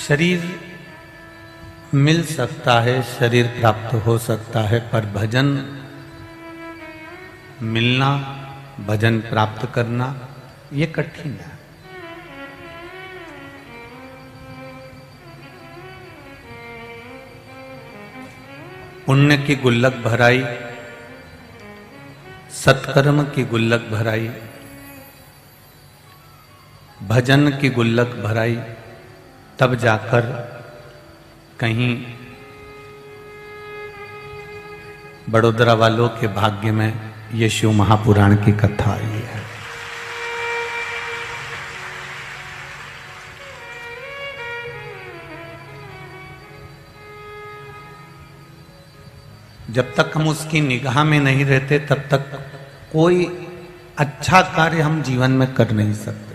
शरीर मिल सकता है, शरीर प्राप्त हो सकता है, पर भजन मिलना, भजन प्राप्त करना ये कठिन है। पुण्य की गुल्लक भराई, सत्कर्म की गुल्लक भराई, भजन की गुल्लक भराई, तब जाकर कहीं बड़ोदरा वालों के भाग्य में ये शिव महापुराण की कथा आई है। जब तक हम उसकी निगाह में नहीं रहते तब तक कोई अच्छा कार्य हम जीवन में कर नहीं सकते।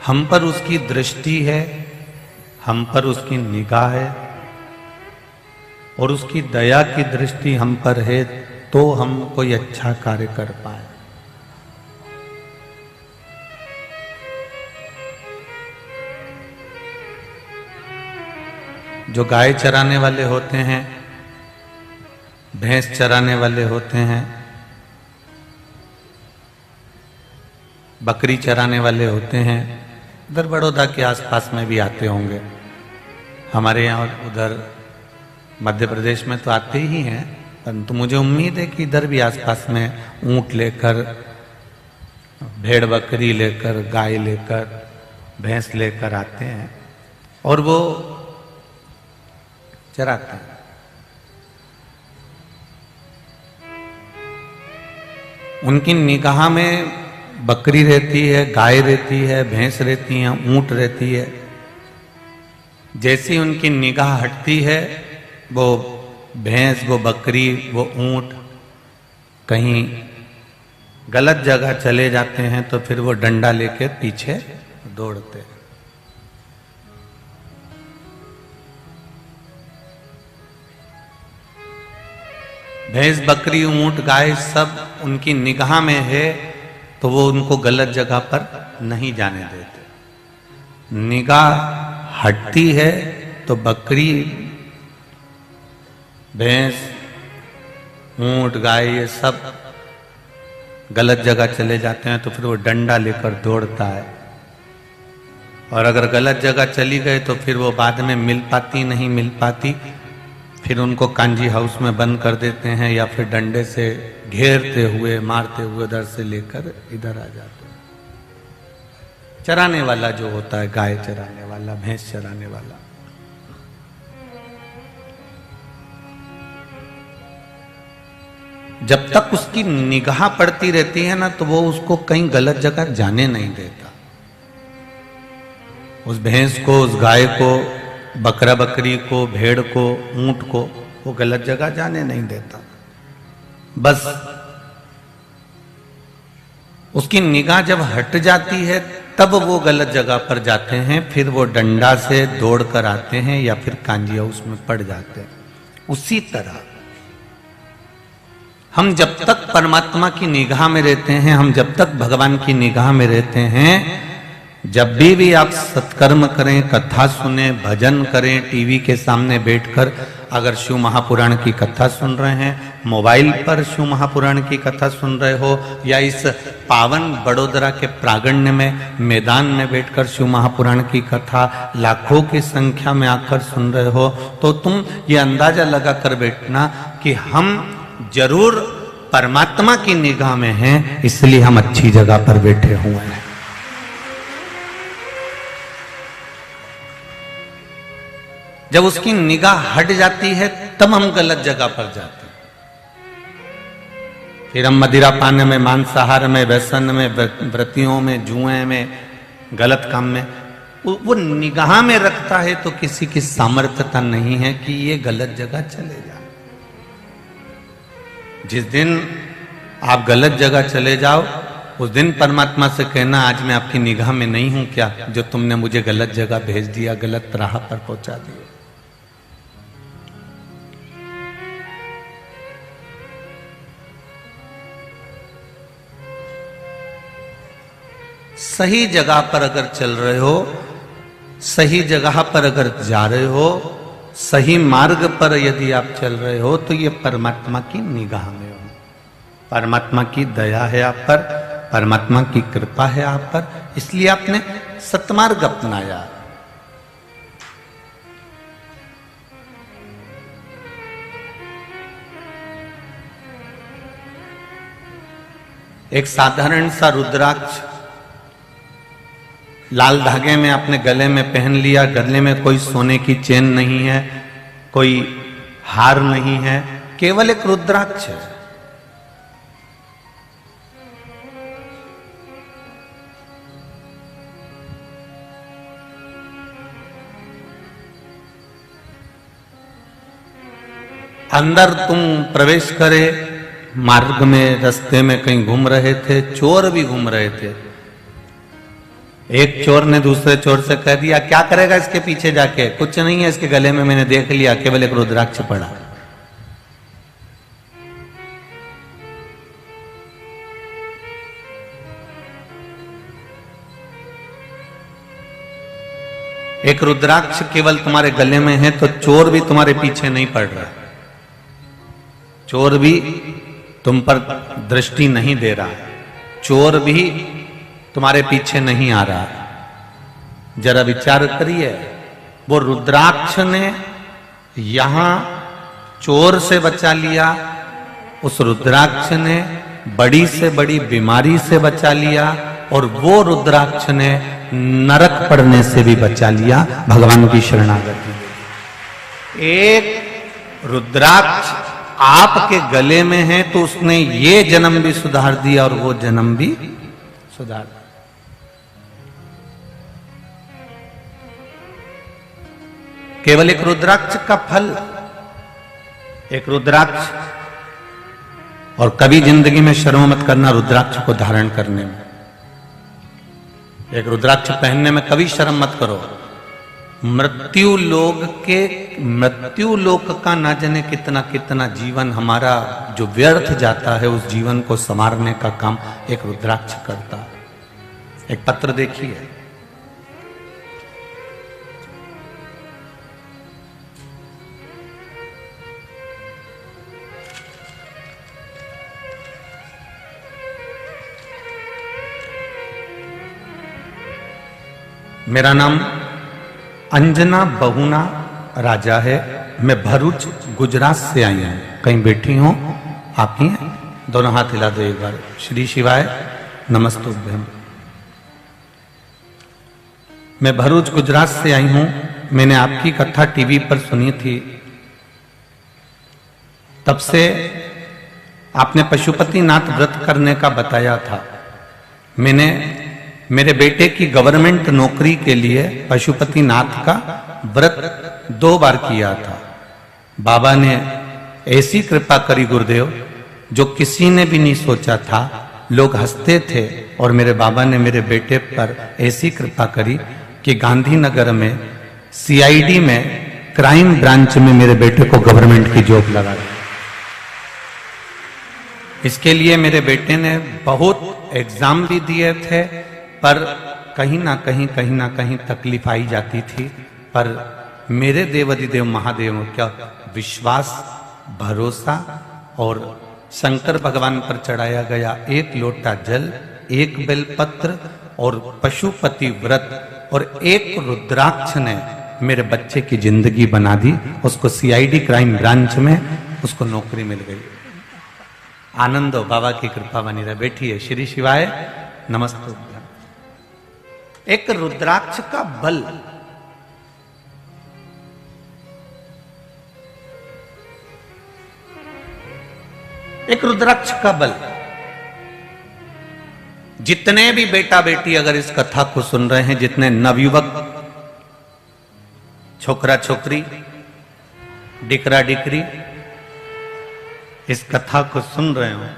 हम पर उसकी दृष्टि है, हम पर उसकी निगाह है, और उसकी दया की दृष्टि हम पर है तो हम कोई अच्छा कार्य कर पाए। जो गाय चराने वाले होते हैं, भैंस चराने वाले होते हैं, बकरी चराने वाले होते हैं, उधर बड़ौदा के आसपास में भी आते होंगे। हमारे यहाँ उधर मध्य प्रदेश में तो आते ही हैं, परंतु मुझे उम्मीद है कि इधर भी आसपास में ऊंट लेकर, भेड़ बकरी लेकर, गाय लेकर, भैंस लेकर आते हैं और वो चराते हैं। उनकी निगाह में बकरी रहती है, गाय रहती है, भैंस रहती है, ऊंट रहती है। जैसी उनकी निगाह हटती है, वो भैंस, वो बकरी, वो ऊंट कहीं गलत जगह चले जाते हैं तो फिर वो डंडा लेके पीछे दौड़ते हैं। भैंस, बकरी, ऊंट, गाय सब उनकी निगाह में है तो वो उनको गलत जगह पर नहीं जाने देते। निगाह हटती है तो बकरी, भैंस, ऊंट, गाय ये सब गलत जगह चले जाते हैं तो फिर वो डंडा लेकर दौड़ता है। और अगर गलत जगह चली गए तो फिर वो बाद में मिल पाती, नहीं मिल पाती, फिर उनको कांजी हाउस में बंद कर देते हैं या फिर डंडे से घेरते हुए, मारते हुए उधर से लेकर इधर आ जाते हैं। चराने वाला जो होता है, गाय चराने वाला, भैंस चराने वाला, जब तक उसकी निगाह पड़ती रहती है ना तो वो उसको कहीं गलत जगह जाने नहीं देता। उस भैंस को, उस गाय को, बकरा बकरी को, भेड़ को, ऊंट को वो गलत जगह जाने नहीं देता। बस उसकी निगाह जब हट जाती है तब वो गलत जगह पर जाते हैं, फिर वो डंडा से दौड़ कर आते हैं या फिर कांजी हाउस में पड़ जाते हैं। उसी तरह हम जब तक परमात्मा की निगाह में रहते हैं, हम जब तक भगवान की निगाह में रहते हैं, जब भी आप सत्कर्म करें, कथा सुने, भजन करें, टीवी के सामने बैठकर अगर शिव महापुराण की कथा सुन रहे हैं, मोबाइल पर शिव महापुराण की कथा सुन रहे हो, या इस पावन बड़ोदरा के प्रांगण में मैदान में बैठकर शिव महापुराण की कथा लाखों की संख्या में आकर सुन रहे हो, तो तुम ये अंदाजा लगा कर बैठना कि हम जरूर परमात्मा की निगाह में हैं, इसलिए हम अच्छी जगह पर बैठे हुए हैं। जब उसकी निगाह हट जाती है तब हम गलत जगह पर जाते हैं। फिर हम मदिरा पाने में, मांसाहार में, व्यसन में, व्रतियों में, जुए में, गलत काम में, वो निगाह में रखता है तो किसी की सामर्थ्यता नहीं है कि ये गलत जगह चले जाए। जिस दिन आप गलत जगह चले जाओ उस दिन परमात्मा से कहना, आज मैं आपकी निगाह में नहीं हूं क्या, जो तुमने मुझे गलत जगह भेज दिया, गलत राह पर पहुंचा दिया। सही जगह पर अगर चल रहे हो, सही जगह पर अगर जा रहे हो, सही मार्ग पर यदि आप चल रहे हो, तो ये परमात्मा की निगाह में हो, परमात्मा की दया है आप पर, परमात्मा की कृपा है आप पर, इसलिए आपने सतमार्ग अपनाया। एक साधारण सा रुद्राक्ष लाल धागे में आपने गले में पहन लिया, गले में कोई सोने की चेन नहीं है, कोई हार नहीं है, केवल एक रुद्राक्ष है। अंदर तुम प्रवेश करे, मार्ग में रास्ते में कहीं घूम रहे थे, चोर भी घूम रहे थे। एक चोर ने दूसरे चोर से कह दिया, क्या करेगा इसके पीछे जाके, कुछ नहीं है इसके गले में, मैंने देख लिया, केवल एक रुद्राक्ष पड़ा। एक रुद्राक्ष केवल तुम्हारे गले में है तो चोर भी तुम्हारे पीछे नहीं पड़ रहा, चोर भी तुम पर दृष्टि नहीं दे रहा, चोर भी तुम्हारे पीछे नहीं आ रहा। जरा विचार करिए, वो रुद्राक्ष ने यहां चोर से बचा लिया, उस रुद्राक्ष ने बड़ी से बड़ी बीमारी से बचा लिया, और वो रुद्राक्ष ने नरक पड़ने से भी बचा लिया। भगवान की शरणागति। एक रुद्राक्ष आपके गले में है तो उसने ये जन्म भी सुधार दिया और वो जन्म भी सुधार दिया। केवल एक रुद्राक्ष का फल, एक रुद्राक्ष। और कभी जिंदगी में शर्म मत करना रुद्राक्ष को धारण करने में, एक रुद्राक्ष पहनने में कभी शर्म मत करो। मृत्यु लोक का ना जाने कितना कितना जीवन हमारा जो व्यर्थ जाता है, उस जीवन को संवारने का काम एक रुद्राक्ष करता है। एक पत्र देखिए, मेरा नाम अंजना बहुना राजा है, मैं भरूच गुजरात से आई हूं। कहीं बैठी हूं आप ही हैं? दोनों हाथ हिला दो एक बार। श्री शिवाय नमस्तुभ्यम। मैं भरूच गुजरात से आई हूं। मैंने आपकी कथा टीवी पर सुनी थी, तब से आपने पशुपतिनाथ व्रत करने का बताया था। मैंने मेरे बेटे की गवर्नमेंट नौकरी के लिए पशुपतिनाथ का व्रत 2 बार किया था। बाबा ने ऐसी कृपा करी गुरुदेव, जो किसी ने भी नहीं सोचा था। लोग हंसते थे और मेरे बाबा ने मेरे बेटे पर ऐसी कृपा करी कि गांधीनगर में सीआईडी में क्राइम ब्रांच में मेरे बेटे को गवर्नमेंट की जॉब लगा दी। इसके लिए मेरे बेटे ने बहुत एग्जाम भी दिए थे, पर कहीं ना कहीं तकलीफ आई जाती थी। पर मेरे देवाधिदेव महादेव का विश्वास, भरोसा और शंकर भगवान पर चढ़ाया गया 1 लोटा जल, 1 बेलपत्र और पशुपति व्रत और 1 रुद्राक्ष ने मेरे बच्चे की जिंदगी बना दी। उसको सीआईडी क्राइम ब्रांच में उसको नौकरी मिल गई। आनंद हो, बाबा की कृपा बनी रहे। बैठिए। श्री शिवाय नमस्ते। एक रुद्राक्ष का बल, एक रुद्राक्ष का बल। जितने भी बेटा बेटी अगर इस कथा को सुन रहे हैं, जितने नवयुवक, छोकरा छोकरी, डिकरा डिकरी इस कथा को सुन रहे हो,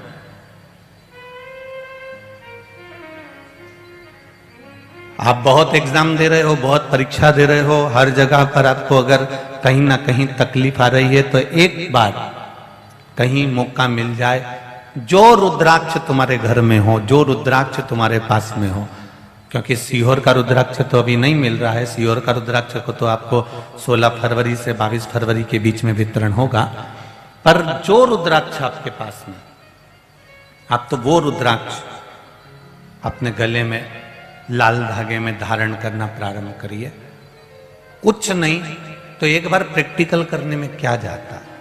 आप बहुत एग्जाम दे रहे हो, बहुत परीक्षा दे रहे हो, हर जगह पर आपको अगर कहीं ना कहीं तकलीफ आ रही है, तो एक बार कहीं मौका मिल जाए, जो रुद्राक्ष तुम्हारे घर में हो, जो रुद्राक्ष तुम्हारे पास में हो, क्योंकि सीहोर का रुद्राक्ष तो अभी नहीं मिल रहा है। सीहोर का रुद्राक्ष को तो आपको 16 फरवरी से 22 फरवरी के बीच में वितरण होगा। पर जो रुद्राक्ष आपके पास में, आप तो वो रुद्राक्ष अपने गले में लाल धागे में धारण करना प्रारंभ करिए। कुछ नहीं तो एक बार प्रैक्टिकल करने में क्या जाता है।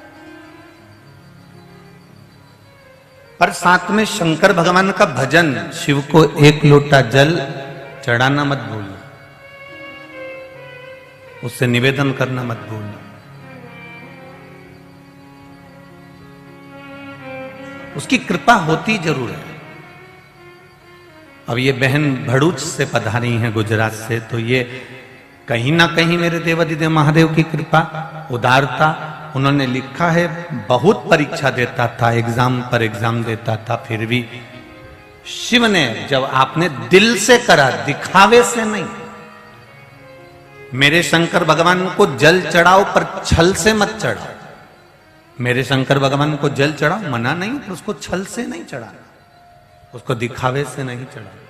पर साथ में शंकर भगवान का भजन, शिव को 1 लोटा जल चढ़ाना मत भूलना, उससे निवेदन करना मत भूलना। उसकी कृपा होती जरूर है। अब ये बहन भड़ूच से पधारी हैं गुजरात से, तो ये कहीं ना कहीं मेरे देवादिदेव महादेव की कृपा, उदारता। उन्होंने लिखा है बहुत परीक्षा देता था, एग्जाम पर एग्जाम देता था, फिर भी शिव ने, जब आपने दिल से करा, दिखावे से नहीं। मेरे शंकर भगवान को जल चढ़ाओ पर छल से मत चढ़ाओ। मेरे शंकर भगवान को जल चढ़ाओ, मना नहीं, पर उसको छल से नहीं चढ़ाना, उसको दिखावे से नहीं चढ़ाना।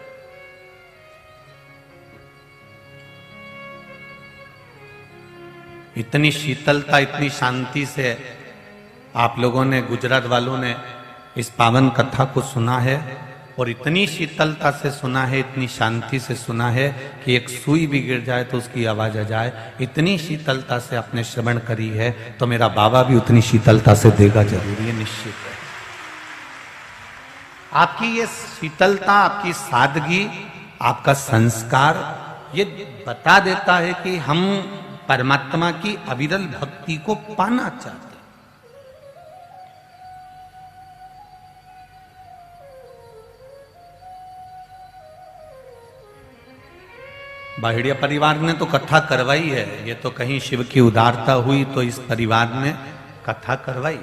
इतनी शीतलता, इतनी शांति से आप लोगों ने, गुजरात वालों ने इस पावन कथा को सुना है, और इतनी शीतलता से सुना है, इतनी शांति से सुना है कि एक सुई भी गिर जाए तो उसकी आवाज आ जाए। इतनी शीतलता से आपने श्रवण करी है, तो मेरा बाबा भी उतनी शीतलता से देगा जरूर, ये निश्चित है। आपकी ये शीतलता, आपकी सादगी, आपका संस्कार ये बता देता है कि हम परमात्मा की अविरल भक्ति को पाना चाहते हैं। बाहिड़िया परिवार ने तो कथा करवाई है, ये तो कहीं शिव की उदारता हुई तो इस परिवार ने कथा करवाई।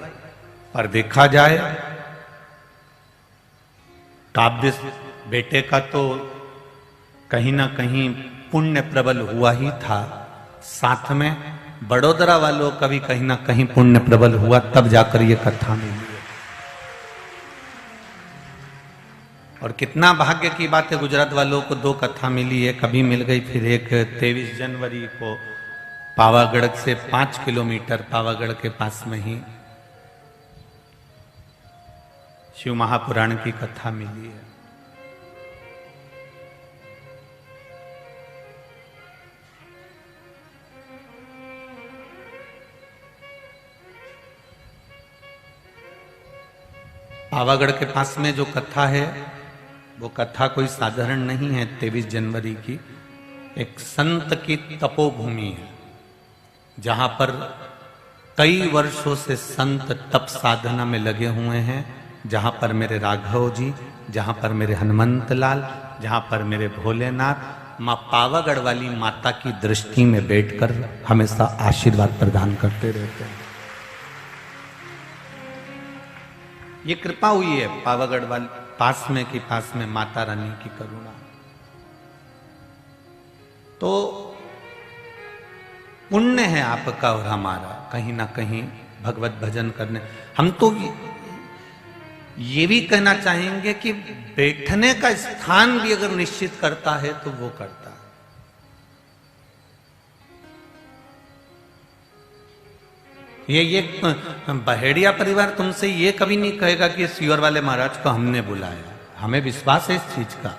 पर देखा जाए काव्य बेटे का तो कहीं ना कहीं पुण्य प्रबल हुआ ही था, साथ में बड़ोदरा वालों का भी कहीं ना कहीं पुण्य प्रबल हुआ, तब जाकर ये कथा मिली। और कितना भाग्य की बात है, गुजरात वालों को 2 कथा मिली, एक अभी मिल गई, फिर एक 23 जनवरी को पावागढ़ से 5 किलोमीटर पावागढ़ के पास में ही शिव महापुराण की कथा मिली है। पावागढ़ के पास में जो कथा है, वो कथा कोई साधारण नहीं है। 23 जनवरी की एक संत की तपोभूमि है, जहां पर कई वर्षों से संत तप साधना में लगे हुए हैं, जहां पर मेरे राघव जी, जहां पर मेरे हनुमंत लाल, जहां पर मेरे भोलेनाथ मां पावागढ़ वाली माता की दृष्टि में बैठकर हमेशा आशीर्वाद प्रदान करते रहते हैं। ये कृपा हुई है पावागढ़ वाले पास में माता रानी की करुणा। तो पुण्य है आपका और हमारा कहीं ना कहीं भगवत भजन करने। हम तो ये भी कहना चाहेंगे कि बैठने का स्थान भी अगर निश्चित करता है तो वो करता है। ये बहेड़िया परिवार तुमसे ये कभी नहीं कहेगा कि सीहोर वाले महाराज को हमने बुलाया, हमें विश्वास है इस चीज का।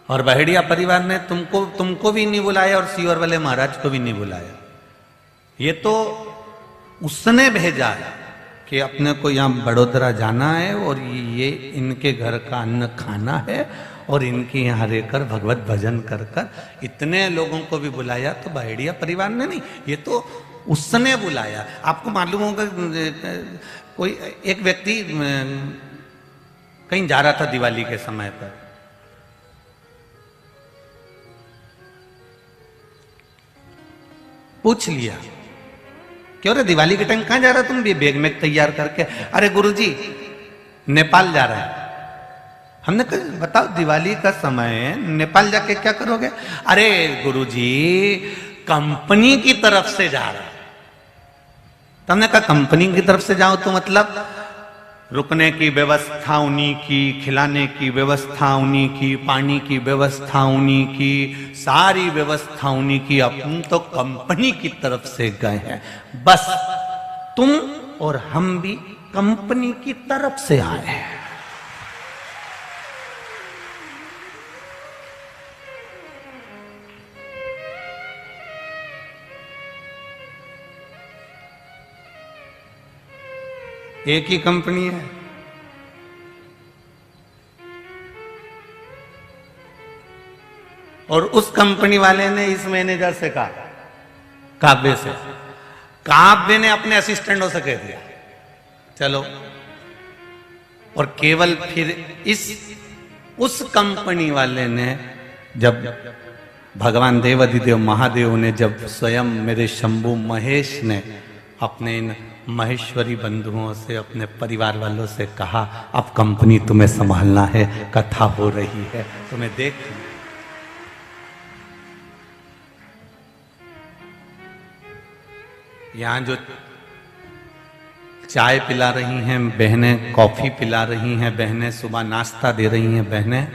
और बहेड़िया परिवार ने तुमको भी नहीं बुलाया और सीहोर वाले महाराज को भी नहीं बुलाया। ये तो उसने भेजा है कि अपने को यहाँ बड़ोदरा जाना है और ये इनके घर का अन्न खाना है और इनके यहाँ रहकर भगवत भजन कर कर इतने लोगों को भी बुलाया। तो बहेड़िया परिवार ने नहीं, ये तो उसने बुलाया। आपको मालूम होगा कोई एक व्यक्ति कहीं जा रहा था दिवाली के समय पर, पूछ लिया क्यों रे दिवाली के टाइम कहां जा रहा तुम भी बैग में तैयार करके? अरे गुरुजी नेपाल जा रहा है। हमने कहा बताओ दिवाली का समय है, नेपाल जाके क्या करोगे? अरे गुरुजी कंपनी की तरफ से जा रहा है। तुमने कहा कंपनी की तरफ से जाओ तो मतलब रुकने की व्यवस्था उन्हीं की, खिलाने की व्यवस्था उन्हीं की, पानी की व्यवस्था उन्हीं की, सारी व्यवस्था उन्हीं की। अपन तो कंपनी की तरफ से गए हैं। बस तुम और हम भी कंपनी की तरफ से आए हैं। एक ही कंपनी है। और उस कंपनी वाले ने इस मैनेजर से कहा, काव्य से, काव्य ने अपने असिस्टेंटों से कह दिया चलो। और केवल फिर उस कंपनी वाले ने, जब भगवान देवाधिदेव महादेव ने, जब स्वयं मेरे शंभु महेश ने अपने इन महेश्वरी बंधुओं से, अपने परिवार वालों से कहा, अब कंपनी तुम्हें संभालना है, कथा हो रही है, तुम्हें देख। यहां जो चाय पिला रही हैं बहनें, कॉफी पिला रही हैं बहनें, सुबह नाश्ता दे रही हैं बहनें,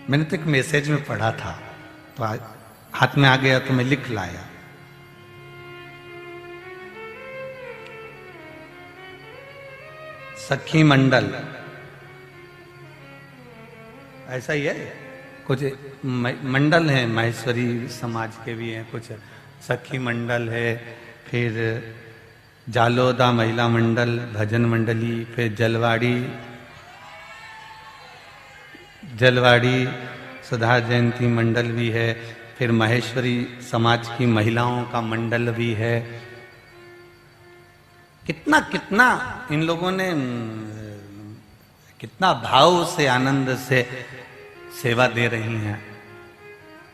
मैंने तो एक मैसेज में पढ़ा था तो हाथ में आ गया तो मैं लिख लाया। सखी मंडल, ऐसा ही है, कुछ मंडल है, माहेश्वरी समाज के भी हैं कुछ, सखी मंडल है, फिर जालोदा महिला मंडल, भजन मंडली, फिर जलवाड़ी सुधा जयंती मंडल भी है, फिर महेश्वरी समाज की महिलाओं का मंडल भी है। कितना कितना इन लोगों ने कितना भाव से, आनंद से सेवा दे रही हैं।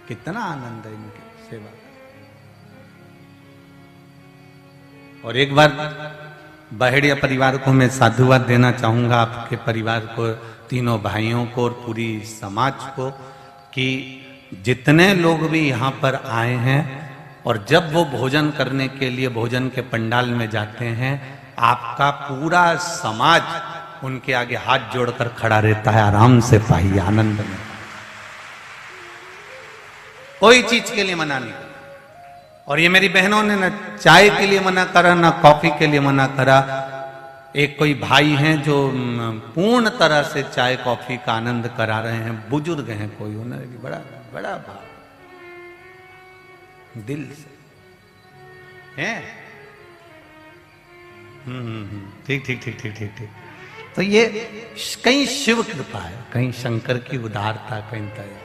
कितना आनंद है इनकी सेवा। और एक बार बहेड़िया परिवार को मैं साधुवाद देना चाहूंगा, आपके परिवार को, तीनों भाइयों को और पूरी समाज को, कि जितने लोग भी यहाँ पर आए हैं और जब वो भोजन करने के लिए भोजन के पंडाल में जाते हैं, आपका पूरा समाज उनके आगे हाथ जोड़कर खड़ा रहता है। आराम से पाइए, आनंद में, कोई चीज के लिए मना नहीं। और ये मेरी बहनों ने ना चाय के लिए मना करा, ना कॉफी के लिए मना करा। एक कोई भाई हैं जो पूर्ण तरह से चाय कॉफी का आनंद करा रहे हैं, बुजुर्ग हैं कोई, उन्होंने भी बड़ा बड़ा भाव दिल से है। ठीक ठीक ठीक ठीक ठीक ठीक। तो ये कहीं शिव कृपा है, कहीं शंकर की उदारता, कहीं दया।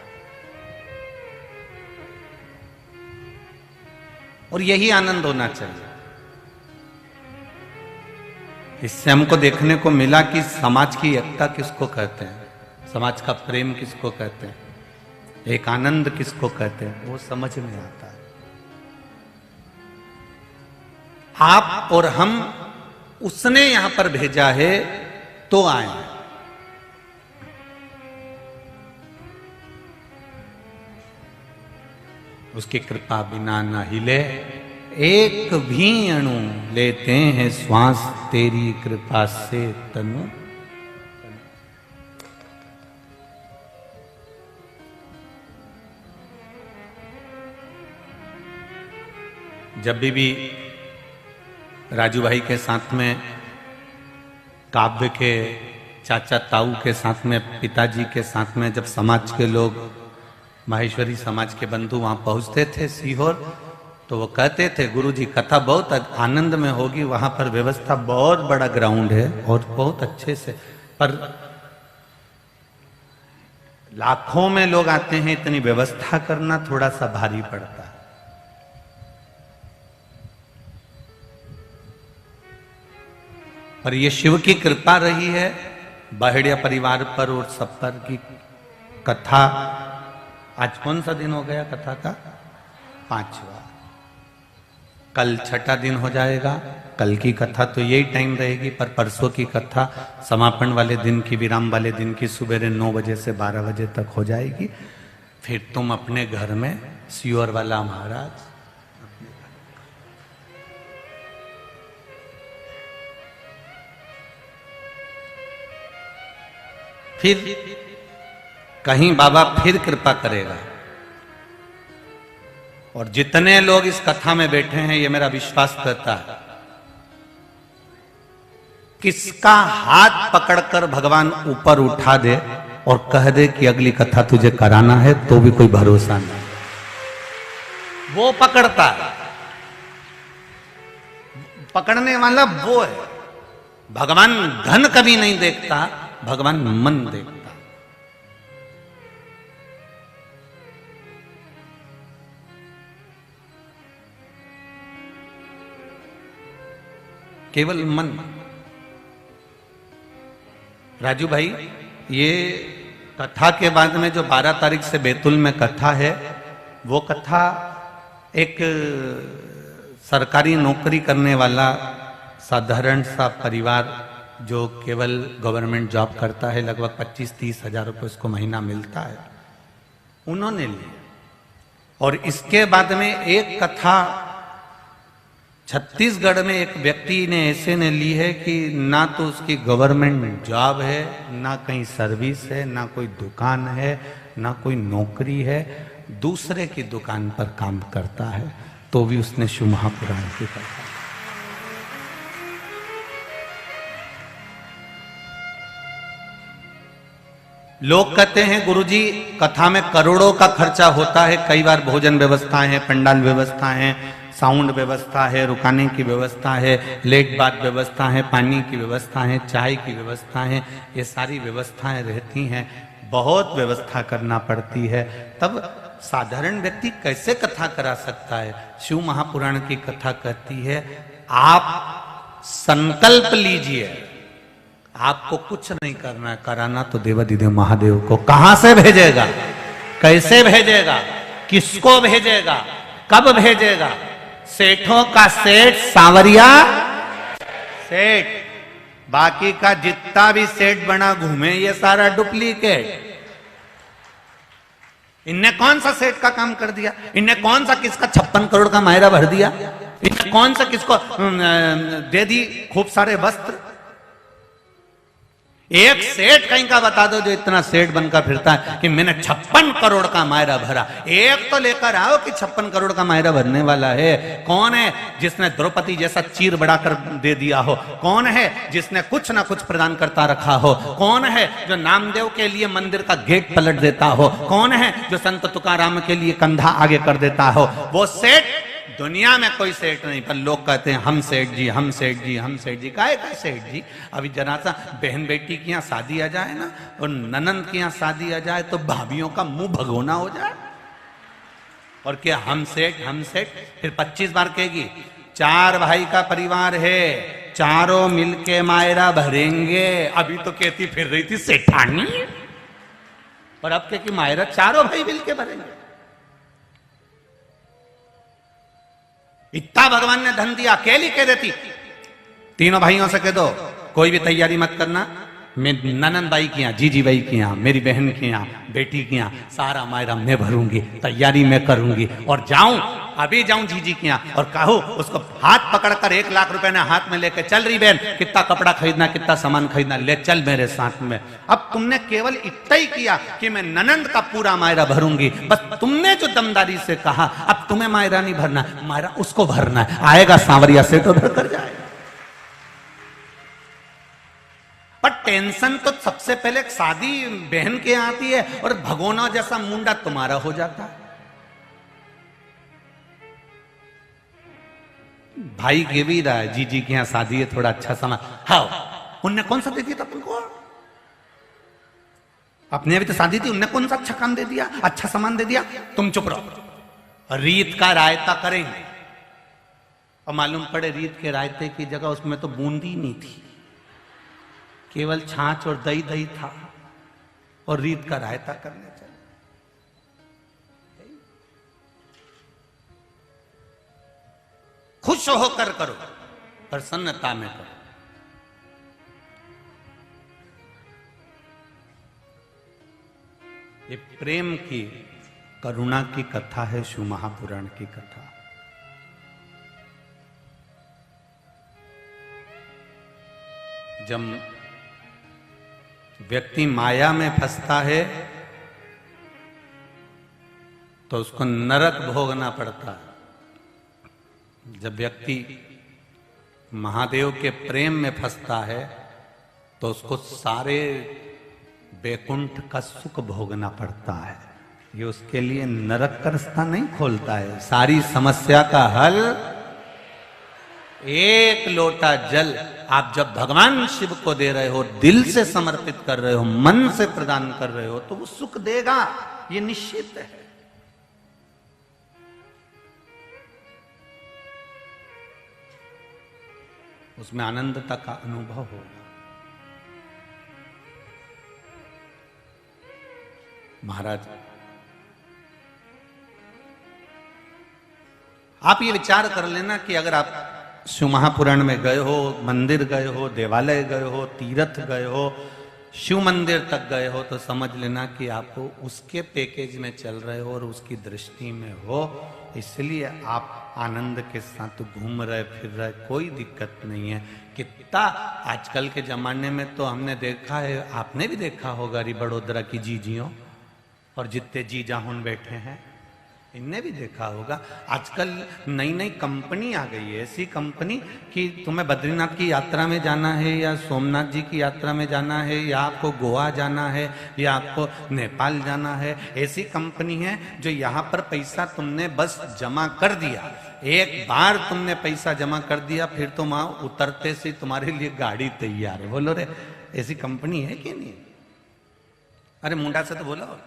और यही आनंद होना चाहिए। इससे हमको देखने को मिला कि समाज की एकता किसको कहते हैं, समाज का प्रेम किसको कहते हैं, एक आनंद किसको कहते हैं, वो समझ में आता है। आप और हम, उसने यहां पर भेजा है तो आए हैं। उसकी कृपा बिना न हिले एक भी अणु, लेते हैं श्वास तेरी कृपा से तनु। जब भी राजू भाई के साथ में, काव्य के चाचा ताऊ के साथ में, पिताजी के साथ में, जब समाज के लोग, माहेश्वरी समाज के बंधु वहां पहुंचते थे सीहोर, तो वो कहते थे गुरुजी कथा बहुत आनंद में होगी, वहां पर व्यवस्था, बहुत बड़ा ग्राउंड है और बहुत अच्छे से, पर लाखों में लोग आते हैं, इतनी व्यवस्था करना थोड़ा सा भारी पड़ता है। पर ये शिव की कृपा रही है बहेड़िया परिवार पर और सब पर की कथा। आज कौन सा दिन हो गया कथा का? 5वां। कल 6ठा दिन हो जाएगा। कल की कथा तो यही टाइम रहेगी, पर परसों की कथा समापन वाले दिन की, विराम वाले दिन की, सुबह 9 बजे से 12 बजे तक हो जाएगी। फिर तुम अपने घर में सियोर वाला महाराज, फिर कहीं बाबा फिर कृपा करेगा। और जितने लोग इस कथा में बैठे हैं, ये मेरा विश्वास करता है, किसका हाथ पकड़कर भगवान ऊपर उठा दे और कह दे कि अगली कथा तुझे कराना है, तो भी कोई भरोसा नहीं। वो पकड़ता है, पकड़ने वाला वो है। भगवान धन कभी नहीं देखता, भगवान मन देखता। केवल मन। राजू भाई, ये कथा के बाद में जो 12 तारीख से बैतूल में कथा है, वो कथा एक सरकारी नौकरी करने वाला साधारण सा परिवार जो केवल गवर्नमेंट जॉब करता है, लगभग 25-30 हजार रुपये उसको महीना मिलता है, उन्होंने ली। और इसके बाद में एक कथा छत्तीसगढ़ में एक व्यक्ति ने ऐसे ने ली है कि ना तो उसकी गवर्नमेंट जॉब है, ना कहीं सर्विस है, ना कोई दुकान है, ना कोई नौकरी है, दूसरे की दुकान पर काम करता है, तो भी उसने शिव महापुराण की कथा। लोग कहते हैं गुरुजी कथा में करोड़ों का खर्चा होता है, कई बार भोजन व्यवस्थाएं हैं, पंडाल व्यवस्था है, साउंड व्यवस्था है, रुकाने की व्यवस्था है, लेट बात व्यवस्था है, पानी की व्यवस्था है, चाय की व्यवस्था है, ये सारी व्यवस्थाएं रहती हैं, बहुत व्यवस्था करना पड़ती है। तब साधारण व्यक्ति कैसे कथा करा सकता है? शिव महापुराण की कथा कहती है, आप संकल्प लीजिए, आपको कुछ नहीं करना है, कराना तो देवाधिदेव महादेव को। कहां से भेजेगा, कैसे भेजेगा, किसको भेजेगा, कब भेजेगा? सेठों का सेठ सांवरिया सेठ, बाकी का जितना भी सेठ बना घूमे ये सारा डुप्लीकेट। इनने कौन सा सेठ का काम कर दिया? इनने कौन सा किसका 56 करोड़ का मायरा भर दिया? इनने कौन सा किसको दे दी खूब सारे वस्त्र? एक सेठ कहीं का बता दो जो इतना सेठ बनकर फिरता है कि मैंने 56 करोड़ का मायरा भरा। एक तो लेकर आओ कि 56 करोड़ का मायरा भरने वाला है। कौन है जिसने द्रौपदी जैसा चीर बढ़ाकर दे दिया हो? कौन है जिसने कुछ ना कुछ प्रदान करता रखा हो? कौन है जो नामदेव के लिए मंदिर का गेट पलट देता हो? कौन है जो संत तुकाराम के लिए कंधा आगे कर देता हो? वो सेठ दुनिया में कोई सेठ नहीं, पर लोग कहते हैं हम सेठ जी, हम सेठ जी, हम सेठ जी। काहे का सेठ जी? अभी जरा सा बहन बेटी की यहाँ शादी आ जाए ना, और ननंद की यहाँ शादी आ जाए, तो भाभीियों का मुंह भगोना हो जाए। और क्या हम सेठ, हम सेठ? फिर 25 बार कहेगी 4 भाई का परिवार है, चारों मिलके मायरा भरेंगे। अभी तो कहती फिर रही थी सेठानी, और अब कह कि मायरा चारों भाई मिलके भरेंगे। इतना भगवान ने धन दिया, अकेली कह देती तीनों भाइयों से कह दो कोई भी तैयारी मत करना, मैं ननंद बाई की यहाँ, जीजी बाई की यहाँ, मेरी बहन की यहाँ, बेटी की यहाँ सारा मायरा मैं भरूंगी, तैयारी मैं करूंगी। और जाऊं, अभी जाऊं जीजी की यहाँ और कहूं उसको हाथ पकड़कर 1 लाख रुपए ने हाथ में लेके, चल रही बहन, कितना कपड़ा खरीदना, कितना सामान खरीदना, ले चल मेरे साथ में। अब तुमने केवल इतना ही किया कि मैं ननंद का पूरा मायरा भरूंगी, बस तुमने जो दमदारी से कहा, अब तुम्हें मायरा नहीं भरना, मायरा उसको भरना है। आएगा सांवरिया से तो भर कर जाएगा। पर टेंशन तो सबसे पहले शादी बहन के आती है, और भगोना जैसा मुंडा तुम्हारा हो जाता है। भाई के भी रहा है, जीजी के यहाँ शादी है, थोड़ा अच्छा सामान। हाँ, उनने कौन सा दे दिया था तुमको? अपने भी तो शादी थी, उनने कौन सा अच्छा काम दे दिया, अच्छा सामान दे दिया? तुम चुप रहो। रीत का रायता करेंगे, और मालूम पड़े रीत के रायते की जगह उसमें तो बूंदी नहीं थी, केवल छाछ और दही दही था, और रीत का रायता करने चले। खुश होकर करो, प्रसन्नता में करो। ये प्रेम की करुणा की कथा है शिव महापुराण की कथा। जब व्यक्ति माया में फंसता है तो उसको नरक भोगना पड़ता है। जब व्यक्ति महादेव के प्रेम में फंसता है तो उसको सारे बैकुंठ का सुख भोगना पड़ता है। ये उसके लिए नरक का रास्ता नहीं खोलता है। सारी समस्या का हल एक लोटा जल आप जब भगवान शिव को दे रहे हो, दिल से समर्पित कर रहे हो, मन से प्रदान कर रहे हो, तो वो सुख देगा, ये निश्चित है। उसमें आनंदता का अनुभव होगा। महाराज, आप ये विचार कर लेना कि अगर आप शिव महापुराण में गए हो, मंदिर गए हो, देवालय गए हो, तीर्थ गए हो, शिव मंदिर तक गए हो, तो समझ लेना कि आप उसके पैकेज में चल रहे हो और उसकी दृष्टि में हो, इसलिए आप आनंद के साथ घूम रहे फिर रहे, कोई दिक्कत नहीं है। कितना आजकल के जमाने में तो हमने देखा है, आपने भी देखा होगा, बड़ोदरा की जीजियों और जितने जी जाहुन बैठे हैं, इनने भी देखा होगा। आजकल नई नई कंपनी आ गई है, ऐसी कंपनी कि तुम्हें बद्रीनाथ की यात्रा में जाना है या सोमनाथ जी की यात्रा में जाना है या आपको गोवा जाना है या आपको नेपाल जाना है, ऐसी कंपनी है जो यहाँ पर पैसा तुमने बस जमा कर दिया, एक बार तुमने पैसा जमा कर दिया, फिर तुम वहां उतरते से तुम्हारे लिए गाड़ी तैयार है। बोलो रे, ऐसी कंपनी है कि नहीं? अरे मुंडा से तो बोलो,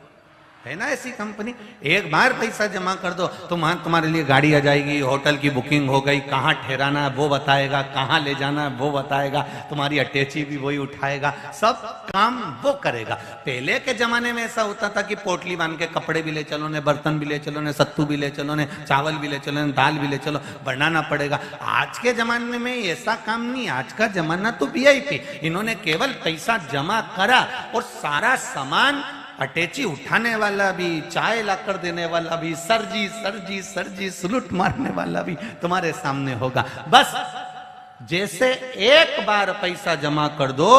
है ना ऐसी कंपनी? एक बार पैसा जमा कर दो तो वहां तुम्हारे लिए गाड़ी आ जाएगी, होटल की बुकिंग हो गई, कहाँ ठहराना है वो बताएगा, कहाँ ले जाना है वो बताएगा, तुम्हारी अटैची भी वही उठाएगा, सब काम वो करेगा। पहले के जमाने में ऐसा होता था कि पोटली बांध के कपड़े भी ले चलो ने, बर्तन भी ले चलो ने, सत्तू भी ले चलो ने, चावल भी ले चलो ने, दाल भी ले चलो, बनाना पड़ेगा। आज के जमाने में ऐसा काम नहीं। आज का जमाना तो VIP। इन्होंने केवल पैसा जमा करा और सारा सामान, अटैची उठाने वाला भी, चाय लाकर देने वाला भी, सरजी सरजी सरजी सलूट मारने वाला भी तुम्हारे सामने होगा। बस जैसे एक बार पैसा जमा कर दो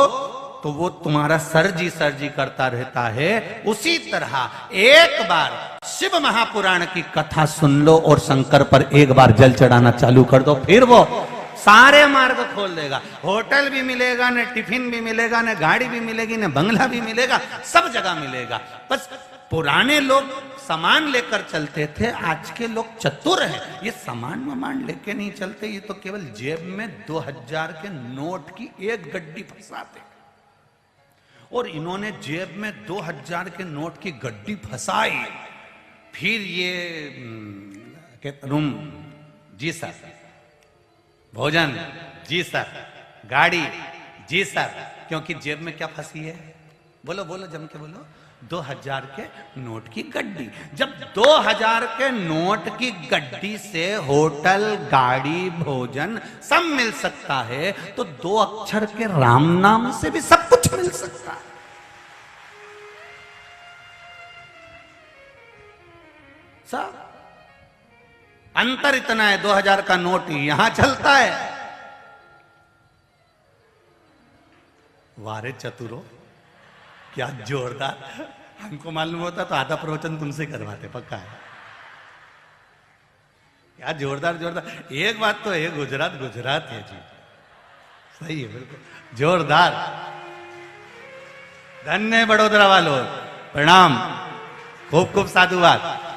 तो वो तुम्हारा सरजी सरजी करता रहता है, उसी तरह एक बार शिव महापुराण की कथा सुन लो और शंकर पर एक बार जल चढ़ाना चालू कर दो, फिर वो सारे मार्ग खोल देगा। होटल भी मिलेगा, न टिफिन भी मिलेगा, न गाड़ी भी मिलेगी, न बंगला भी मिलेगा, सब जगह मिलेगा। बस पुराने लोग सामान लेकर चलते थे, आज के लोग चतुर हैं, ये सामान वामान लेके नहीं चलते, ये तो केवल जेब में 2000 के नोट की एक गड्डी फंसाते। और इन्होंने जेब में 2000 के नोट की गड्डी फंसाई, फिर ये रूम जी सर, भोजन जी सर, गाड़ी जी सर, क्योंकि जेब में क्या फंसी है? बोलो बोलो, जम के बोलो। 2000 के नोट की गड्डी। जब 2000 के नोट की गड्डी से होटल, गाड़ी, भोजन सब मिल सकता है, तो 2 अक्षर के राम नाम से भी सब कुछ मिल सकता है। सब अंतर इतना है, 2000 का नोट यहां चलता है। वारे चतुरो, क्या जोरदार! हमको मालूम होता तो आधा प्रवचन तुमसे करवाते, पक्का है। क्या जोरदार जोरदार! एक बात तो है, गुजरात गुजरात है जी, सही है, बिल्कुल जोरदार। धन्य बड़ोदरा वालों, प्रणाम, खूब खूब साधुवाद।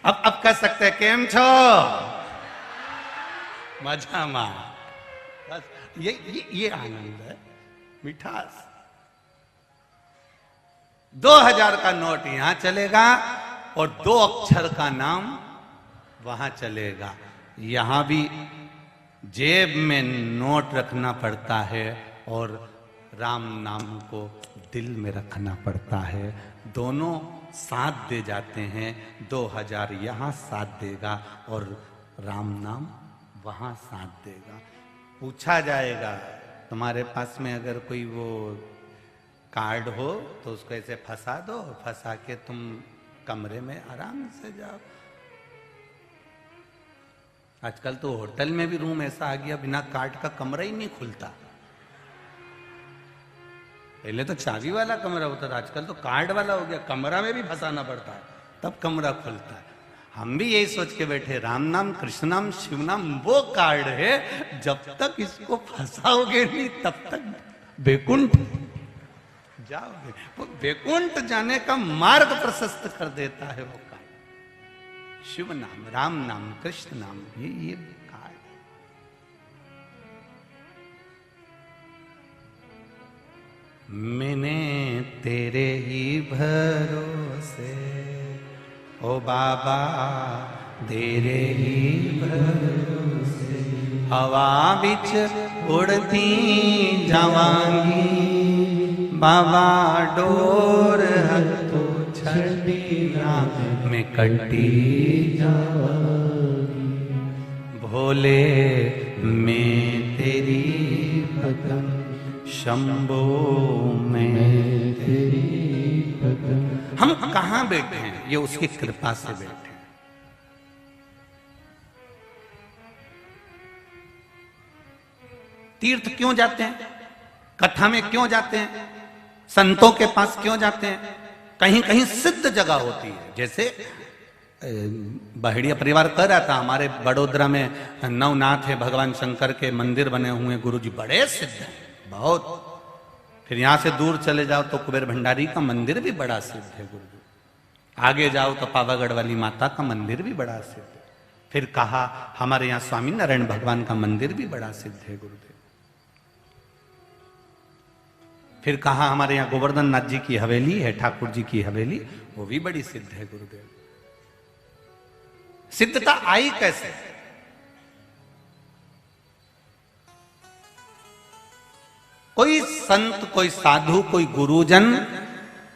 अब कह सकते हैं केम छो, मजा मां। बस ये आनंद है, मिठास। 2000 का नोट यहां चलेगा और 2 अक्षर का नाम वहां चलेगा। यहां भी जेब में नोट रखना पड़ता है और राम नाम को दिल में रखना पड़ता है। दोनों साथ दे जाते हैं। 2000 यहाँ साथ देगा और राम नाम वहाँ साथ देगा। पूछा जाएगा, तुम्हारे पास में अगर कोई वो कार्ड हो तो उसको ऐसे फंसा दो, फंसा के तुम कमरे में आराम से जाओ। आजकल तो होटल में भी रूम ऐसा आ गया, बिना कार्ड का कमरा ही नहीं खुलता। पहले तो चाबी वाला कमरा होता था, आजकल तो कार्ड वाला हो गया, कमरा में भी फंसाना पड़ता है तब कमरा खुलता है। हम भी यही सोच के बैठे, राम नाम कृष्ण नाम शिव नाम वो कार्ड है, जब तक इसको फंसाओगे नहीं तब तक वैकुंठ जाओगे। वो वैकुंठ जाने का मार्ग प्रशस्त कर देता है वो कार्ड। शिव नाम, राम नाम, कृष्ण नाम, ये कार्ड। मैंने तेरे ही भरोसे ओ बाबा तेरे ही भरोसे हवा बिच उड़ती जावांगी बाबा डोर हथों छड़ी ना मैं कटी जावांगी भोले मैं तेरी भगत शंभो में तेरी भगत। हम कहां बैठे हैं? ये उसकी कृपा से बैठे हैं। तीर्थ क्यों जाते हैं? कथा में क्यों जाते हैं? संतों के पास क्यों जाते हैं? कहीं कहीं सिद्ध जगह होती है। जैसे बहेड़िया परिवार कह रहा था, हमारे बड़ोदरा में नवनाथ है, भगवान शंकर के मंदिर बने हुए, गुरुजी बड़े सिद्ध हैं बहुत। फिर यहां से दूर चले जाओ तो कुबेर भंडारी का मंदिर भी बड़ा सिद्ध है गुरुजी। आगे जाओ तो पावागढ़ वाली माता का मंदिर भी बड़ा सिद्ध है। फिर कहा हमारे यहाँ स्वामी नारायण भगवान का मंदिर भी बड़ा सिद्ध है गुरुदेव। फिर कहा हमारे यहाँ गोवर्धन नाथ जी की हवेली है, ठाकुर जी की हवेली, वो भी बड़ी सिद्ध है गुरुदेव। सिद्धता आई कैसे? कोई संत, कोई साधु, कोई गुरुजन,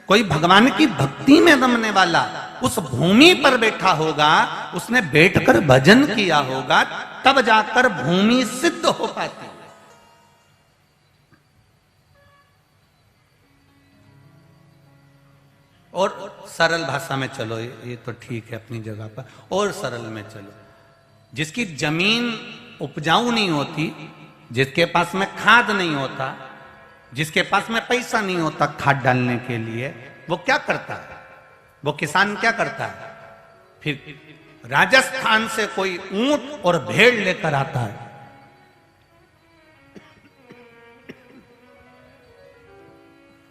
कोई भगवान की भक्ति में रमने वाला उस भूमि पर बैठा होगा, उसने बैठकर भजन किया होगा, तब जाकर भूमि सिद्ध हो पाती है। और सरल भाषा में चलो, ये तो ठीक है अपनी जगह पर, और सरल में चलो, जिसकी जमीन उपजाऊ नहीं होती, जिसके पास में खाद नहीं होता, जिसके पास में पैसा नहीं होता खाद डालने के लिए, वो क्या करता है? वो किसान क्या करता है? फिर राजस्थान से कोई ऊंट और भेड़ लेकर आता है,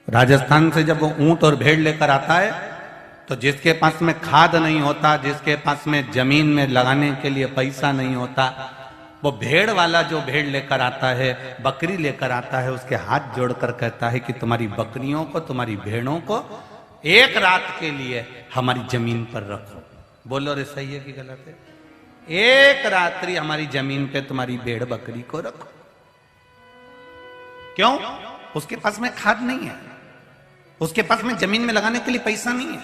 राजस्थान से जब वो ऊंट और भेड़ लेकर आता है तो जिसके पास में खाद नहीं होता, जिसके पास में जमीन में लगाने के लिए पैसा नहीं होता, वो भेड़ वाला जो भेड़ लेकर आता है, बकरी लेकर आता है, उसके हाथ जोड़कर कहता है कि तुम्हारी बकरियों को, तुम्हारी भेड़ों को एक रात के लिए हमारी जमीन पर रखो। बोलो रे, सही है कि गलत है? एक रात्रि हमारी जमीन पे तुम्हारी भेड़ बकरी को रखो। क्यों? उसके पास में खाद नहीं है, उसके पास में जमीन में लगाने के लिए पैसा नहीं है,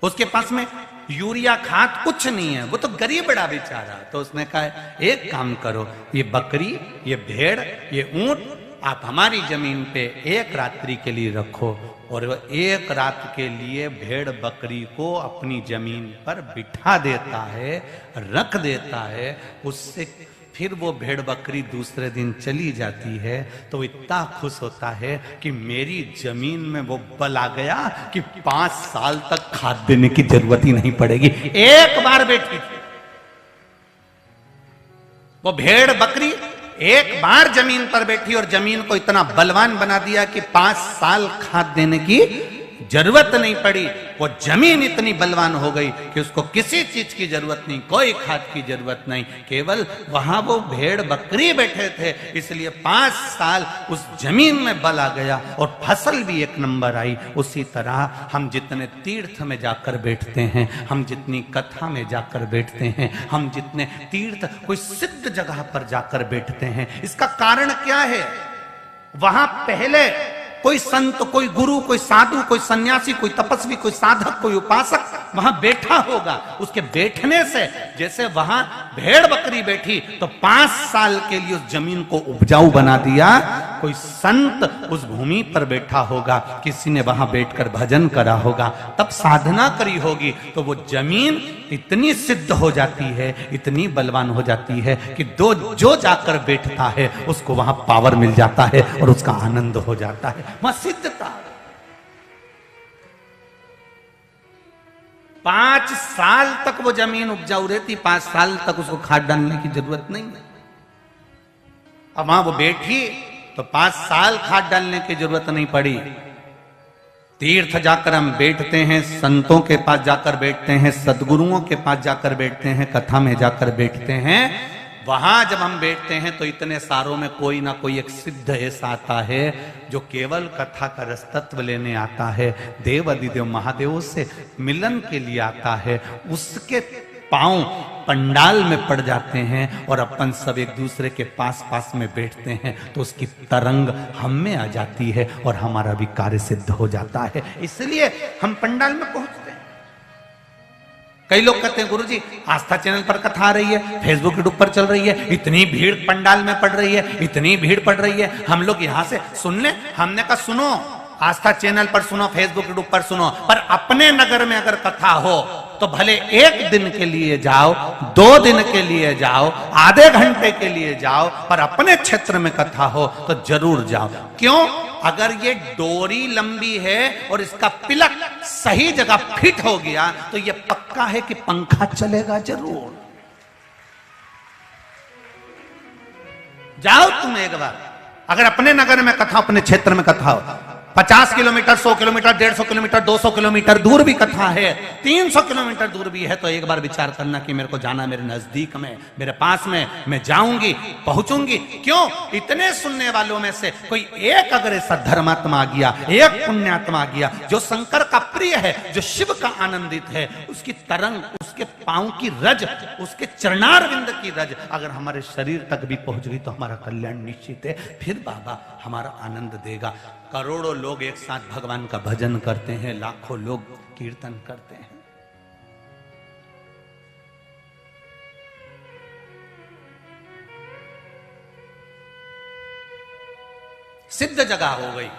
उसके पास में यूरिया खाद कुछ नहीं है, वो तो गरीब बड़ा बेचारा। तो उसने कहा एक काम करो, ये बकरी, ये भेड़, ये ऊंट आप हमारी जमीन पे एक रात्रि के लिए रखो। और वो एक रात के लिए भेड़ बकरी को अपनी जमीन पर बिठा देता है, रख देता है। उससे फिर वो भेड़ बकरी दूसरे दिन चली जाती है तो इतना खुश होता है कि मेरी जमीन में वो बल आ गया कि 5 साल तक खाद देने की जरूरत ही नहीं पड़ेगी। एक बार बैठी थी वो भेड़ बकरी, एक बार जमीन पर बैठी और जमीन को इतना बलवान बना दिया कि 5 साल खाद देने की जरूरत नहीं पड़ी। वो जमीन इतनी बलवान हो गई कि उसको किसी चीज की जरूरत नहीं, कोई खाद की जरूरत नहीं, केवल वहां वो भेड़ बकरी बैठे थे, इसलिए 5 साल उस जमीन में बल आ गया और फसल भी एक नंबर आई। उसी तरह हम जितने तीर्थ में जाकर बैठते हैं, हम जितनी कथा में जाकर बैठते हैं, हम जितने तीर्थ कोई सिद्ध जगह पर जाकर बैठते हैं, इसका कारण क्या है? वहां पहले कोई संत, कोई गुरु, कोई साधु, कोई सन्यासी, कोई तपस्वी, कोई साधक, कोई उपासक वहां बैठा होगा। उसके बैठने से, जैसे वहां भेड़ बकरी बैठी तो 5 साल के लिए उस जमीन को उपजाऊ बना दिया, कोई संत उस भूमि पर बैठा होगा, किसी ने वहां बैठकर भजन करा होगा, तब साधना करी होगी, तो वो जमीन इतनी सिद्ध हो जाती है, इतनी बलवान हो जाती है कि जो जाकर बैठता है उसको वहां पावर मिल जाता है और उसका आनंद हो जाता है। वहां सिद्धता। 5 साल तक वो जमीन उपजाऊ रहती, 5 साल तक उसको खाद डालने की जरूरत नहीं है। अब वहां वो बैठी तो 5 साल खाद डालने की जरूरत नहीं पड़ी। तीर्थ जाकर हम बैठते हैं, संतों के पास जाकर बैठते हैं, सदगुरुओं के पास जाकर बैठते हैं, कथा में जाकर बैठते हैं। वहां जब हम बैठते हैं तो इतने सारों में कोई ना कोई एक सिद्ध ऐसा आता है जो केवल कथा का रसतत्व लेने आता है, देव अधिदेव महादेव से मिलन के लिए आता है। उसके पांव पंडाल में पड़ जाते हैं और अपन सब एक दूसरे के पास पास में बैठते हैं तो उसकी तरंग हम में आ जाती है और हमारा भी कार्य सिद्ध हो जाता है। इसलिए हम पंडाल में पहुंचते हैं। कई लोग कहते हैं गुरुजी आस्था चैनल पर कथा आ रही है, फेसबुक यूट्यूब पर चल रही है, इतनी भीड़ पंडाल में पड़ रही है, इतनी भीड़ पड़ रही है, हम लोग यहां से सुन ले। हमने कहा सुनो, आस्था चैनल पर सुनो, फेसबुक यूट्यूब पर सुनो, पर अपने नगर में अगर कथा हो तो भले 1 दिन के लिए जाओ, 2 दिन के लिए जाओ, आधे घंटे के लिए जाओ, पर अपने क्षेत्र में कथा हो तो जरूर जाओ। क्यों? अगर ये डोरी लंबी है और इसका पिलक सही जगह फिट हो गया तो ये पक्का है कि पंखा चलेगा जरूर। जाओ तुम एक बार, अगर अपने नगर में कथा, अपने क्षेत्र में कथा हो, 50 किलोमीटर, 100 किलोमीटर, 150 किलोमीटर, 200 किलोमीटर दूर भी कथा है, 300 किलोमीटर दूर भी है, तो एक बार विचार करना कि मेरे को जाना मेरे नजदीक में, मेरे पास में, मैं जाऊंगी, पहुंचूंगी। क्यों? इतने सुनने वालों में से कोई एक अगर ऐसा धर्मात्मा आ गया, एक पुण्यात्मा आ गया जो शंकर का प्रिय है, जो शिव का आनंदित है, उसकी तरंग, उसके पांव की रज, उसके चरणारविंद की रज अगर हमारे शरीर तक भी पहुंच गई तो हमारा कल्याण निश्चित है। फिर बाबा हमारा आनंद देगा। करोड़ों लोग एक साथ भगवान का भजन करते हैं, लाखों लोग कीर्तन करते हैं। सिद्ध जगह हो गई।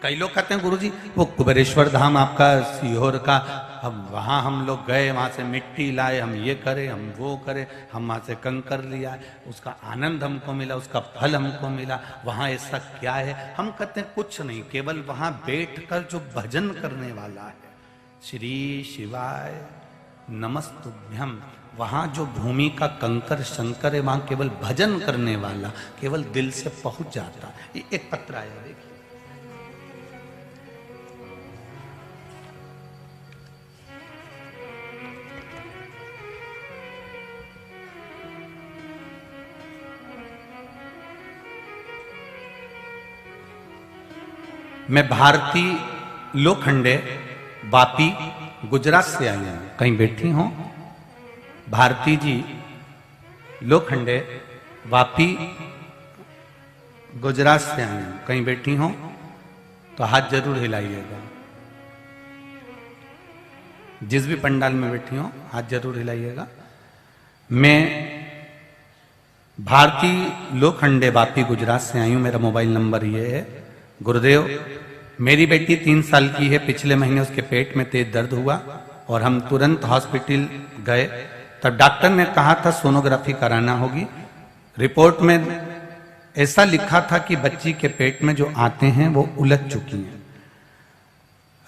कई लोग कहते हैं गुरुजी वो कुबेरेश्वर धाम आपका सीहोर का, अब वहां हम लोग गए, वहां से मिट्टी लाए, हम ये करे, हम वो करे, हम वहां से कंकर लिया, उसका आनंद हमको मिला, उसका फल हमको मिला, वहां ऐसा क्या है? हम कहते हैं कुछ नहीं, केवल वहां बैठकर जो भजन करने वाला है, श्री शिवाय नमस्तुभ्यम, वहां जो भूमि का कंकर शंकर है, वहां केवल भजन करने वाला केवल दिल से पहुंच जाता है। एक पत्र आया देखिए, मैं भारती लोखंडे वापी गुजरात से आई हूं। कहीं बैठी हो? भारती जी लोखंडे वापी गुजरात से आई हूं। कहीं बैठी हो तो हाथ जरूर हिलाइएगा। जिस भी पंडाल में बैठी हो हाथ जरूर हिलाइएगा। मैं भारती लोखंडे वापी गुजरात से आई हूं। मेरा मोबाइल नंबर ये है। गुरुदेव, मेरी बेटी 3 साल की है, पिछले महीने उसके पेट में तेज दर्द हुआ और हम तुरंत हॉस्पिटल गए। तब डॉक्टर ने कहा था सोनोग्राफी कराना होगी। रिपोर्ट में ऐसा लिखा था कि बच्ची के पेट में जो आते हैं वो उलझ चुकी हैं।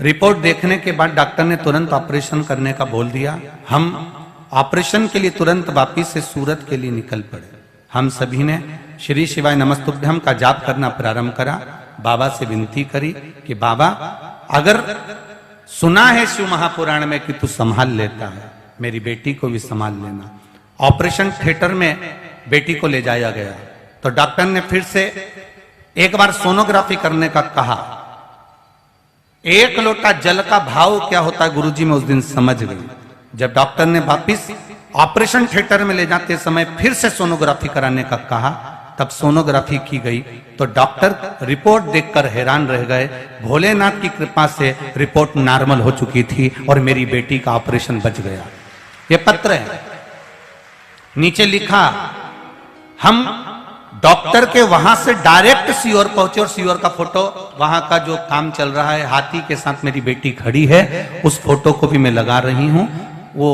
रिपोर्ट देखने के बाद डॉक्टर ने तुरंत ऑपरेशन करने का बोल दिया। हम ऑपरेशन के लिए तुरंत वापिस से सूरत के लिए निकल पड़े। हम सभी ने श्री शिवाय नमस्तुभ्यम का जाप करना प्रारंभ करा। बाबा से विनती करी कि बाबा, अगर सुना है शिव महापुराण में कि तू संभाल लेता है, मेरी बेटी को भी संभाल लेना। ऑपरेशन थिएटर में बेटी को ले जाया गया तो डॉक्टर ने फिर से एक बार सोनोग्राफी करने का कहा। 1 लोटा जल का भाव क्या होता है गुरुजी मैं उस दिन समझ गई। जब डॉक्टर ने वापिस ऑपरेशन थिएटर में ले जाते समय फिर से सोनोग्राफी कराने का कहा तब सोनोग्राफी की गई तो डॉक्टर रिपोर्ट देखकर हैरान रह गए। भोलेनाथ की कृपा से रिपोर्ट नॉर्मल हो चुकी थी और मेरी बेटी का ऑपरेशन बच गया। ये पत्र है, नीचे लिखा, हम डॉक्टर के वहां से डायरेक्ट सीओर पहुंचे और सीओर का फोटो, वहां का जो काम चल रहा है, हाथी के साथ मेरी बेटी खड़ी है, उस फोटो को भी मैं लगा रही हूं। वो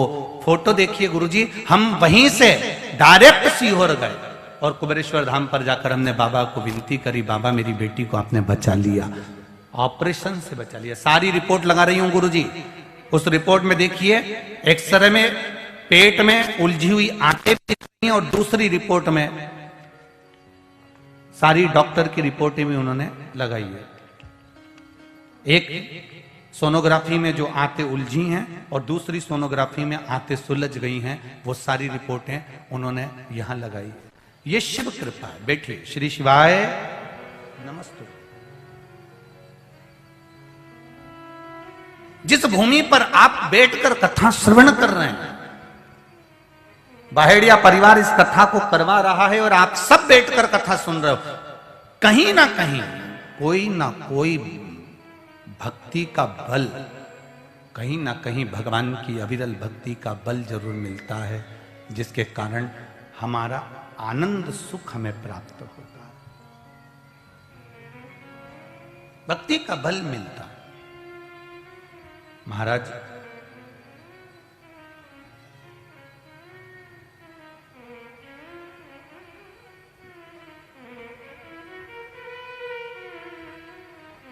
फोटो देखिए गुरुजी, हम वहीं से डायरेक्ट सीहोर गए और कुबेरेश्वर धाम पर जाकर हमने बाबा को विनती करी, बाबा मेरी बेटी को आपने बचा लिया, ऑपरेशन से बचा लिया। सारी रिपोर्ट लगा रही हूं गुरुजी। उस रिपोर्ट में देखिए, एक्सरे में पेट में उलझी हुई आंखें दिख रही हैं और दूसरी रिपोर्ट में सारी डॉक्टर की रिपोर्टें भी उन्होंने लगाई है। एक सोनोग्राफी में जो आंतें उलझी हैं और दूसरी सोनोग्राफी में आंतें सुलझ गई हैं, वो सारी रिपोर्टें उन्होंने यहां लगाई। ये शिव कृपा है। बैठिए, श्री शिवाय नमस्ते। जिस भूमि पर आप बैठकर कथा श्रवण कर रहे हैं, बाहेड़िया परिवार इस कथा को करवा रहा है और आप सब बैठकर कथा सुन रहे हो, कहीं ना कोई भक्ति का बल, कहीं ना कहीं भगवान की अविरल भक्ति का बल जरूर मिलता है, जिसके कारण हमारा आनंद सुख हमें प्राप्त होता है। भक्ति का बल मिलता है। महाराज,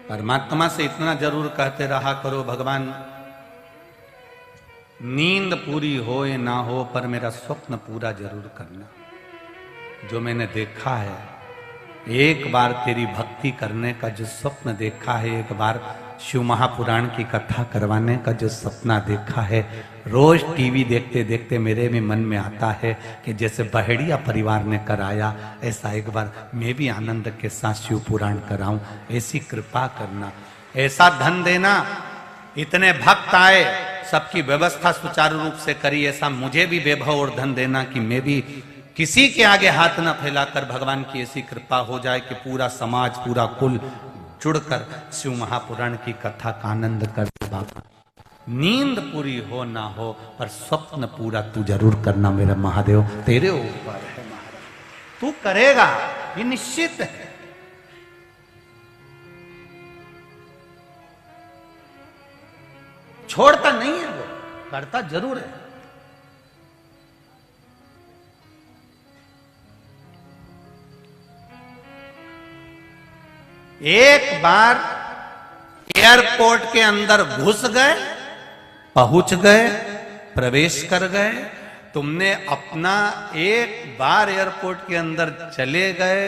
परमात्मा से इतना जरूर कहते रहा करो, भगवान नींद पूरी हो या ना हो पर मेरा स्वप्न पूरा जरूर करना। जो मैंने देखा है, एक बार तेरी भक्ति करने का जो स्वप्न देखा है, एक बार शिव महापुराण की कथा करवाने का जो सपना देखा है, रोज टीवी देखते देखते मेरे भी मन में आता है कि जैसे बहेड़िया परिवार ने कराया, ऐसा एक बार मैं भी आनंद के साथ शिव पुराण कराऊं। ऐसी कृपा करना, ऐसा धन देना, इतने भक्त आए, सबकी व्यवस्था सुचारू रूप से करी, ऐसा मुझे भी वैभव और धन देना कि मैं भी किसी के आगे हाथ न फैलाकर भगवान की ऐसी कृपा हो जाए कि पूरा समाज, पूरा कुल जुड़कर शिव महापुराण की कथा का आनंद कर। बाबा, नींद पूरी हो ना हो पर स्वप्न पूरा तू जरूर करना मेरा महादेव, तेरे ऊपर है महाराज, तू करेगा, ये निश्चित है। छोड़ता नहीं है वो, करता जरूर है। एक बार एयरपोर्ट के अंदर घुस गए, पहुंच गए, प्रवेश कर गए, तुमने अपना एक बार एयरपोर्ट के अंदर चले गए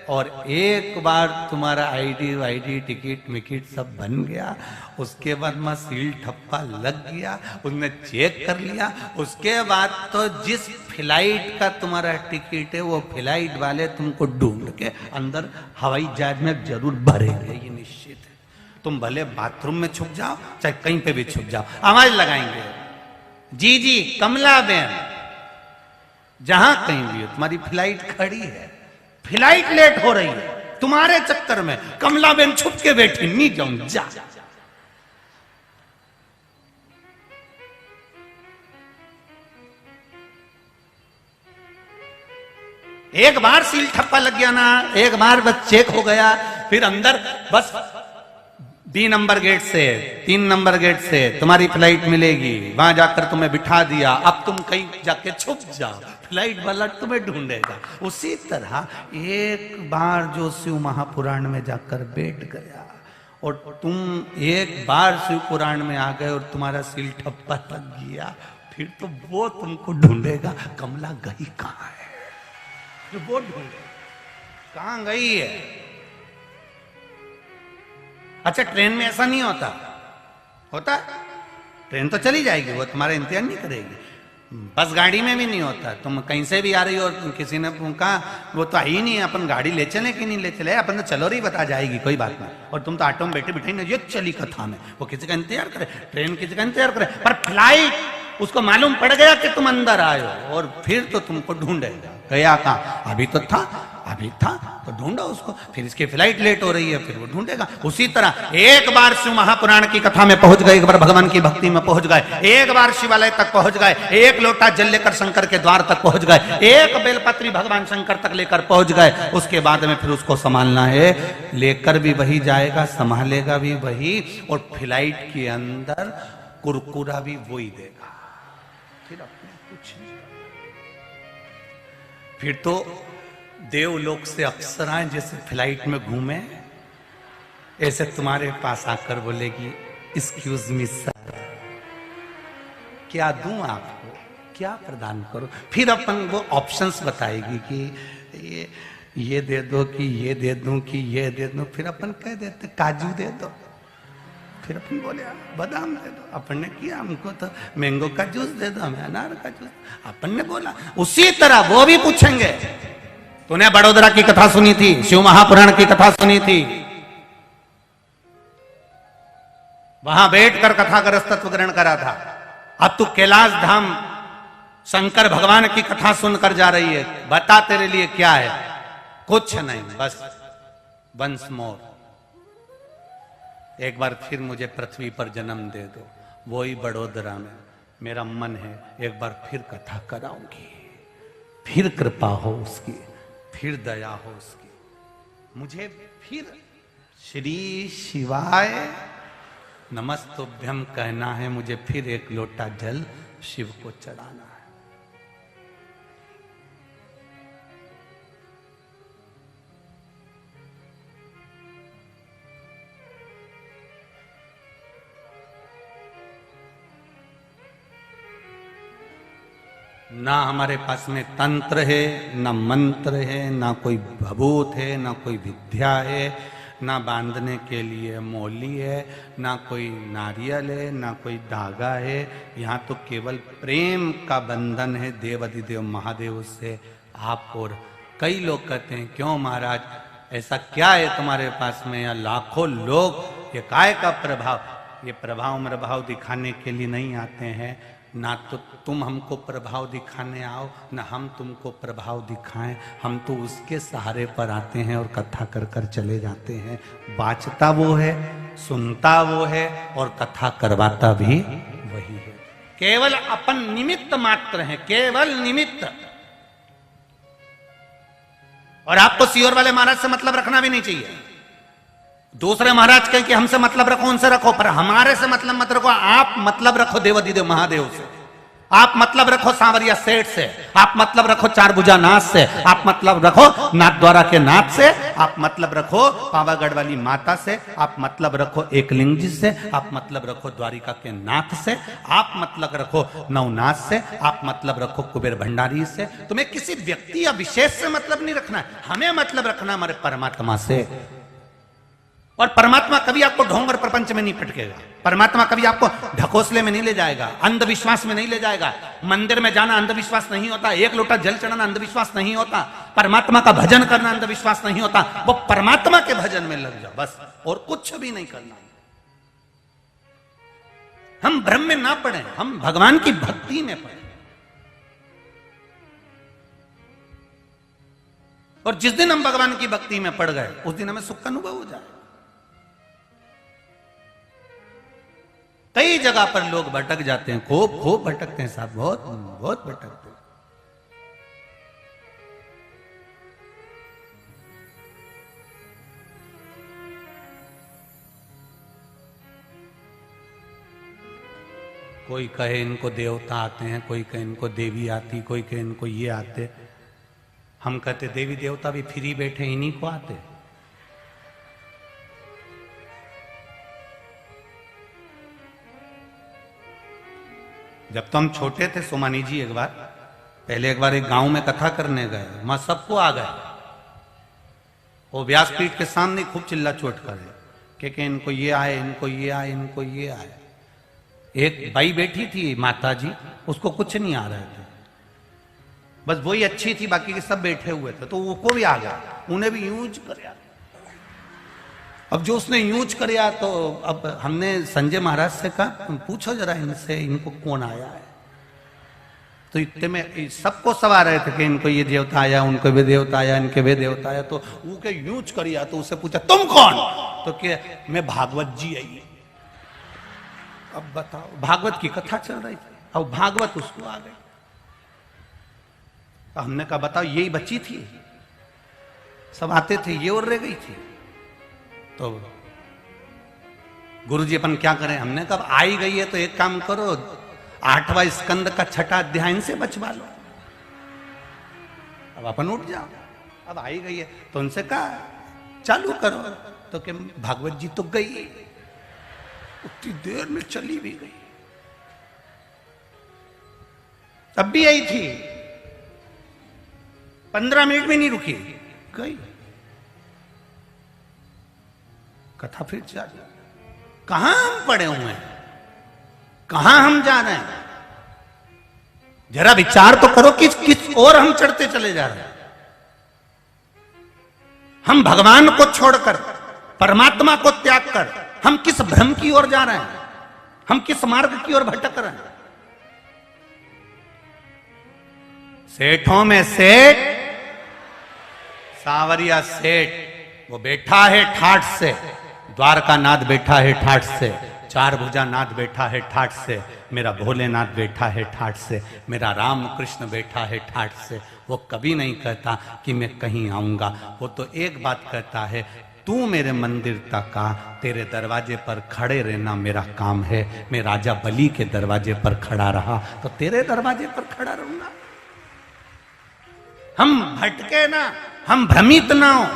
और एक बार तुम्हारा आईडी टिकट मिकट सब बन गया, उसके बाद में सील ठप्पा लग गया, उसने चेक कर लिया, उसके बाद तो जिस फ्लाइट का तुम्हारा टिकट है वो फ्लाइट वाले तुमको ढूंढ के अंदर हवाई जहाज में जरूर भरेंगे, ये निश्चित है। तुम भले बाथरूम में छुप जाओ, चाहे कहीं पे भी छुप जाओ, आवाज लगाएंगे, जी जी कमला बेन, जहां कहीं भी हो तुम्हारी फ्लाइट खड़ी है, फ्लाइट लेट हो रही है, तुम्हारे चक्कर में कमला बेन छुप के बैठी, नहीं जाऊं, जा। एक बार सील ठप्पा लग गया ना, एक बार बस चेक हो गया, फिर अंदर बस बी नंबर गेट से 3 नंबर गेट से तुम्हारी फ्लाइट मिलेगी, वहां जाकर तुम्हें बिठा दिया, अब तुम कहीं जाके छुप जाओ, फ्लाइट वाला तुम्हें ढूंढेगा। उसी तरह एक बार जो शिव महापुराण में जाकर बैठ गया और तुम एक बार शिव पुराण में आ गए और तुम्हारा सील ठप्पा लग गया, फिर तो वो तुमको ढूंढेगा, कमला गई कहां है, वो ढूंढेगा कहां गई है। अच्छा, ट्रेन में ऐसा नहीं होता, होता ट्रेन तो चली जाएगी, वो तुम्हारा इंतजार नहीं करेगी। बस गाड़ी में भी नहीं होता, तुम कहीं से भी आ रही हो, किसी ने कहा वो तो आई नहीं, अपन गाड़ी ले चले कि नहीं ले चले, अपन तो चलो रही बता जाएगी, कोई बात नहीं, और तुम तो ऑटो में बैठे बैठे ना, ये चली कथा में, वो किसी का इंतजार करे, ट्रेन किसी का इंतजार करे, पर फ्लाइट उसको मालूम पड़ गया कि तुम अंदर आए हो और फिर तो तुमको ढूंढेगा। गया कहां, अभी तो था, अभी था तो ढूंढो उसको, फिर इसकी फ्लाइट लेट हो रही है, फिर वो ढूंढेगा। उसी तरह एक बार शिव महापुराण की कथा में पहुंच गए, एक बार भगवान की भक्ति में पहुंच गए, एक बार शिवालय तक पहुंच गए, एक लोटा जल लेकर शंकर के द्वार तक पहुंच गए, एक बेलपत्री भगवान शंकर तक लेकर पहुंच गए, उसके बाद में फिर उसको संभालना है, लेकर भी वही जाएगा, संभालेगा भी वही, और फ्लाइट के अंदर कुरकुरा भी वही देगा। फिर अपने कुछ नहीं। फिर तो देवलोक से अप्सराएं जैसे फ्लाइट में घूमे, ऐसे तुम्हारे पास आकर बोलेगी एक्सक्यूज मी सर, क्या दूं आपको, क्या प्रदान करो। फिर अपन वो ऑप्शंस बताएगी कि ये दे दो, कि ये दे दूं, कि ये दे दूं। फिर अपन कह देते काजू दे दो, फिर अपन बोले बादाम दे दो। अपन ने किया हमको तो मैंगो का जूस दे दो, हमें अनार का जूस। अपन ने बोला उसी तरह वो भी पूछेंगे, तूने बड़ोदरा की कथा सुनी थी, शिव महापुराण की कथा सुनी थी, वहां बैठकर कथा ग्रस्तत्व ग्रहण करा था, अब तू कैलाश धाम शंकर भगवान की कथा सुनकर जा रही है, बता तेरे लिए क्या है। कुछ नहीं, बस वंस मोर, एक बार फिर मुझे पृथ्वी पर जन्म दे दो, वही बड़ोदरा में मेरा मन है, एक बार फिर कथा कराऊंगी, फिर कृपा हो उसकी, फिर दया हो उसकी, मुझे फिर श्री शिवाय नमस्तुभ्यम कहना है, मुझे फिर एक लोटा जल शिव को चढ़ाना है। ना हमारे पास में तंत्र है, ना मंत्र है, ना कोई भभूत है, ना कोई विद्या है, ना बांधने के लिए मौली है, ना कोई नारियल है, ना कोई धागा है। यहाँ तो केवल प्रेम का बंधन है देव अधिदेव महादेव से आप। और कई लोग कहते हैं क्यों महाराज ऐसा क्या है तुम्हारे पास में, या लाखों लोग ये काय का प्रभाव, ये प्रभाव मरभाव दिखाने के लिए नहीं आते हैं, ना तो तुम हमको प्रभाव दिखाने आओ, ना हम तुमको प्रभाव दिखाएं, हम तो उसके सहारे पर आते हैं और कथा कर कर चले जाते हैं। बाचता वो है, सुनता वो है, और कथा करवाता भी वही है। केवल अपन निमित्त मात्र हैं, केवल निमित्त। और आपको सीहोर वाले महाराज से मतलब रखना भी नहीं चाहिए। दूसरे महाराज कहें कि हमसे मतलब रखो, उनसे रखो, पर हमारे से मतलब मत रखो। आप मतलब रखो देवाधिदेव महादेव से, आप मतलब रखो सांवरिया सेठ से, आप मतलब रखो चार भुजा नाथ से, आप मतलब रखो नाथद्वारा के नाथ से, आप मतलब रखो पावागढ़ वाली माता से, आप मतलब रखो एकलिंग जी से, आप मतलब रखो द्वारिका के नाथ से, आप मतलब रखो नवनाथ से, आप मतलब रखो कुबेर भंडारी से। तुम्हें किसी व्यक्ति या विशेष से मतलब नहीं रखना है, हमें मतलब रखना हमारे परमात्मा से। और परमात्मा कभी आपको ढोंग और प्रपंच में नहीं पटकेगा, परमात्मा कभी आपको ढकोसले में नहीं ले जाएगा, अंधविश्वास में नहीं ले जाएगा। मंदिर में जाना अंधविश्वास नहीं होता, एक लोटा जल चढ़ाना अंधविश्वास नहीं होता, परमात्मा का भजन करना अंधविश्वास नहीं होता। वो परमात्मा के भजन में लग जाओ बस, और कुछ भी नहीं करना। हम भ्रम में ना पड़े, हम भगवान की भक्ति में पड़े। और जिस दिन हम भगवान की भक्ति में पड़ गए उस दिन हमें सुख का अनुभव हो जाए। कई जगह पर लोग भटक जाते हैं, खूब भटकते हैं साहब, बहुत भटकते हैं। कोई कहे इनको देवता आते हैं, कोई कहे इनको देवी आती, कोई कहे इनको ये आते। हम कहते देवी देवता भी फ्री बैठे, इन्हीं को आते। जब तो हम छोटे थे सोमानी जी, एक बार एक गांव में कथा करने गए, वहां सबको आ गए, वो व्यासपीठ के सामने खूब चिल्ला चोट करे कि इनको ये आए, इनको ये आए, इनको ये आए। एक बाई बैठी थी माता जी, उसको कुछ नहीं आ रहे थे, बस वही अच्छी थी, बाकी के सब बैठे हुए थे, तो वो भी आ गया, उन्हें भी यूज कर। अब जो उसने यूज किया तो अब हमने संजय महाराज से कहा पूछो जरा इनसे, इनको कौन आया है। तो इतने में सबको सवा रहे थे कि इनको ये देवता आया, उनको भी देवता आया, इनके भी देवता आया। तो वो के यूज करिया, तो उससे पूछा तुम कौन? तो क्या मैं भागवत जी आई। अब बताओ, भागवत की कथा चल रही थी, अब भागवत उसको आ गई। तो हमने कहा बताओ, यही बच्ची थी, सब आते थे, ये और रह गई थी। तो गुरुजी अपन क्या करें? हमने कहा आई गई है तो एक काम करो, 8वां स्कंद का 6ठा अध्याय से बचवा लो, अब अपन उठ जाओ। अब आई गई है तो उनसे कहा चालू करो, तो कि भागवत जी तो गई, उतनी देर में चली भी गई। तब भी आई थी, 15 मिनट में नहीं रुकी, गई। कथा फिर जारी। कहां हम पड़े हुए हैं, कहां हम जा रहे हैं? जरा विचार तो करो, किस किस और हम चढ़ते चले जा रहे हैं। हम भगवान को छोड़कर, परमात्मा को त्याग कर, हम किस भ्रम की ओर जा रहे हैं, हम किस मार्ग की ओर भटक रहे हैं। सेठों में सेठ, सांवरिया सेठ, वो बैठा है ठाठ से, द्वारका नाथ बैठा है ठाठ से, चार भुजा नाथ बैठा है ठाठ से, मेरा भोलेनाथ बैठा है ठाठ से, मेरा राम कृष्ण बैठा है ठाठ से। वो कभी नहीं कहता कि मैं कहीं आऊंगा, वो तो एक बात कहता है, तू मेरे मंदिर तक आ, तेरे दरवाजे पर खड़े रहना मेरा काम है। मैं राजा बलि के दरवाजे पर खड़ा रहा तो तेरे दरवाजे पर खड़ा रहूंगा। हम भटके ना, हम भ्रमित ना हो,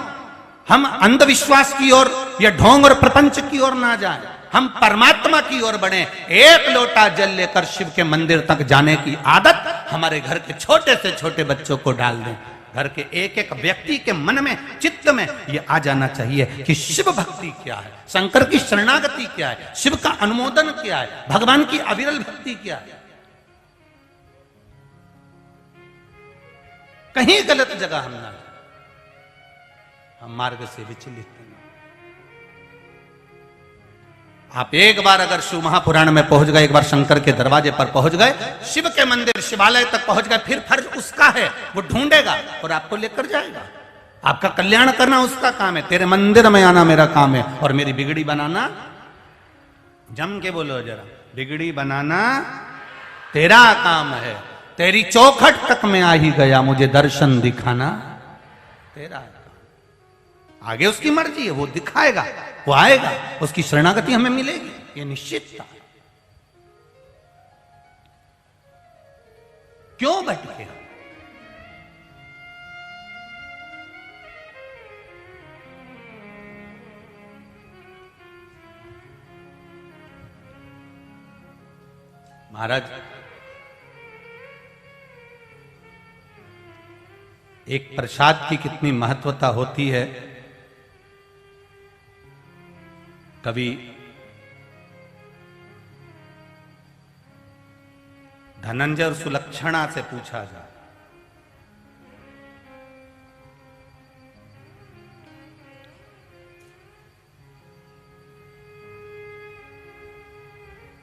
हम अंधविश्वास की ओर या ढोंग और प्रपंच की ओर ना जाएं, हम परमात्मा की ओर बढ़े। एक लोटा जल लेकर शिव के मंदिर तक जाने की आदत हमारे घर के छोटे से छोटे बच्चों को डाल दें। घर के एक एक व्यक्ति के मन में, चित्त में ये आ जाना चाहिए कि शिव भक्ति क्या है, शंकर की शरणागति क्या है, शिव का अनुमोदन क्या है, भगवान की अविरल भक्ति क्या है। कहीं गलत जगह हम ना, हम मार्ग से विचलित नहीं। आप एक बार अगर शिव महापुराण में पहुंच गए, एक बार शंकर के दरवाजे पर पहुंच गए, शिव के मंदिर शिवालय तक पहुंच गए, फिर फर्ज उसका है, वो ढूंढेगा और आपको लेकर जाएगा। आपका कल्याण करना उसका काम है, तेरे मंदिर में आना मेरा काम है, और मेरी बिगड़ी बनाना, जम के बोलो जरा, बिगड़ी बनाना तेरा काम है। तेरी चौखट तक में आ ही गया, मुझे दर्शन दिखाना तेरा काम। आगे उसकी मर्जी है, वो दिखाएगा, वो आएगा, उसकी शरणागति हमें मिलेगी, ये निश्चित था। क्यों भटके? महाराज, एक प्रसाद की कितनी महत्वता होती है, कभी धनंजय और सुलक्षणा से पूछा जाए,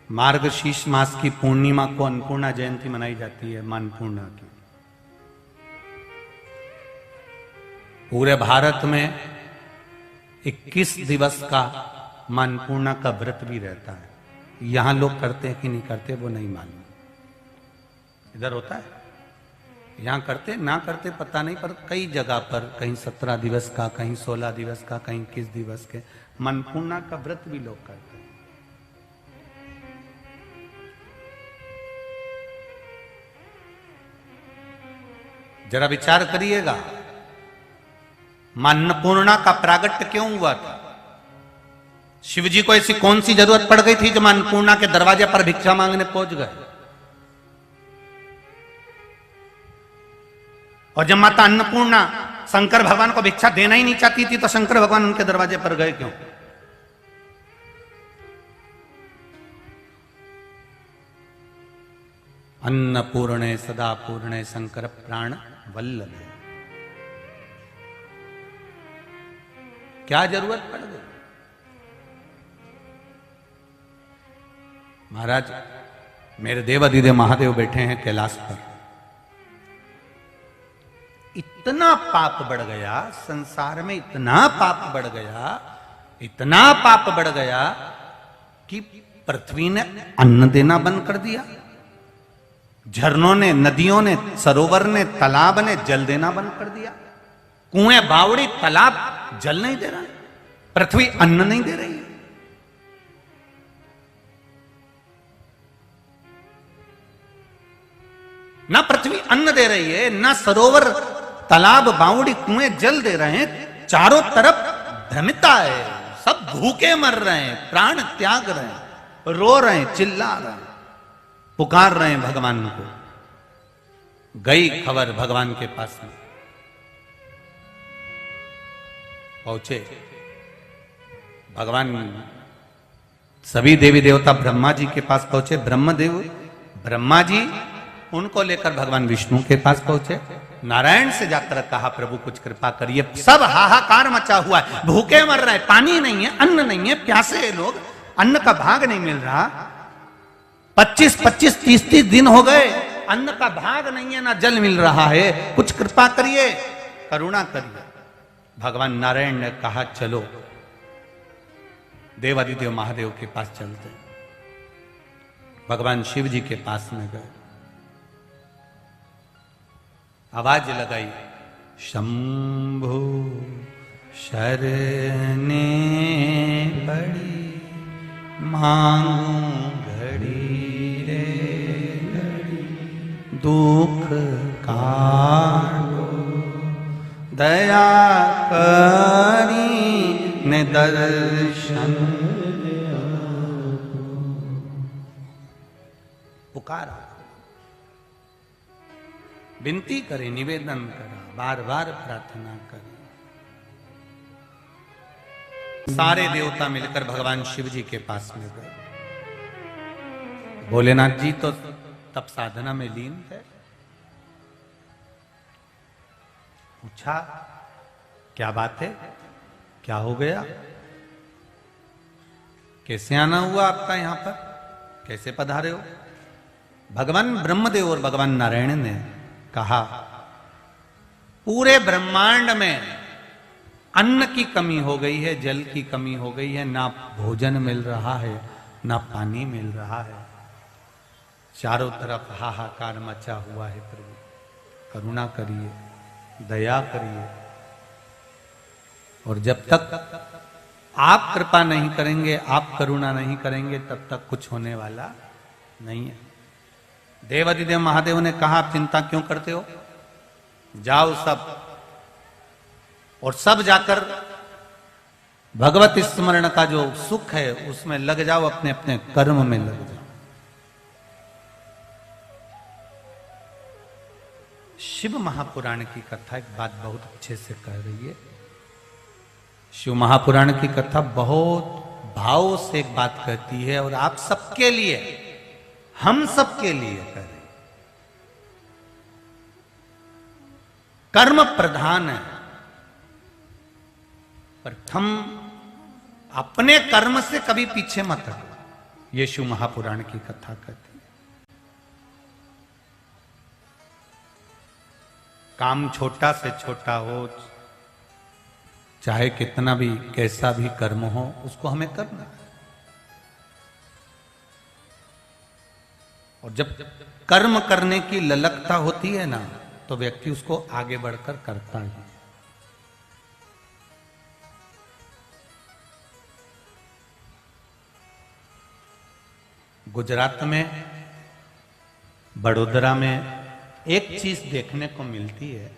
मार्गशीर्ष मास की पूर्णिमा को अन्नपूर्णा जयंती मनाई जाती है, मां अन्नपूर्णा की। पूरे भारत में 21 दिवस का मां अन्नपूर्णा का व्रत भी रहता है। यहां लोग करते हैं कि नहीं करते वो नहीं मालूम, इधर होता है, यहां करते ना करते पता नहीं, पर कई जगह पर कहीं 17 दिवस का, कहीं 16 दिवस का, कहीं 21 दिवस के मां अन्नपूर्णा का व्रत भी लोग करते हैं। जरा विचार करिएगा, मां अन्नपूर्णा का प्रागट्य क्यों हुआ था? शिव जी को ऐसी कौन सी जरूरत पड़ गई थी जो मां अन्नपूर्णा के दरवाजे पर भिक्षा मांगने पहुंच गए? और जब माता अन्नपूर्णा शंकर भगवान को भिक्षा देना ही नहीं चाहती थी, तो शंकर भगवान उनके दरवाजे पर गए क्यों? अन्नपूर्णे सदा पूर्णे शंकर प्राण वल्लभे। क्या जरूरत पड़ गई? महाराज, मेरे देव अधिदेव महादेव बैठे हैं कैलाश पर, इतना पाप बढ़ गया, संसार में इतना पाप बढ़ गया, इतना पाप बढ़ गया कि पृथ्वी ने अन्न देना बंद कर दिया, झरनों ने, नदियों ने, सरोवर ने, तालाब ने जल देना बंद कर दिया। कुएं, बावड़ी, तालाब जल नहीं दे रहा है, पृथ्वी अन्न नहीं दे रही है। ना पृथ्वी अन्न दे रही है, ना सरोवर, तालाब, बावड़ी, कुएं जल दे रहे हैं। चारों तरफ भ्रमिता है, सब भूखे मर रहे हैं, प्राण त्याग रहे हैं, रो रहे हैं, चिल्ला रहे हैं, पुकार रहे हैं भगवान को। गई खबर भगवान के पास में, पहुंचे भगवान, सभी देवी देवता ब्रह्मा जी के पास पहुंचे। ब्रह्मदेव, ब्रह्मा जी उनको लेकर भगवान विष्णु के पास पहुंचे। नारायण से जाकर कहा, प्रभु कुछ कृपा करिए, सब हाहाकार मचा हुआ है, भूखे मर रहे हैं, पानी नहीं है, अन्न नहीं है, प्यासे हैं लोग, अन्न का भाग नहीं मिल रहा। 25-25, 30-30 दिन हो गए, अन्न का भाग नहीं है, ना जल मिल रहा है, कुछ कृपा करिए, करुणा करिए। भगवान नारायण ने कहा, चलो देवादिदेव महादेव के पास चलते। भगवान शिव जी के पास में गए, आवाज लगाई, शंभु शरणे पड़ी, मांगू घड़ी रे घड़ी, दुख काटो दया करी ने दर्शन। पुकारा, विनती करे, निवेदन करा, बार बार प्रार्थना करे। सारे देवता मिलकर भगवान शिव जी के पास में गए। भोलेनाथ जी तो तब साधना में लीन थे। पूछा, क्या बात है, क्या हो गया, कैसे आना हुआ आपका यहां पर, कैसे पधारे हो? भगवान ब्रह्मदेव और भगवान नारायण ने कहा, पूरे ब्रह्मांड में अन्न की कमी हो गई है, जल की कमी हो गई है, ना भोजन मिल रहा है, ना पानी मिल रहा है, चारों तरफ हाहाकार मचा हुआ है। प्रभु करुणा करिए, दया करिए। और जब तक आप कृपा नहीं करेंगे, आप करुणा नहीं करेंगे, तब तक कुछ होने वाला नहीं है। देवादिदेव महादेव ने कहा, आप चिंता क्यों करते हो, जाओ सब, और सब जाकर भगवत स्मरण का जो सुख है उसमें लग जाओ, अपने अपने कर्म में लग जाओ। शिव महापुराण की कथा एक बात बहुत अच्छे से कह रही है। शिव महापुराण की कथा बहुत भाव से एक बात कहती है, और आप सबके लिए, हम सबके लिए कह रही। कर्म प्रधान है, पर हम अपने कर्म से कभी पीछे मत हटो, ये शिव महापुराण की कथा कहती है। काम छोटा से छोटा हो, चाहे कितना भी कैसा भी कर्म हो, उसको हमें करना है। और जब कर्म करने की ललकता होती है ना, तो व्यक्ति उसको आगे बढ़कर करता है। गुजरात में, बड़ोदरा में एक चीज देखने को मिलती है।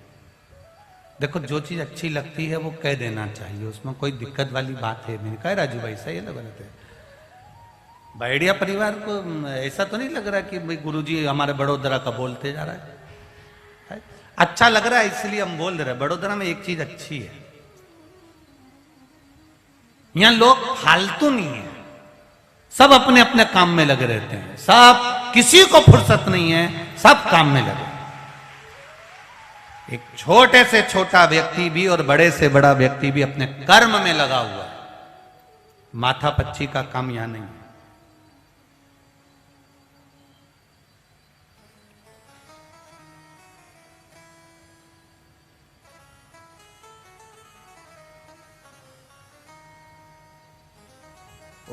देखो, जो चीज अच्छी लगती है वो कह देना चाहिए, उसमें कोई दिक्कत वाली बात है नहीं। कह राजू भाई, सही लग रहे थे। बाइडिया परिवार को ऐसा तो नहीं लग रहा कि भाई गुरुजी हमारे बड़ोदरा का बोलते जा रहा है। अच्छा लग रहा है इसलिए हम बोल रहे हैं। बड़ोदरा में एक चीज अच्छी है, यहां लोग फालतू नहीं है, सब अपने अपने काम में लगे रहते हैं, सब, किसी को फुर्सत नहीं है, सब काम में लगे। एक छोटे से छोटा व्यक्ति भी और बड़े से बड़ा व्यक्ति भी अपने कर्म में लगा हुआ है। माथा पच्ची का काम यहां नहीं है।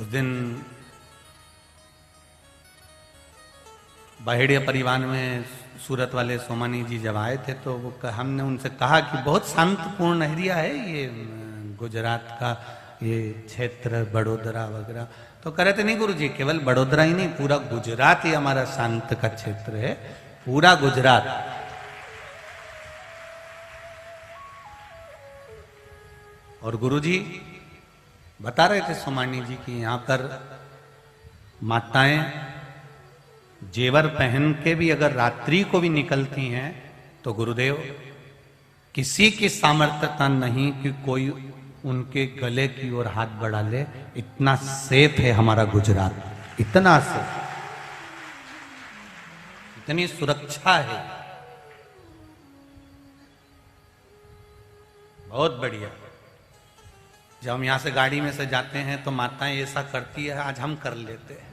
उस दिन बाहेड़िया परिवार में सूरत वाले सोमानी जी जब आए थे तो वो हमने उनसे कहा कि बहुत शांतपूर्ण एरिया है ये गुजरात का ये क्षेत्र, बड़ोदरा वगैरह। तो कह रहे थे नहीं गुरुजी, केवल बड़ोदरा ही नहीं, पूरा गुजरात ही हमारा शांत का क्षेत्र है, पूरा गुजरात। और गुरुजी बता रहे थे सोमानी जी की यहां पर माताएं जेवर पहन के भी अगर रात्रि को भी निकलती हैं तो गुरुदेव किसी की सामर्थ्यता नहीं कि कोई उनके गले की ओर हाथ बढ़ा ले। इतना सेफ है हमारा गुजरात, इतना सेफ, इतनी सुरक्षा है, बहुत बढ़िया। जब हम यहां से गाड़ी में से जाते हैं तो माताएं ऐसा करती है, आज हम कर लेते हैं,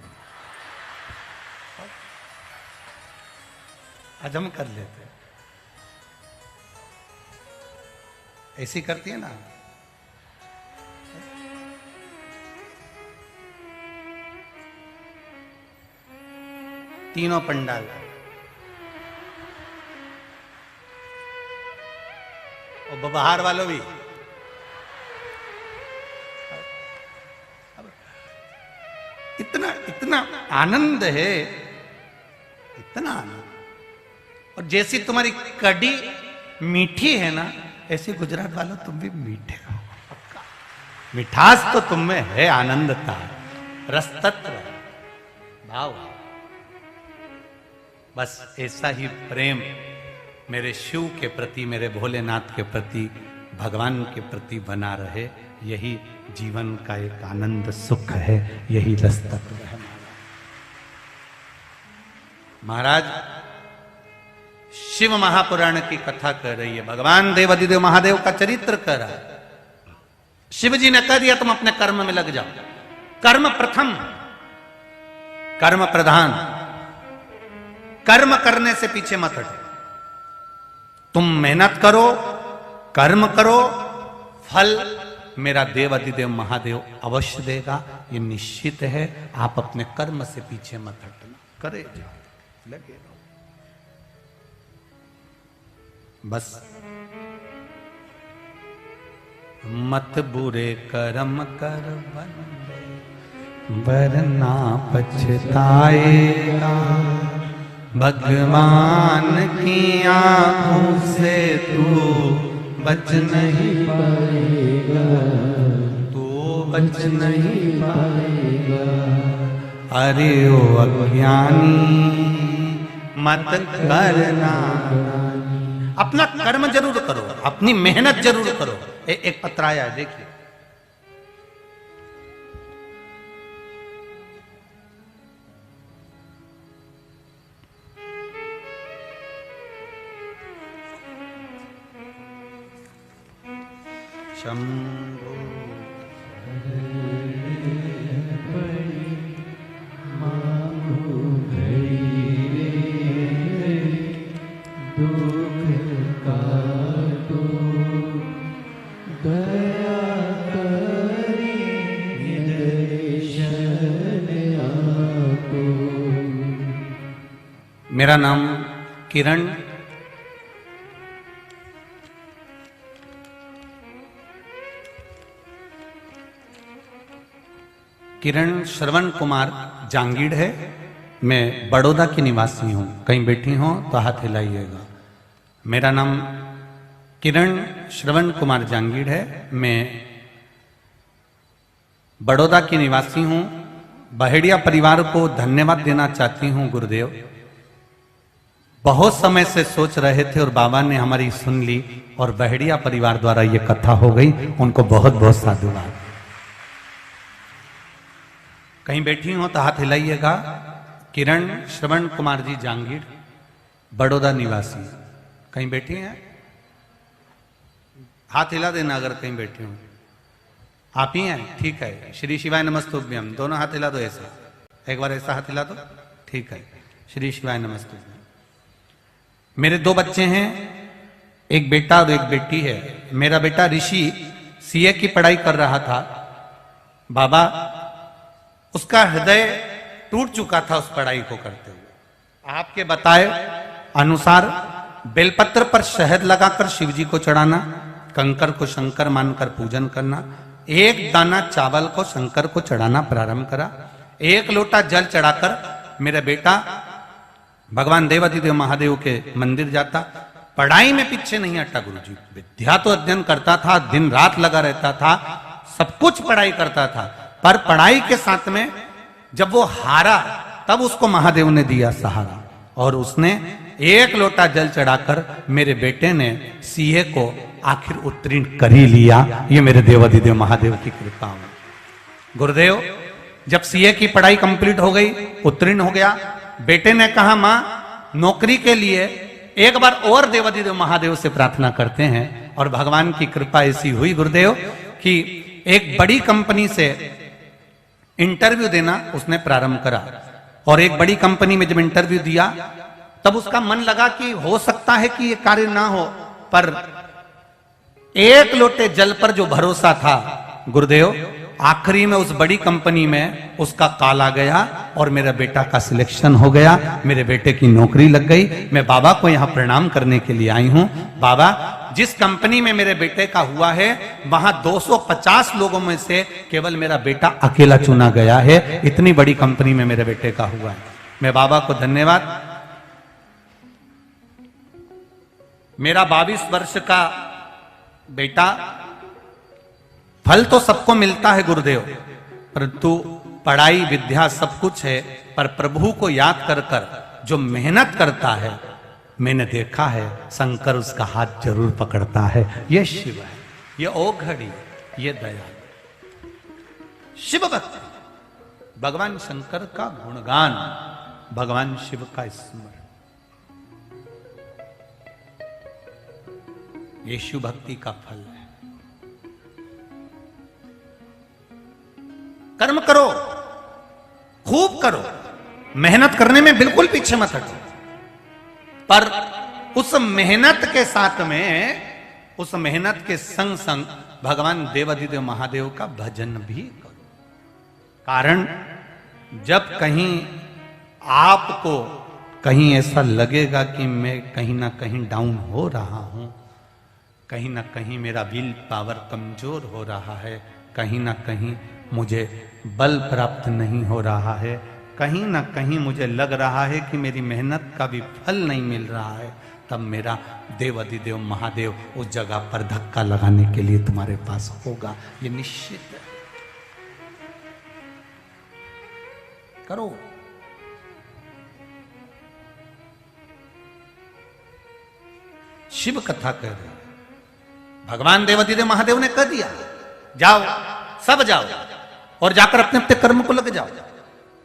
आज हम कर लेते हैं, ऐसी करती है ना। तीनों पंडाल, और बाहर वालों भी, इतना इतना आनंद है, इतना आनंद। और जैसी तुम्हारी कड़ी मीठी है ना, ऐसे गुजरात वालों तुम भी मीठे हो। मिठास तो तुम में है, आनंदता, रसतत्व, भाव। बस ऐसा ही प्रेम मेरे शिव के प्रति, मेरे भोलेनाथ के प्रति, भगवान के प्रति बना रहे। यही जीवन का एक आनंद सुख है, यही रसतत्व है। महाराज शिव महापुराण की कथा कर रही है, भगवान देवाधिदेव महादेव का चरित्र कर रहा है। शिव जी ने कह दिया तुम अपने कर्म में लग जाओ, कर्म प्रथम, कर्म प्रधान, कर्म करने से पीछे मत हटो। तुम मेहनत करो, कर्म करो, फल मेरा देवाधिदेव महादेव अवश्य देगा, ये निश्चित है। आप अपने कर्म से पीछे मत हटना, करे जाओ, लगे रहो। बस मत बुरे कर्म कर बंदे, वरना पछताएगा। भगवान की आंखों से तू बच नहीं पाएगा, तू बच नहीं पाएगा। अरे ओ अज्ञानी मत करना, अपना कर्म जरूर करो, अपनी मेहनत जरूर करो। एक पत्र आया है, देखिए। शंभो मेरा नाम किरण, किरण श्रवण कुमार जांगीड़ है। मैं बड़ौदा की निवासी हूं, कहीं बैठी हो तो हाथ हिलाइएगा। मेरा नाम किरण श्रवण कुमार जांगीड़ है, मैं बड़ौदा की निवासी हूं। बहेड़िया परिवार को धन्यवाद देना चाहती हूं गुरुदेव। बहुत समय से सोच रहे थे और बाबा ने हमारी सुन ली और बहेड़िया परिवार द्वारा ये कथा हो गई, उनको बहुत बहुत साधुवाद। कहीं बैठी हो तो हाथ हिलाइएगा। किरण श्रवण कुमार जी जांगीड़, बड़ौदा निवासी, कहीं बैठी हैं? हाथ हिला देना अगर कहीं बैठे हो। आप ही हैं? ठीक है। श्री शिवाय नमस्तुभ्यम, दोनों हाथ हिला दो ऐसा, एक बार ऐसा हाथ हिला दो, ठीक है। श्री शिवाय नमस्तुभ्यम। मेरे दो बच्चे हैं, एक बेटा और एक बेटी है। मेरा बेटा ऋषि सीए की पढ़ाई कर रहा था। बाबा उसका हृदय टूट चुका था उस पढ़ाई को करते हुए। आपके बताए अनुसार बेलपत्र पर शहद लगाकर शिव जी को चढ़ाना, कंकर को शंकर मानकर पूजन करना, एक दाना चावल को शंकर को चढ़ाना प्रारंभ करा, एक लोटा जल चढ़ाकर मेरा बेटा भगवान देवाधिदेव महादेव के मंदिर जाता। पढ़ाई में पीछे नहीं हटा गुरुजी, विद्या तो अध्ययन करता था, दिन रात लगा रहता था, सब कुछ पढ़ाई करता था, पर पढ़ाई के साथ में जब वो हारा तब उसको महादेव ने दिया सहारा, और उसने एक लोटा जल चढ़ाकर मेरे बेटे ने सीए को आखिर उत्तीर्ण कर ही लिया। ये मेरे देवाधिदेव महादेव की कृपा है। गुरुदेव जब सीए की पढ़ाई कंप्लीट हो गई, उत्तीर्ण हो गया, बेटे ने कहा मां नौकरी के लिए एक बार और देवाधिदेव महादेव से प्रार्थना करते हैं, और भगवान की कृपा ऐसी हुई गुरुदेव कि एक बड़ी कंपनी से इंटरव्यू देना उसने प्रारंभ करा, और एक बड़ी कंपनी में जब इंटरव्यू दिया तब उसका मन लगा कि हो सकता है कि ये कार्य ना हो, पर एक लोटे जल पर जो भरोसा था गुरुदेव, आखिरी में उस बड़ी कंपनी में उसका कॉल आ गया और मेरा बेटा का सिलेक्शन हो गया, मेरे बेटे की नौकरी लग गई। मैं बाबा को यहां प्रणाम करने के लिए आई हूं। बाबा जिस कंपनी में मेरे बेटे का हुआ है वहां 250 लोगों में से केवल मेरा बेटा अकेला चुना गया है, इतनी बड़ी कंपनी में मेरे बेटे का हुआ है। मैं बाबा को धन्यवाद। मेरा 22 वर्ष का बेटा, फल तो सबको मिलता है गुरुदेव, परंतु पढ़ाई विद्या सब कुछ है, पर प्रभु को याद कर कर जो मेहनत करता है, मैंने देखा है शंकर उसका हाथ जरूर पकड़ता है। ये शिव है, ये ओघड़ी, ये दया, शिव भक्ति, भगवान शंकर का गुणगान, भगवान शिव का स्मरण, ये शिव भक्ति का फल है। कर्म करो, खूब करो, मेहनत करने में बिल्कुल पीछे मत हटो, पर उस मेहनत के साथ में, उस मेहनत के संग संग भगवान देवाधिदेव महादेव का भजन भी करो। कारण जब कहीं आपको कहीं ऐसा लगेगा कि मैं कहीं ना कहीं डाउन हो रहा हूं, कहीं ना कहीं मेरा विल पावर कमजोर हो रहा है, कहीं ना कहीं मुझे बल प्राप्त नहीं हो रहा है, कहीं ना कहीं मुझे लग रहा है कि मेरी मेहनत का भी फल नहीं मिल रहा है, तब मेरा देवाधिदेव महादेव उस जगह पर धक्का लगाने के लिए तुम्हारे पास होगा, ये निश्चित है। करो। शिव कथा कह रहे, भगवान देवाधिदेव महादेव ने कह दिया जाओ, सब जाओ और जाकर अपने अपने कर्म को लग जाओ।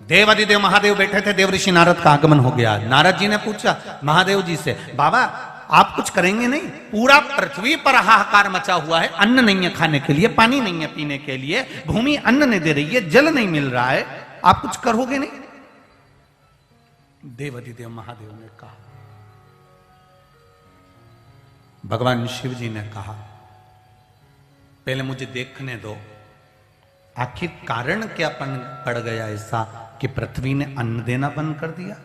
देवाधिदेव महादेव बैठे थे, देव ऋषि नारद का आगमन हो गया। नारद जी ने पूछा महादेव जी से, बाबा आप कुछ करेंगे नहीं? पूरा पृथ्वी पर हाहाकार मचा हुआ है, अन्न नहीं है खाने के लिए, पानी नहीं है पीने के लिए, भूमि अन्न नहीं दे रही है, जल नहीं मिल रहा है, आप कुछ करोगे नहीं? देवाधिदेव महादेव ने कहा, भगवान शिव जी ने कहा पहले मुझे देखने दो, आखिर कारण क्या पड़ गया ऐसा कि पृथ्वी ने अन्न देना बंद कर दिया,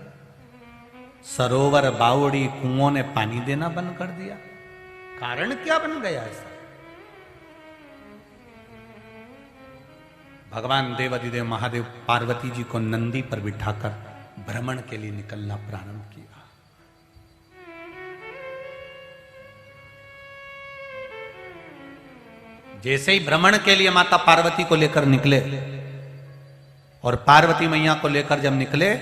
सरोवर बावड़ी कुओं ने पानी देना बंद कर दिया, कारण क्या बन गया ऐसा? भगवान देवाधिदेव महादेव पार्वती जी को नंदी पर बिठाकर भ्रमण के लिए निकलना प्रारंभ किया। जैसे ही भ्रमण के लिए माता पार्वती को लेकर निकले और पार्वती मैया को लेकर जब निकले,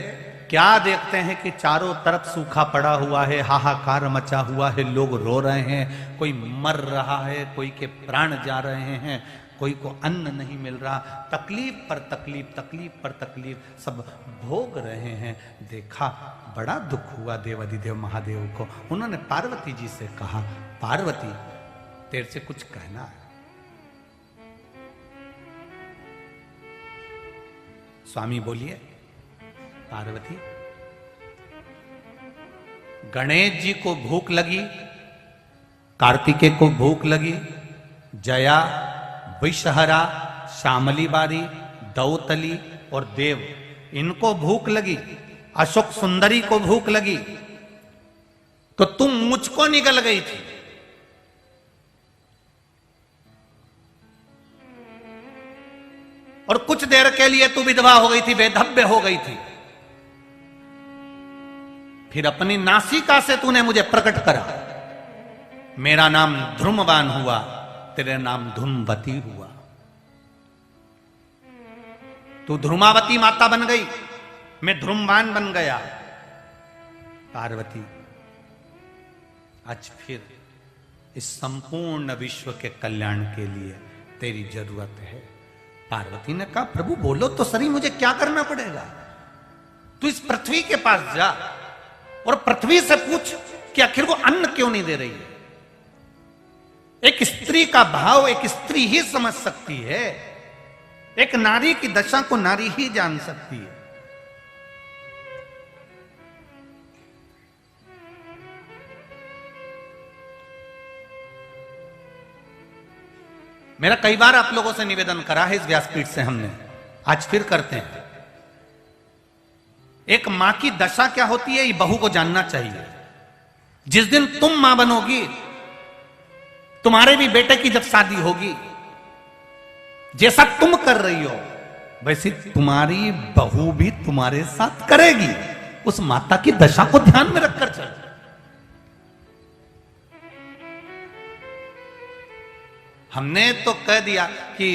क्या देखते हैं कि चारों तरफ सूखा पड़ा हुआ है, हाहाकार मचा हुआ है, लोग रो रहे हैं, कोई मर रहा है, कोई के प्राण जा रहे हैं, कोई को अन्न नहीं मिल रहा, तकलीफ पर तकलीफ, तकलीफ पर तकलीफ सब भोग रहे हैं। देखा, बड़ा दुख हुआ देवाधिदेव महादेव को। उन्होंने पार्वती जी से कहा, पार्वती तेरे से कुछ कहना है। स्वामी बोलिए। पार्वती, गणेश जी को भूख लगी, कार्तिकेय को भूख लगी, जया, विषहरा, श्यामली बारी, दौतली, और देव, इनको भूख लगी, अशोक सुंदरी को भूख लगी, तो तुम मुझको निकल गई थी। और कुछ देर के लिए तू विधवा हो गई थी, बेधव्य हो गई थी। फिर अपनी नासिका से तूने मुझे प्रकट करा। मेरा नाम ध्रुमवान हुआ, तेरे नाम धूमवती हुआ। तू ध्रुमावती माता बन गई, मैं ध्रुमवान बन गया। पार्वती, आज फिर इस संपूर्ण विश्व के कल्याण के लिए तेरी जरूरत है। पार्वती ने कहा, प्रभु बोलो तो सही, मुझे क्या करना पड़ेगा? तू इस पृथ्वी के पास जा और पृथ्वी से पूछ कि आखिर वो अन्न क्यों नहीं दे रही है। एक स्त्री का भाव एक स्त्री ही समझ सकती है। एक नारी की दशा को नारी ही जान सकती है। मेरा कई बार आप लोगों से निवेदन करा है इस व्यासपीठ से हमने, आज फिर करते हैं। एक मां की दशा क्या होती है, ये बहू को जानना चाहिए। जिस दिन तुम मां बनोगी, तुम्हारे भी बेटे की जब शादी होगी, जैसा तुम कर रही हो वैसे तुम्हारी बहू भी तुम्हारे साथ करेगी। उस माता की दशा को ध्यान में रखकर चल। हमने तो कह दिया कि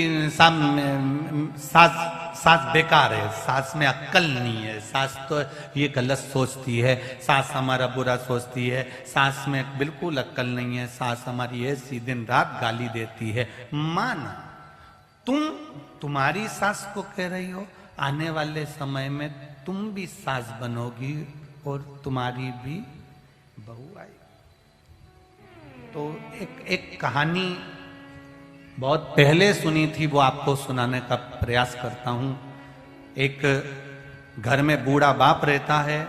सास बेकार है, सास में अक्ल नहीं है, सास तो ये गलत सोचती है, सास हमारा बुरा सोचती है, सास में बिल्कुल अक्ल नहीं है, सास हमारी ऐसी दिन रात गाली देती है। माना तुम्हारी सास को कह रही हो, आने वाले समय में तुम भी सास बनोगी और तुम्हारी भी बहू आएगी। तो एक कहानी बहुत पहले सुनी थी, वो आपको सुनाने का प्रयास करता हूं। एक घर में बूढ़ा बाप रहता है,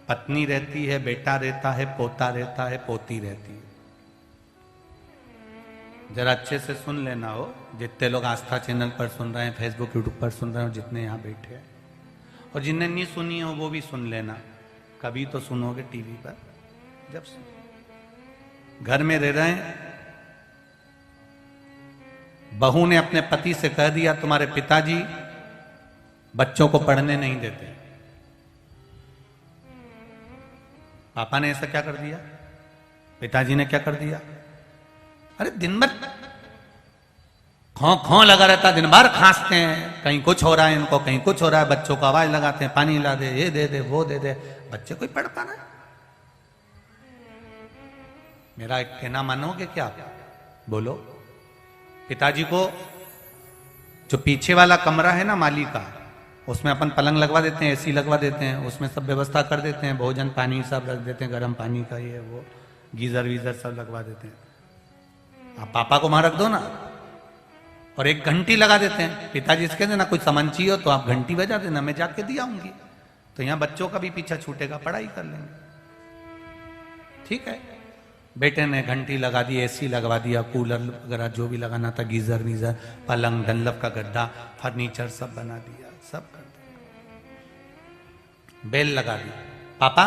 पत्नी रहती है, बेटा रहता है, पोता रहता है, पोती रहती है। जरा अच्छे से सुन लेना हो, जितने लोग आस्था चैनल पर सुन रहे हैं, फेसबुक यूट्यूब पर सुन रहे हो, जितने यहाँ बैठे हैं, और जिन्हें नहीं सुनी हो वो भी सुन लेना। कभी तो सुनोगे टीवी पर। जब घर में रह रहे हैं, बहू ने अपने पति से कह दिया, तुम्हारे पिताजी बच्चों को पढ़ने नहीं देते। पापा ने ऐसा क्या कर दिया, पिताजी ने क्या कर दिया? अरे दिन भर खौं खौं लगा रहता, दिन भर खांसते हैं, कहीं कुछ हो रहा है इनको, कहीं कुछ हो रहा है, बच्चों को आवाज लगाते हैं, पानी ला दे, ये दे दे, वो दे दे, बच्चे कोई पढ़ पाना। मेरा एक कहना मानोगे क्या? बोलो। पिताजी को जो पीछे वाला कमरा है ना माली का, उसमें अपन पलंग लगवा देते हैं, एसी लगवा देते हैं, उसमें सब व्यवस्था कर देते हैं, भोजन पानी सब रख देते हैं, गर्म पानी का ये वो, गीजर वीजर सब लगवा देते हैं। आप पापा को वहां रख दो ना, और एक घंटी लगा देते हैं। पिताजी से कहते ना कुछ सामान चाहिए हो तो आप घंटी बजा देना, मैं जाके दिया आऊंगी। तो यहां बच्चों का भी पीछा छूटेगा, पढ़ाई कर लेंगे। ठीक है, बेटे ने घंटी लगा दी, एसी लगवा दिया, कूलर वगैरह जो भी लगाना था, गीजर वीजर, पलंग डनलप का गद्दा, फर्नीचर सब बना दिया, सब कर दिया। बेल लगा दी, पापा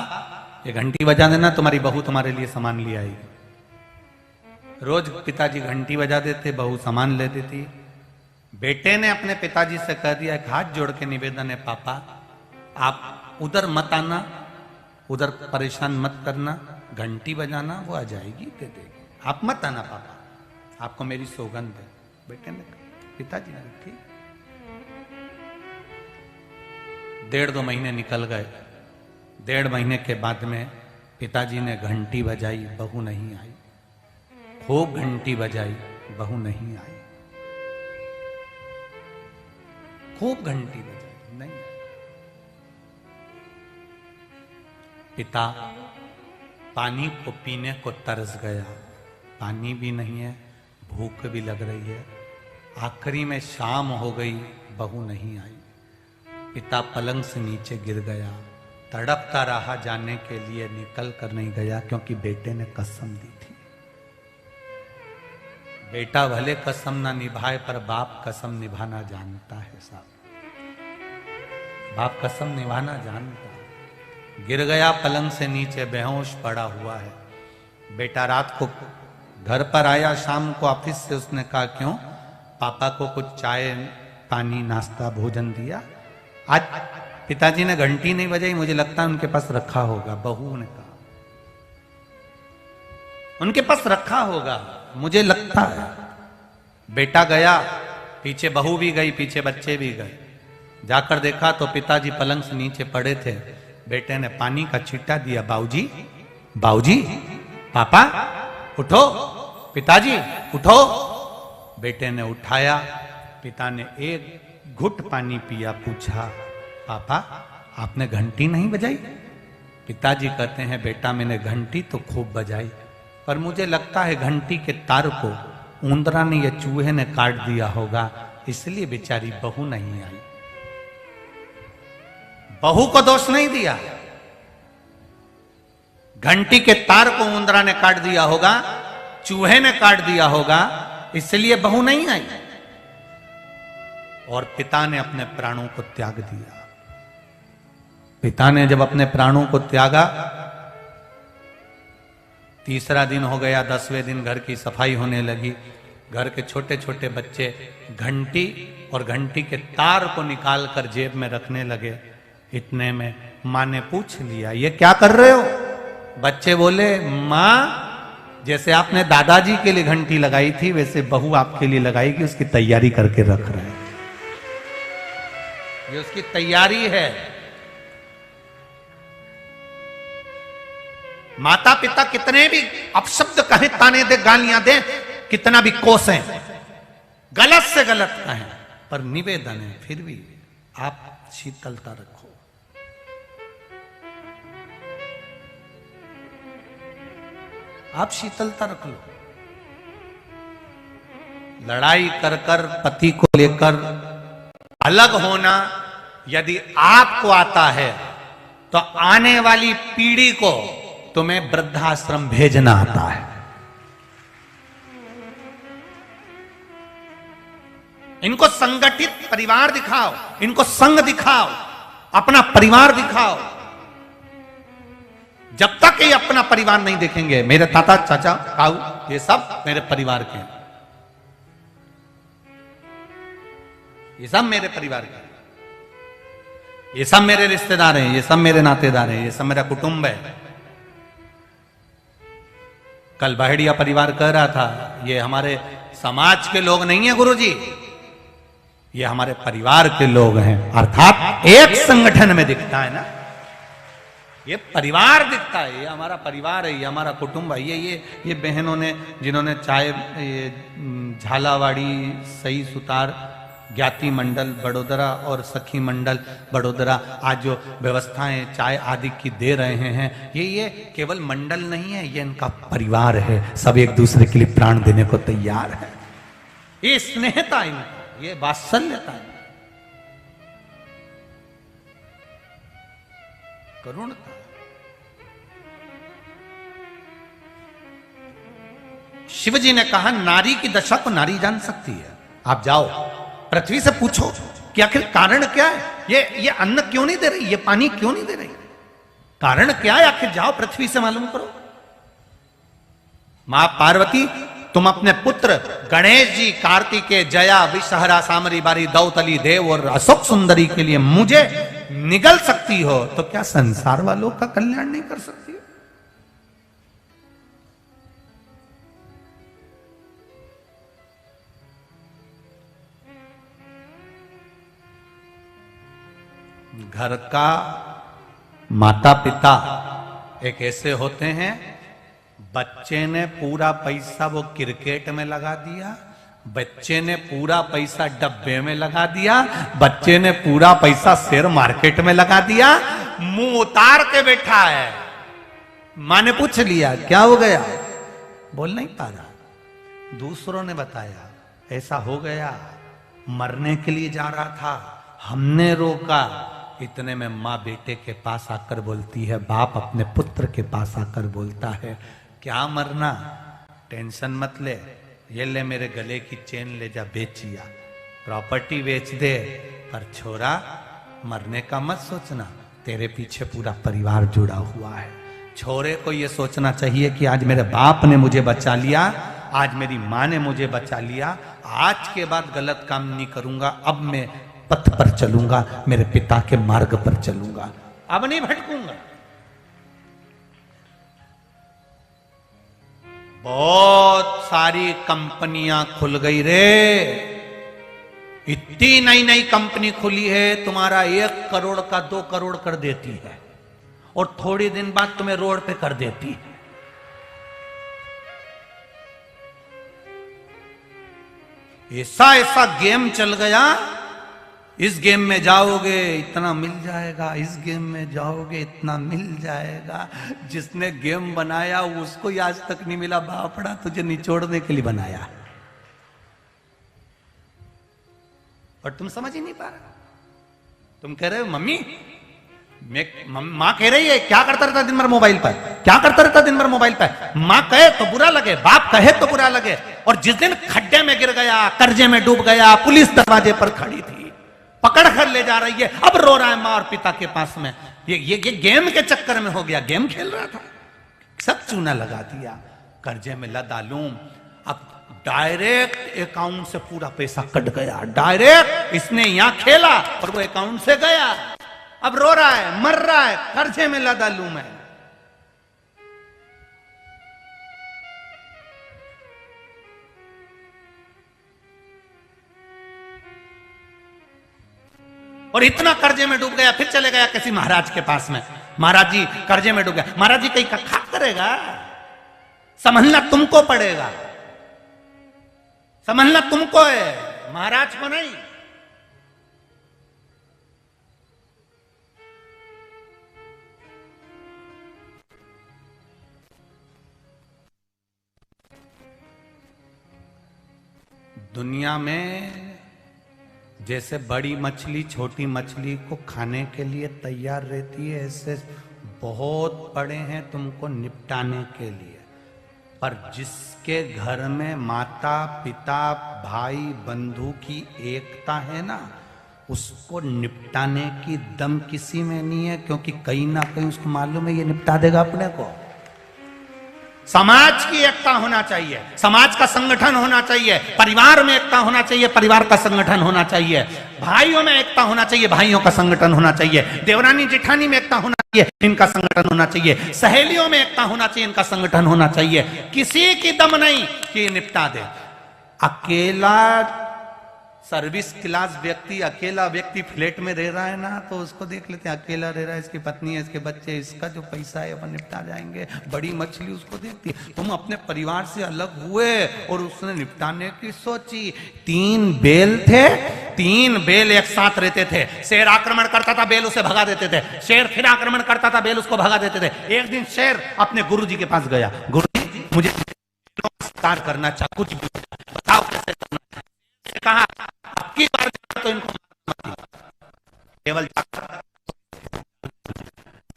ये घंटी बजा देना, तुम्हारी बहू तुम्हारे लिए सामान ले आएगी। रोज पिताजी घंटी बजा देते, बहू सामान ले देती। बेटे ने अपने पिताजी से कह दिया, एक हाथ जोड़ के निवेदन है पापा, आप उधर मत आना, उधर परेशान मत करना, घंटी बजाना वो आ जाएगी, दे देगी, आप मत आना पापा, आपको मेरी सौगंध है। बेटे ने, पिताजी ने ठीक। 1.5-2 महीने निकल गए। 1.5 महीने के बाद में पिताजी ने घंटी बजाई, बहू नहीं आई। खूब घंटी बजाई, बहू नहीं आई। खूब घंटी बजाई, नहीं आई। पिता पानी को पीने को तरस गया, पानी भी नहीं है, भूख भी लग रही है। आखिरी में शाम हो गई, बहू नहीं आई। पिता पलंग से नीचे गिर गया, तड़पता रहा, जाने के लिए निकल कर नहीं गया, क्योंकि बेटे ने कसम दी थी। बेटा भले कसम ना निभाए, पर बाप कसम निभाना जानता है साहब। बाप कसम निभाना जानता। गिर गया पलंग से नीचे, बेहोश पड़ा हुआ है। बेटा रात को घर पर आया, शाम को ऑफिस से, उसने कहा क्यों? पापा को कुछ चाय पानी नाश्ता भोजन दिया? आज पिताजी ने घंटी नहीं बजाई, मुझे लगता है उनके पास रखा होगा। बहू ने कहा उनके पास रखा होगा, मुझे लगता है। बेटा गया, पीछे बहू भी गई, पीछे बच्चे भी गए। जाकर देखा तो पिताजी पलंग से नीचे पड़े थे। बेटे ने पानी का छिट्टा दिया, बाबूजी बाबूजी, पापा उठो, पिताजी उठो। बेटे ने उठाया, पिता ने एक घुट पानी पिया, पूछा पापा आपने घंटी नहीं बजाई? पिताजी कहते हैं बेटा मैंने घंटी तो खूब बजाई, पर मुझे लगता है घंटी के तार को ऊंदरा ने या चूहे ने काट दिया होगा, इसलिए बेचारी बहू नहीं आई। बहू को दोष नहीं दिया, घंटी के तार को ऊंदरा ने काट दिया होगा, चूहे ने काट दिया होगा, इसलिए बहू नहीं आई। और पिता ने अपने प्राणों को त्याग दिया। पिता ने जब अपने प्राणों को त्यागा, तीसरा दिन हो गया, 10वें दिन घर की सफाई होने लगी। घर के छोटे छोटे बच्चे घंटी और घंटी के तार को निकालकर जेब में रखने लगे। इतने में माँ ने पूछ लिया, ये क्या कर रहे हो? बच्चे बोले, माँ जैसे आपने दादाजी के लिए घंटी लगाई थी, वैसे बहू आपके लिए लगाएगी, उसकी तैयारी करके रख रहे हैं। ये उसकी तैयारी है। माता पिता कितने भी अपशब्द कहें, ताने दे, गालियां दे, कितना भी कोसें, गलत से गलत कहें, पर निवेदन है, फिर भी आप शीतलता रखो। आप शीतलता रख लो। लड़ाई कर कर पति को लेकर अलग होना यदि आपको आता है, तो आने वाली पीढ़ी को तुम्हें वृद्धाश्रम भेजना आता है। इनको संगठित परिवार दिखाओ, इनको संग दिखाओ, अपना परिवार दिखाओ। जब तक ये अपना परिवार नहीं देखेंगे, मेरे ताता चाचा काऊ ये सब मेरे परिवार के हैं, ये सब मेरे परिवार के हैं, ये सब मेरे रिश्तेदार हैं, ये सब मेरे नातेदार हैं, ये सब मेरा कुटुंब है। कल बहेड़िया परिवार कह रहा था, ये हमारे समाज के लोग नहीं है गुरुजी, ये हमारे परिवार के लोग हैं। अर्थात एक संगठन में दिखता है ना, ये परिवार दिखता है, ये हमारा परिवार है, ये हमारा कुटुंब है। ये बहनों ने, जिन्होंने चाय, ये झालावाड़ी, सही सुतार, ज्ञाति मंडल बड़ोदरा और सखी मंडल बड़ोदरा आज जो व्यवस्थाएं चाय आदि की दे रहे हैं, ये केवल मंडल नहीं है, ये इनका परिवार है। सब एक दूसरे के लिए प्राण देने को तैयार है। ये स्नेहता है, ये वात्सल्यता है, करुणता। शिवजी ने कहा नारी की दशा को नारी जान सकती है। आप जाओ पृथ्वी से पूछो कि आखिर कारण क्या है, ये अन्न क्यों नहीं दे रही, ये पानी क्यों नहीं दे रही, कारण क्या है? आखिर जाओ पृथ्वी से मालूम करो। मां पार्वती, तुम अपने पुत्र गणेश जी, कार्तिकेय, जया, विषहरा, सामरी बारी, दौतली, देव और अशोक सुंदरी के लिए मुझे निगल सकती हो, तो क्या संसार वालों का कल्याण नहीं कर सकती? घर का माता पिता एक ऐसे होते हैं, बच्चे ने पूरा पैसा वो क्रिकेट में लगा दिया, बच्चे ने पूरा पैसा डब्बे में लगा दिया, बच्चे ने पूरा पैसा शेयर मार्केट में लगा दिया, मुंह उतार के बैठा है। मां ने पूछ लिया क्या हो गया, बोल नहीं पा रहा। दूसरों ने बताया ऐसा हो गया, मरने के लिए जा रहा था, हमने रोका। इतने में माँ बेटे के पास आकर बोलती है, बाप अपने पुत्र के पास आकर बोलता है, क्या मरना, टेंशन मत ले, ये ले मेरे गले की चेन ले जा, बेचिया, प्रॉपर्टी बेच दे, पर छोरा मरने का मत सोचना, तेरे पीछे पूरा परिवार जुड़ा हुआ है। छोरे को ये सोचना चाहिए कि आज मेरे बाप ने मुझे बचा लिया, आज मेरी माँ ने मुझे बचा लिया, आज के बाद गलत काम नहीं करूंगा, अब मैं पथ पर चलूंगा, मेरे पिता के मार्ग पर चलूंगा, अब नहीं भटकूंगा। बहुत सारी कंपनियां खुल गई रे, इतनी नई नई कंपनी खुली है, तुम्हारा 1 करोड़ का 2 करोड़ कर देती है और थोड़ी दिन बाद तुम्हें रोड पे कर देती है। ऐसा ऐसा गेम चल गया, इस गेम में जाओगे इतना मिल जाएगा, इस गेम में जाओगे इतना मिल जाएगा। जिसने गेम बनाया उसको ही आज तक नहीं मिला, बापड़ा तुझे निचोड़ने के लिए बनाया, और तुम समझ ही नहीं पा रहे। तुम कह रहे हो मम्मी, माँ कह रही है क्या करता रहता दिन भर मोबाइल पर, क्या करता रहता दिन भर मोबाइल पर। माँ कहे तो बुरा लगे, बाप कहे तो बुरा लगे, और जिस दिन खड्डे में गिर गया, कर्जे में डूब गया, पुलिस दरवाजे पर खड़ी थी, पकड़ कर ले जा रही है, अब रो रहा है माँ और पिता के पास में। ये गेम के चक्कर में हो गया, गेम खेल रहा था, सब चूना लगा दिया, कर्जे में लदालूम। अब डायरेक्ट अकाउंट से पूरा पैसा कट गया, डायरेक्ट इसने यहां खेला और वो अकाउंट से गया, अब रो रहा है, मर रहा है, कर्जे में लदालूम है। और इतना कर्जे में डूब गया, फिर चले गया किसी महाराज के पास में, महाराज जी कर्जे में डूब गया। महाराज जी कहीं का खा करेगा, संभलना तुमको पड़ेगा, संभलना तुमको है, महाराज को नहीं। दुनिया में जैसे बड़ी मछली छोटी मछली को खाने के लिए तैयार रहती है, ऐसे बहुत बड़े हैं तुमको निपटाने के लिए। पर जिसके घर में माता पिता भाई बंधु की एकता है ना, उसको निपटाने की दम किसी में नहीं है, क्योंकि कहीं ना कहीं उसको मालूम है ये निपटा देगा अपने को। समाज की एकता होना चाहिए, समाज का संगठन होना चाहिए, परिवार में एकता होना चाहिए, परिवार का संगठन होना चाहिए, भाइयों में एकता होना चाहिए, भाइयों का संगठन होना चाहिए, देवरानी जेठानी में एकता होना चाहिए, इनका संगठन होना चाहिए, सहेलियों में एकता होना चाहिए, इनका संगठन होना चाहिए। किसी की दम नहीं कि ये निपटा दे। अकेला सर्विस क्लास व्यक्ति, अकेला व्यक्ति फ्लैट में रह रहा है ना, तो उसको देख लेते हैं, अकेला रह रहा है, इसकी पत्नी है, इसके बच्चे, इसका जो पैसा है अपन निपटा जाएंगे। बड़ी मछली उसको देखती है। तुम अपने परिवार से अलग हुए और उसने निपटाने की सोची। 3 बैल थे, 3 बैल एक साथ रहते थे। शेर आक्रमण करता था, बैल उसे भगा देते थे, शेर फिर आक्रमण करता था, बैल उसको भगा देते थे। एक दिन शेर अपने गुरुजी के पास गया, गुरुजी मुझे नमस्कार करना चाह, कुछ बताओ कैसे करना। कहा आपकी बार तो इनको केवल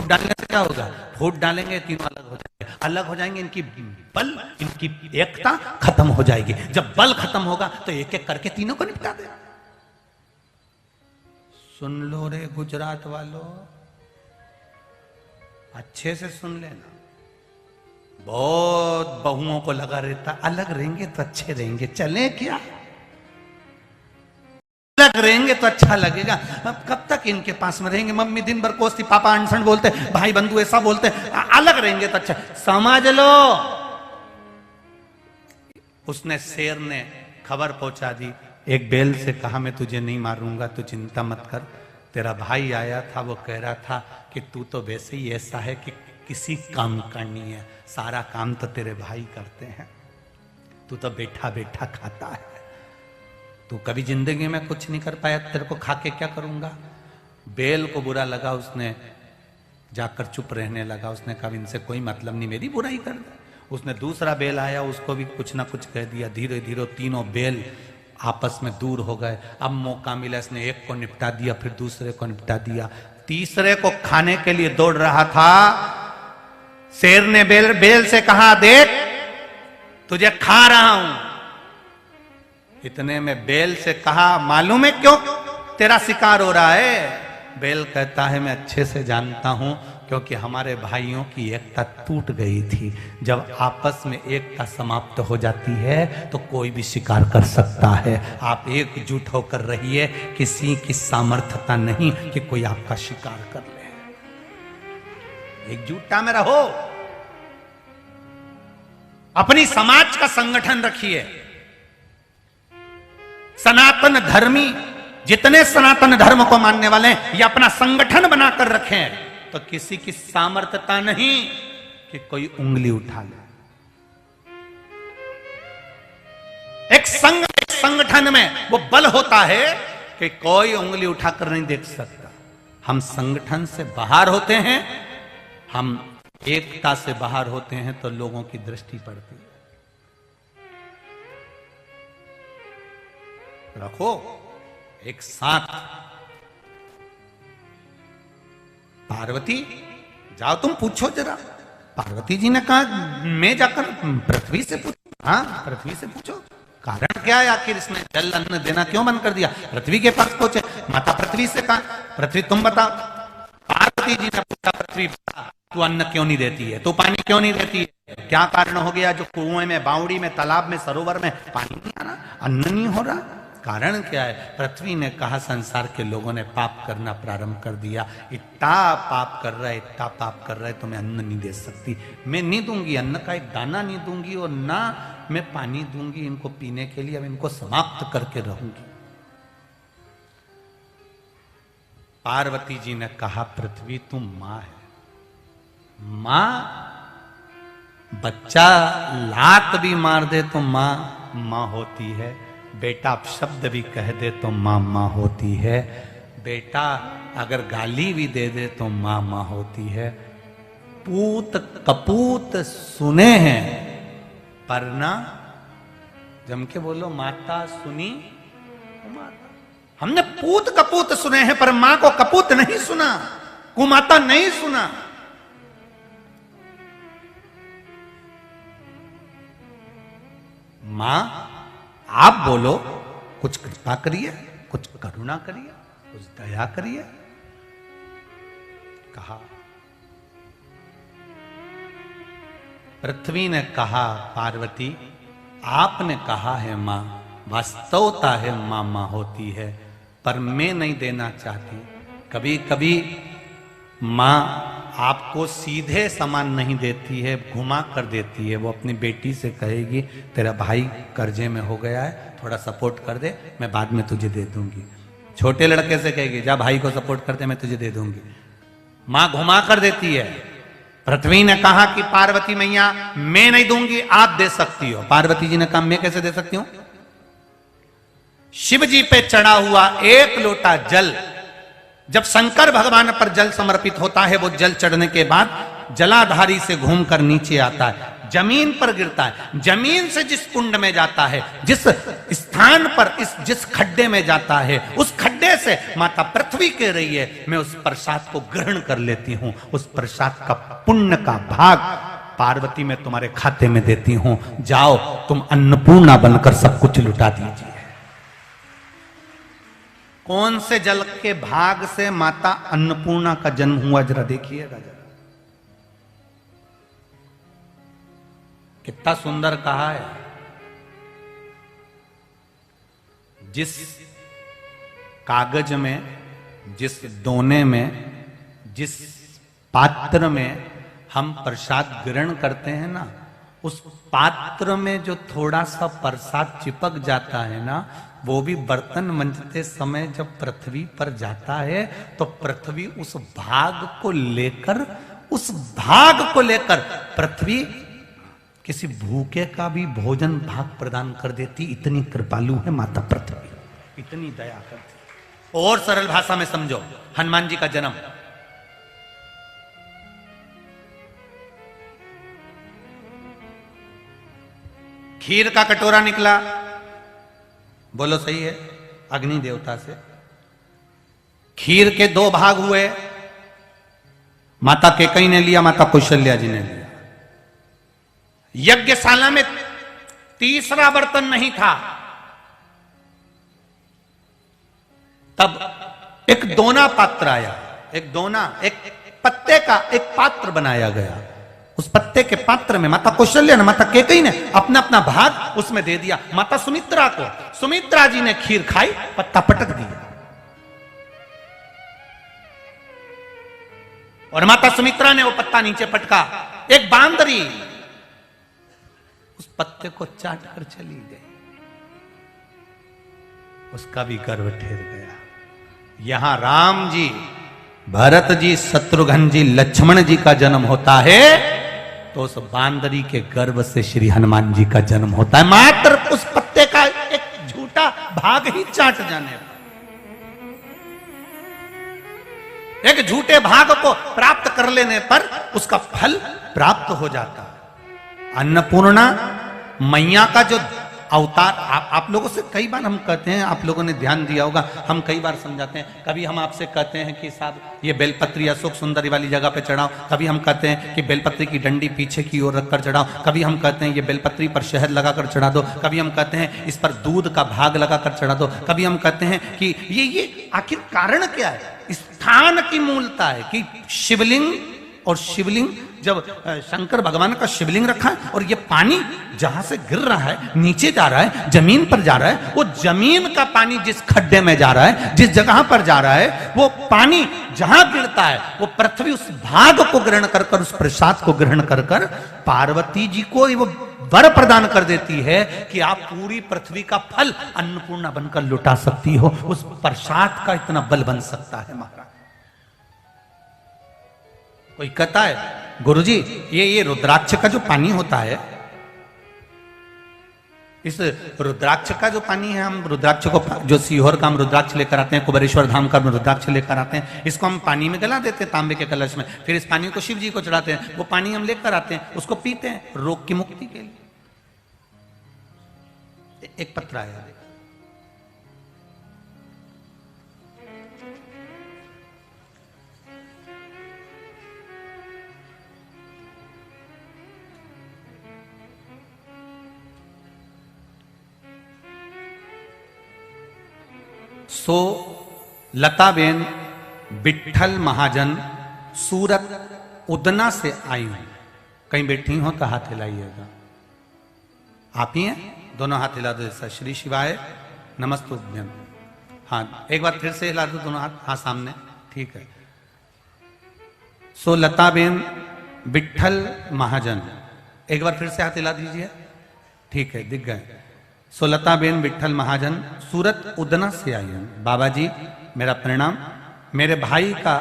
डालने से क्या होगा, फूट डालेंगे, तीनों अलग हो जाएंगे, इनकी बल, इनकी एकता खत्म हो जाएगी। जब बल खत्म होगा तो एक एक करके तीनों को निपटा दे। सुन लो रे गुजरात वालों, अच्छे से सुन लेना। बहुत बहुओं को लगा रहता अलग रहेंगे तो अच्छे रहेंगे, चले क्या, अलग रहेंगे तो अच्छा लगेगा। अब कब तक इनके पास में रहेंगे, मम्मी दिन भर कोसती, पापा अनशन बोलते, भाई बंधु ऐसा बोलते, अलग रहेंगे तो अच्छा। समझ लो, उसने शेर ने खबर पहुंचा दी। एक बैल से कहा मैं तुझे नहीं मारूंगा, तू चिंता मत कर। तेरा भाई आया था, वो कह रहा था कि तू तो वैसे ही ऐसा है कि किसी काम करनी है, सारा काम तो तेरे भाई करते हैं, तू तो बैठा बैठा खाता है, तू कभी जिंदगी में कुछ नहीं कर पाया, तेरे को खा के क्या करूंगा। बैल को बुरा लगा, उसने जाकर चुप रहने लगा। उसने कहा इनसे कोई मतलब नहीं, मेरी बुराई कर दे। उसने दूसरा बैल आया, उसको भी कुछ ना कुछ कह दिया। धीरे धीरे तीनों बैल आपस में दूर हो गए। अब मौका मिला, इसने एक को निपटा दिया, फिर दूसरे को निपटा दिया, तीसरे को खाने के लिए दौड़ रहा था। शेर ने बैल से कहा देख तुझे खा रहा हूं। इतने में बैल से कहा मालूम है क्यों तेरा शिकार हो रहा है, बैल कहता है मैं अच्छे से जानता हूं, क्योंकि हमारे भाइयों की एकता टूट गई थी। जब आपस में एकता समाप्त हो जाती है तो कोई भी शिकार कर सकता है। आप एकजुट होकर रहिए, किसी की सामर्थ्यता नहीं कि कोई आपका शिकार कर ले। एकजुटता में रहो, अपनी समाज का संगठन रखिए। सनातन धर्मी जितने सनातन धर्म को मानने वाले हैं, ये अपना संगठन बनाकर रखें, तो किसी की सामर्थ्यता नहीं कि कोई उंगली उठा ले। एक संघ, एक संगठन में वो बल होता है कि कोई उंगली उठाकर नहीं देख सकता। हम संगठन से बाहर होते हैं, हम एकता से बाहर होते हैं, तो लोगों की दृष्टि पड़ती है। रखो एक साथ। पार्वती जाओ तुम पूछो जरा। पार्वती जी ने कहा मैं जाकर पृथ्वी से पूछो। हाँ, पृथ्वी से पूछो कारण क्या है, आखिर इसने जल अन्न देना क्यों बंद कर दिया। पृथ्वी के पास पहुंचे, माता पृथ्वी से कहा पृथ्वी तुम बताओ। पार्वती जी ने पूछा पृथ्वी बता, तू अन्न क्यों नहीं देती है, तू पानी क्यों नहीं देती है, क्या कारण हो गया जो कुएं में, बावड़ी में, तालाब में, सरोवर में पानी नहीं आ रहा, अन्न नहीं हो रहा, कारण क्या है। पृथ्वी ने कहा संसार के लोगों ने पाप करना प्रारंभ कर दिया, इतना पाप कर रहा है, इतना पाप कर रहा है, तो मैं अन्न नहीं दे सकती, मैं नहीं दूंगी, अन्न का एक दाना नहीं दूंगी, और ना मैं पानी दूंगी इनको पीने के लिए, अब इनको समाप्त करके रहूंगी। पार्वती जी ने कहा पृथ्वी तुम मां है, मां बच्चा लात भी मार दे तो मां मां होती है, बेटा शब्द भी कह दे तो मां मां होती है, बेटा अगर गाली भी दे दे तो मां मां होती है। पूत कपूत सुने हैं पर ना, जम के बोलो माता सुनी माता। हमने पूत कपूत सुने हैं पर मां को कपूत नहीं सुना, कुमाता नहीं सुना। मां आप बोलो, कुछ कृपा करिए, कुछ करुणा करिए, कुछ दया करिए। कहा पृथ्वी ने कहा पार्वती आपने कहा है मां, वास्तवता है मां मां होती है, पर मैं नहीं देना चाहती। कभी कभी मां आपको सीधे सामान नहीं देती है, घुमा कर देती है। वो अपनी बेटी से कहेगी तेरा भाई कर्जे में हो गया है, थोड़ा सपोर्ट कर दे, मैं बाद में तुझे दे दूंगी। छोटे लड़के से कहेगी जा भाई को सपोर्ट कर दे, मैं तुझे दे दूंगी। मां घुमा कर देती है। पृथ्वी ने कहा कि पार्वती मैया मैं नहीं दूंगी, आप दे सकती हो। पार्वती जी ने कहा मैं कैसे दे सकती हूं। शिव जी पे चढ़ा हुआ एक लोटा जल जब शंकर भगवान पर जल समर्पित होता है, वो जल चढ़ने के बाद जलाधारी से घूमकर नीचे आता है, जमीन पर गिरता है। जमीन से जिस कुंड में जाता है, जिस स्थान पर, जिस खड्डे में जाता है, उस खड्डे से माता पृथ्वी कह रही है मैं उस प्रसाद को ग्रहण कर लेती हूं, उस प्रसाद का पुण्य का भाग पार्वती मैं तुम्हारे खाते में देती हूं, जाओ तुम अन्नपूर्णा बनकर सब कुछ लुटा दीजिए। कौन से जल के भाग से माता अन्नपूर्णा का जन्म हुआ जरा देखिएगा जरा, कितना सुंदर कहा है। जिस कागज में, जिस दोने में, जिस पात्र में हम प्रसाद ग्रहण करते हैं ना, उस पात्र में जो थोड़ा सा प्रसाद चिपक जाता है ना, वो भी बर्तन मंजते समय जब पृथ्वी पर जाता है तो पृथ्वी उस भाग को लेकर पृथ्वी किसी भूखे का भी भोजन भाग प्रदान कर देती। इतनी कृपालु है माता पृथ्वी, इतनी दया करती। और सरल भाषा में समझो, हनुमान जी का जन्म, खीर का कटोरा निकला, बोलो सही है, अग्नि देवता से। खीर के 2 भाग हुए, माता कैकेयी ने लिया, माता कौशल्या जी ने लिया। यज्ञशाला में तीसरा बर्तन नहीं था, तब एक दोना पात्र आया, एक दोना, एक पत्ते का एक पात्र बनाया गया। उस पत्ते के पात्र में माता कौशल्या ने, माता कैकेयी ने अपना अपना भाग उसमें दे दिया माता सुमित्रा को। सुमित्रा जी ने खीर खाई, पत्ता पटक दिया और माता सुमित्रा ने वो पत्ता नीचे पटका। एक बांदरी उस पत्ते को चाट कर चली गई, उसका भी गर्व ठेर गया। यहां राम जी, भरत जी, शत्रुघ्न जी, लक्ष्मण जी का जन्म होता है तो उस बांदरी के गर्भ से श्री हनुमान जी का जन्म होता है, मात्र उस पत्ते का एक झूठा भाग ही चाट जाने पर। एक झूठे भाग को प्राप्त कर लेने पर उसका फल प्राप्त हो जाता है। अन्नपूर्णा मैया का जो अवतार, आप लोगों से कई बार हम कहते हैं, आप लोगों ने ध्यान दिया होगा, हम कई बार समझाते हैं। कभी हम आपसे कहते हैं कि साहब ये बेलपत्री अशोक सुंदरी वाली जगह पे चढ़ाओ, कभी हम कहते हैं कि बेलपत्री की डंडी पीछे की ओर रखकर चढ़ाओ, कभी हम कहते हैं ये बेलपत्री पर शहद लगाकर चढ़ा दो, कभी हम कहते हैं इस पर दूध का भाग लगाकर चढ़ा दो, कभी हम कहते हैं कि ये आखिर कारण क्या है? स्थान की मूलता है कि शिवलिंग, और शिवलिंग जब शंकर भगवान का शिवलिंग रखा है और ये पानी जहां से गिर रहा है नीचे जा रहा है, जमीन पर जा रहा है, वो जमीन का पानी जिस खड्डे में जा रहा है, जिस जगह पर जा रहा है, वो पानी जहां गिरता है वो पृथ्वी उस भाग को ग्रहण कर कर, उस प्रसाद को ग्रहण कर कर पार्वती जी को वो वर प्रदान कर देती है कि आप पूरी पृथ्वी का फल अन्नपूर्णा बनकर लुटा सकती हो। उस प्रसाद का इतना बल बन सकता है महाराज। कोई कहता है गुरुजी ये रुद्राक्ष का जो पानी होता है, इस रुद्राक्ष का जो पानी है, हम रुद्राक्ष को, जो सीहोर का हम रुद्राक्ष लेकर आते हैं, कुबेरेश्वर धाम का रुद्राक्ष लेकर आते हैं, इसको हम पानी में गला देते हैं तांबे के कलश में, फिर इस पानी को शिव जी को चढ़ाते हैं। वो पानी हम लेकर आते हैं, उसको पीते हैं रोग की मुक्ति के लिए। एक पत्र आया, सो लताबेन विठल महाजन सूरत उदना से आई हूं। कहीं बैठी हो तो हाथ हिलाइएगा। आप ही हैं? दोनों हाथ हिला दो जैसा। श्री शिवाय नमस्तुभ्यम। हाँ, एक बार फिर से हिला दो दोनों हाथ। हाँ, सामने, ठीक है। सो लताबेन विठल महाजन, एक बार फिर से हाथ हिला दीजिए। ठीक है, दिख गए। सोलताबेन विठल महाजन सूरत उदना से आई हूं। बाबा जी मेरा प्रणाम। मेरे भाई का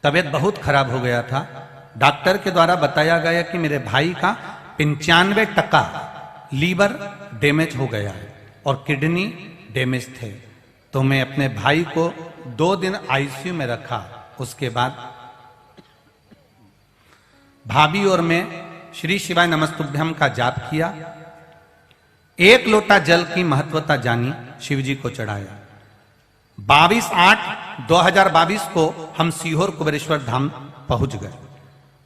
तबीयत बहुत खराब हो गया था। डॉक्टर के द्वारा बताया गया कि मेरे भाई का 95% लीवर डैमेज हो गया है और किडनी डैमेज थे। तो मैं अपने भाई को 2 दिन आईसीयू में रखा। उसके बाद भाभी और मैं श्री शिवाय नमस्तुभ्यम का जाप किया। 1 लोटा जल की महत्वता जानी, शिव जी को चढ़ाया। 22/8/2022 को हम सीहोर कुबेरेश्वर धाम पहुंच गए।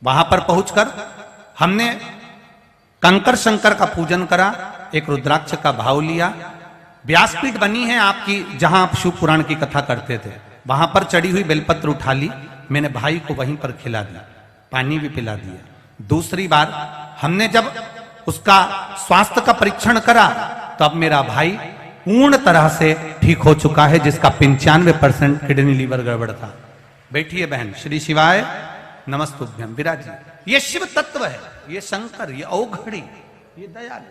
वहां पर पहुंचकर हमने कंकर शंकर का पूजन करा, एक रुद्राक्ष का भाव लिया। व्यासपीठ बनी है आपकी, जहां आप शिव पुराण की कथा करते थे, वहां पर चढ़ी हुई बेलपत्र उठा ली। मैंने भाई को वहीं पर खिला दिया, पानी भी पिला दिया। दूसरी बार हमने जब उसका स्वास्थ्य का परीक्षण करा तो अब मेरा भाई पूर्ण तरह से ठीक हो चुका है, जिसका 95% किडनी लीवर गड़बड़ था। बैठिए बहन। श्री शिवाय नमस्तुभ्यम। विराजिए। ये शिव तत्व है, ये शंकर, ये औघड़ी, ये दयाल।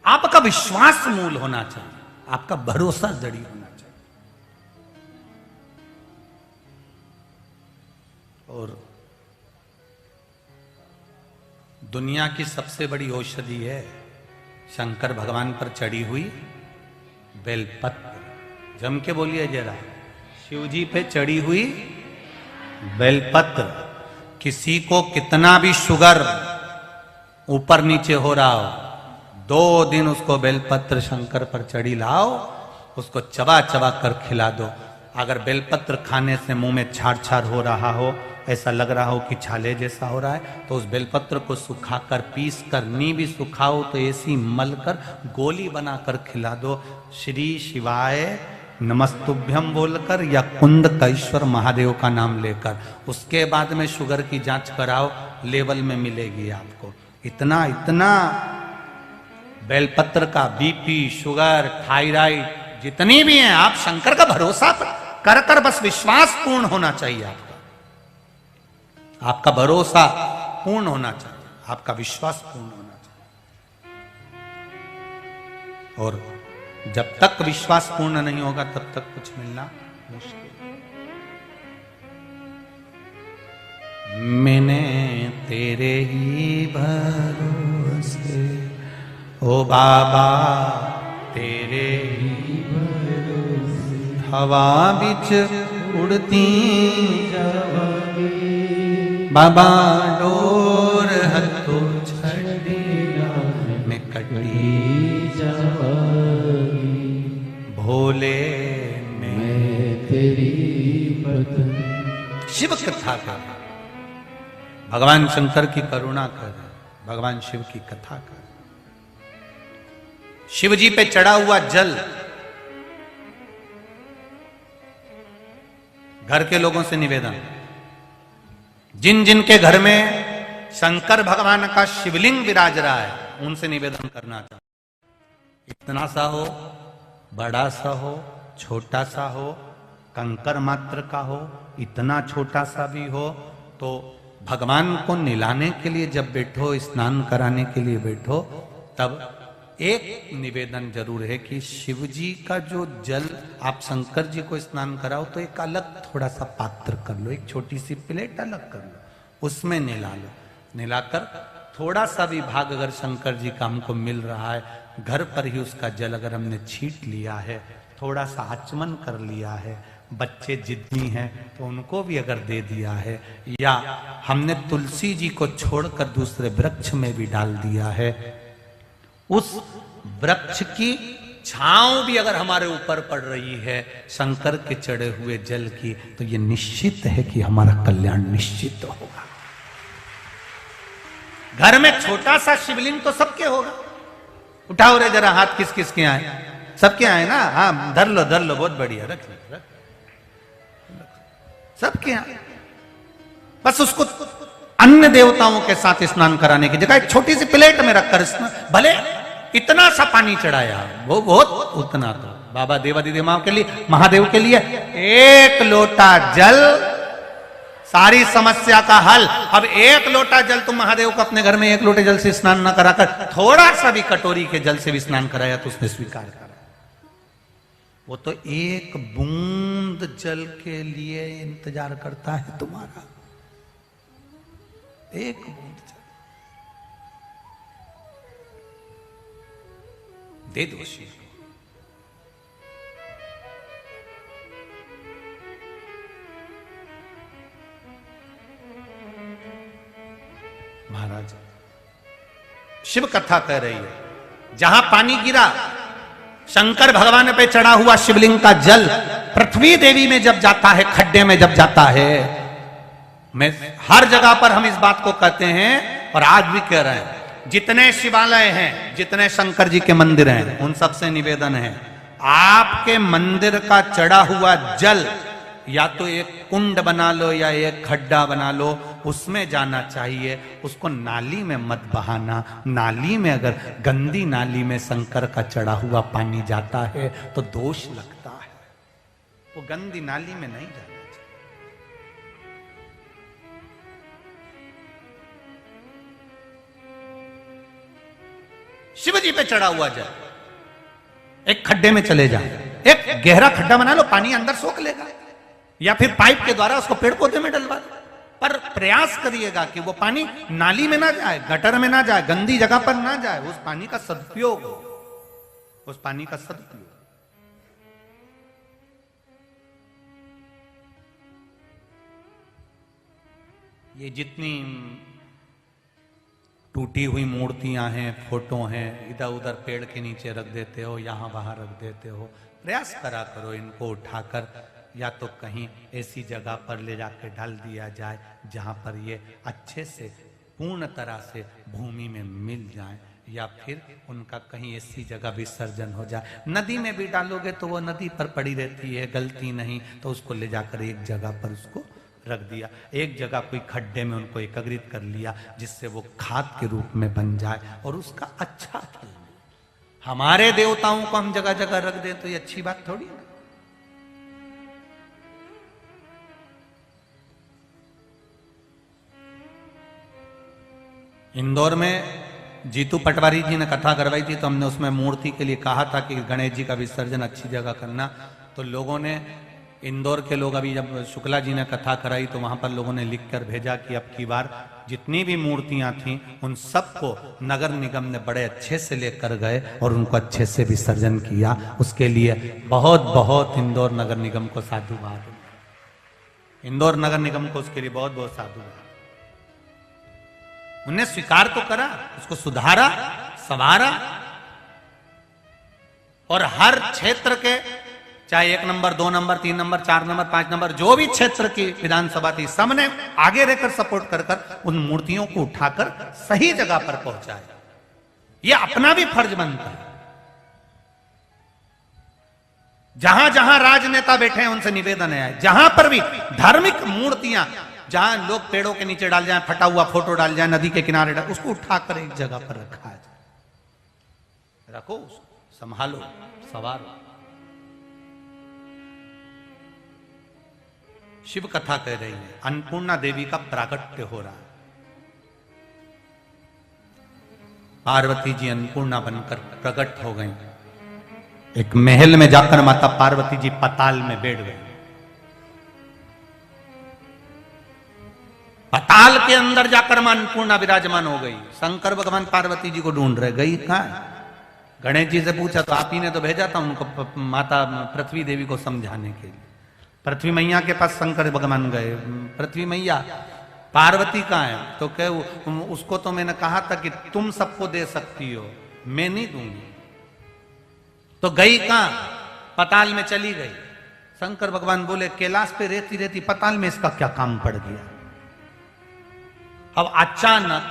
आपका विश्वास मूल होना चाहिए, आपका भरोसा जड़ी होना चाहिए। और दुनिया की सबसे बड़ी औषधि है शंकर भगवान पर चढ़ी हुई बेलपत्र। जम के बोलिए जरा, शिव जी पे चढ़ी हुई बेलपत्र। किसी को कितना भी शुगर ऊपर नीचे हो रहा हो, 2 दिन उसको बेलपत्र शंकर पर चढ़ी लाओ, उसको चबा चबा कर खिला दो। अगर बेलपत्र खाने से मुंह में छार छार हो रहा हो, ऐसा लग रहा हो कि छाले जैसा हो रहा है, तो उस बेलपत्र को सुखाकर, पीस कर, नी भी सुखाओ तो ऐसी मल कर गोली बनाकर खिला दो। श्री शिवाय नमस्तुभ्यम बोलकर या कुंदकेश्वर महादेव का नाम लेकर। उसके बाद में शुगर की जांच कराओ, लेवल में मिलेगी आपको। इतना इतना बेलपत्र का बीपी, शुगर, थायराइड जितनी भी हैं, आप शंकर का भरोसा कर कर बस विश्वास पूर्ण होना चाहिए आपका। आपका भरोसा पूर्ण होना चाहिए, आपका विश्वास पूर्ण होना चाहिए। और जब तक विश्वास पूर्ण नहीं होगा तब तक कुछ मिलना मुश्किल। मैंने तेरे ही भरोसे ओ बाबा, तेरे ही भरोसे हवा बिच उड़ती बाबा, डोर हथो छड़ी में कटी भोले मैं तेरी बदन। शिव कथा कर, भगवान शंकर की करुणा कर, भगवान शिव की कथा कर। शिव जी पे चढ़ा हुआ जल घर के लोगों से निवेदन, जिन जिन के घर में शंकर भगवान का शिवलिंग विराज रहा है उनसे निवेदन करना चाहता, इतना सा हो, बड़ा सा हो, छोटा सा हो, कंकर मात्र का हो, इतना छोटा सा भी हो, तो भगवान को नहलाने के लिए जब बैठो, स्नान कराने के लिए बैठो, तब एक निवेदन जरूर है कि शिव जी का जो जल आप शंकर जी को स्नान कराओ तो एक अलग थोड़ा सा पात्र कर लो, एक छोटी सी प्लेट अलग कर लो, उसमें नहला लो। नहलाकर थोड़ा सा भी भाग अगर शंकर जी का हमको मिल रहा है, घर पर ही उसका जल अगर हमने छीट लिया है, थोड़ा सा आचमन कर लिया है, बच्चे जिद्दी हैं तो उनको भी अगर दे दिया है, या हमने तुलसी जी को छोड़कर दूसरे वृक्ष में भी डाल दिया है, उस वृक्ष की छांव भी अगर हमारे ऊपर पड़ रही है शंकर के चढ़े हुए जल की, तो ये निश्चित है कि हमारा कल्याण निश्चित होगा। घर में छोटा सा शिवलिंग तो सबके होगा। उठाओ रे जरा हाथ, किस किस के आए? सबके आए ना? हाँ, धर लो बहुत बढ़िया, रख लो, सबके आए। बस उसको अन्य देवताओं के साथ स्नान कराने की जगह एक छोटी सी प्लेट में रखकर, भले इतना सा पानी चढ़ाया, वो बहुत, उतना तो बाबा देवादिदेव मां के लिए, महादेव के लिए एक लोटा जल सारी समस्या का हल। अब एक लोटा जल तुम महादेव को अपने घर में एक लोटे जल से स्नान न कराकर थोड़ा सा भी कटोरी के जल से भी स्नान कराया तो उसने स्वीकार करा। वो तो एक बूंद जल के लिए इंतजार करता है तुम्हारा, एक बूंद जल दे दो शिव को। महाराज शिव कथा कह रही है, जहां पानी गिरा, शंकर भगवान पे चढ़ा हुआ शिवलिंग का जल पृथ्वी देवी में जब जाता है, खड्डे में जब जाता है, मैं हर जगह पर हम इस बात को कहते हैं और आज भी कह रहे हैं, जितने शिवालय हैं, जितने शंकर जी के मंदिर हैं, उन सबसे निवेदन है, आपके मंदिर का चढ़ा हुआ जल या तो एक कुंड बना लो या एक खड्डा बना लो, उसमें जाना चाहिए, उसको नाली में मत बहाना। नाली में अगर गंदी नाली में शंकर का चढ़ा हुआ पानी जाता है तो दोष लगता है, वो गंदी नाली में नहीं जाना चाहिए। शिव जी पे चढ़ा हुआ जल एक खड्डे में चले जाए, एक गहरा खड्डा बना लो, पानी अंदर सोख लेगा, या फिर पाइप के द्वारा उसको पेड़ पौधे में डलवा दो, पर प्रयास करिएगा कि वो पानी नाली में ना जाए, गटर में ना जाए, गंदी जगह पर ना जाए, उस पानी का सदुपयोग हो, उस पानी का सदुपयोग। ये जितनी टूटी हुई मूर्तियां हैं, फोटो हैं, इधर उधर पेड़ के नीचे रख देते हो, यहां वहां रख देते हो, प्रयास करा करो इनको उठाकर या तो कहीं ऐसी जगह पर ले जाकर डाल दिया जाए जहां पर ये अच्छे से पूर्ण तरह से भूमि में मिल जाए। या फिर उनका कहीं ऐसी जगह विसर्जन हो जाए। नदी में भी डालोगे तो वो नदी पर पड़ी रहती है, गलती नहीं, तो उसको ले जाकर एक जगह पर उसको रख दिया, एक जगह कोई खड्डे में उनको एकत्रित कर लिया, जिससे वो खाद के रूप में बन जाए और उसका अच्छा फल। हमारे देवताओं को हम जगह जगह रख दें तो ये अच्छी बात थोड़ी है। इंदौर में जीतू पटवारी जी ने कथा करवाई थी, तो हमने उसमें मूर्ति के लिए कहा था कि गणेश जी का विसर्जन अच्छी जगह करना। तो लोगों ने, इंदौर के लोग, अभी जब शुक्ला जी ने कथा कराई तो वहां पर लोगों ने लिखकर भेजा कि अब की बार जितनी भी मूर्तियां थीं उन सबको नगर निगम ने बड़े अच्छे से लेकर गए और उनको अच्छे से विसर्जन किया। उसके लिए बहुत बहुत इंदौर नगर निगम को साधुवाद, इंदौर नगर निगम को उसके लिए बहुत बहुत साधुवाद। उन्हें स्वीकार तो करा, उसको सुधारा, संवारा, और हर क्षेत्र के, चाहे 1 number, 2 number, 3 number, 4 number, 5 number, जो भी क्षेत्र की विधानसभा थी, सबने आगे रहकर सपोर्ट कर उन मूर्तियों को उठाकर सही जगह पर पहुंचाया। यह अपना भी फर्ज बनता है। जहां जहां राजनेता बैठे हैं उनसे निवेदन है, जहां पर भी धार्मिक मूर्तियां, जहां लोग पेड़ों के नीचे डाल जाए, फटा हुआ फोटो डाल जाए, नदी के किनारे डाल, उसको उठाकर एक जगह पर रखा जाए। रखो, संभालो, सवारो। शिव कथा कह रही है, अन्नपूर्णा देवी का प्राकट्य हो रहा है। पार्वती जी अन्नपूर्णा बनकर प्रकट हो गई। एक महल में जाकर माता पार्वती जी पताल में बैठ गई। पताल के अंदर जाकर मां अन्नपूर्णा विराजमान हो गई। शंकर भगवान पार्वती जी को ढूंढ रहे, गई कहां है? गणेश जी से पूछा तो आप ही ने तो भेजा था उनको माता पृथ्वी देवी को समझाने के लिए। पृथ्वी मैया के पास शंकर भगवान गए, पृथ्वी मैया पार्वती कहां है? तो कह, उसको तो मैंने कहा था कि तुम सबको दे सकती हो, मैं नहीं दूंगी। तो गई कहां? पताल में चली गई। शंकर भगवान बोले, कैलाश पे रहती रहती पताल में इसका क्या काम पड़ गया? अब अचानक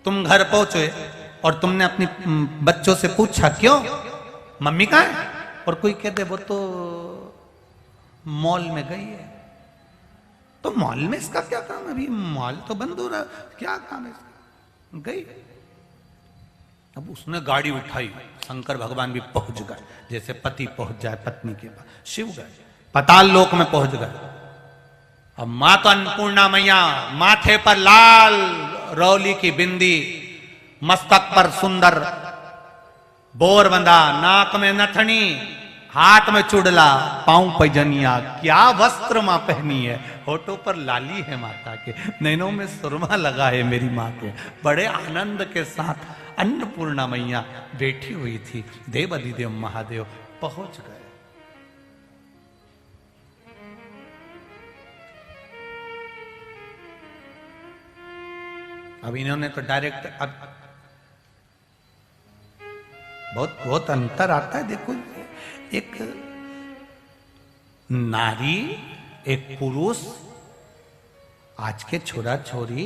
तुम घर पहुंचे और तुमने अपनी बच्चों से पूछा, क्यों मम्मी कहां है? और कोई कहते वो तो मॉल में गई है। तो मॉल में इसका क्या काम है? अभी मॉल तो बंद हो रहा, क्या काम है इसका? गई। अब उसने गाड़ी उठाई, शंकर भगवान भी पहुंच गए, जैसे पति पहुंच जाए पत्नी के पास। शिव गए, पताल लोक में पहुंच गए। अब माता अन्नपूर्णा मैया, माथे पर लाल रौली की बिंदी, मस्तक पर सुंदर बोर बंधा, नाक में नथनी, हाथ में चुड़ला, पांव पैजनिया, क्या वस्त्र मां पहनी है। होठों पर लाली है माता के, नैनों में सुरमा लगा है मेरी मां के। बड़े आनंद के साथ अन्नपूर्णा मैया बैठी हुई थी। देव अधिदेव महादेव पहुंच गए। अब इन्होंने तो डायरेक्ट, अब बहुत बहुत अंतर आता है। देखो, एक नारी, एक पुरुष, आज के छोरा छोरी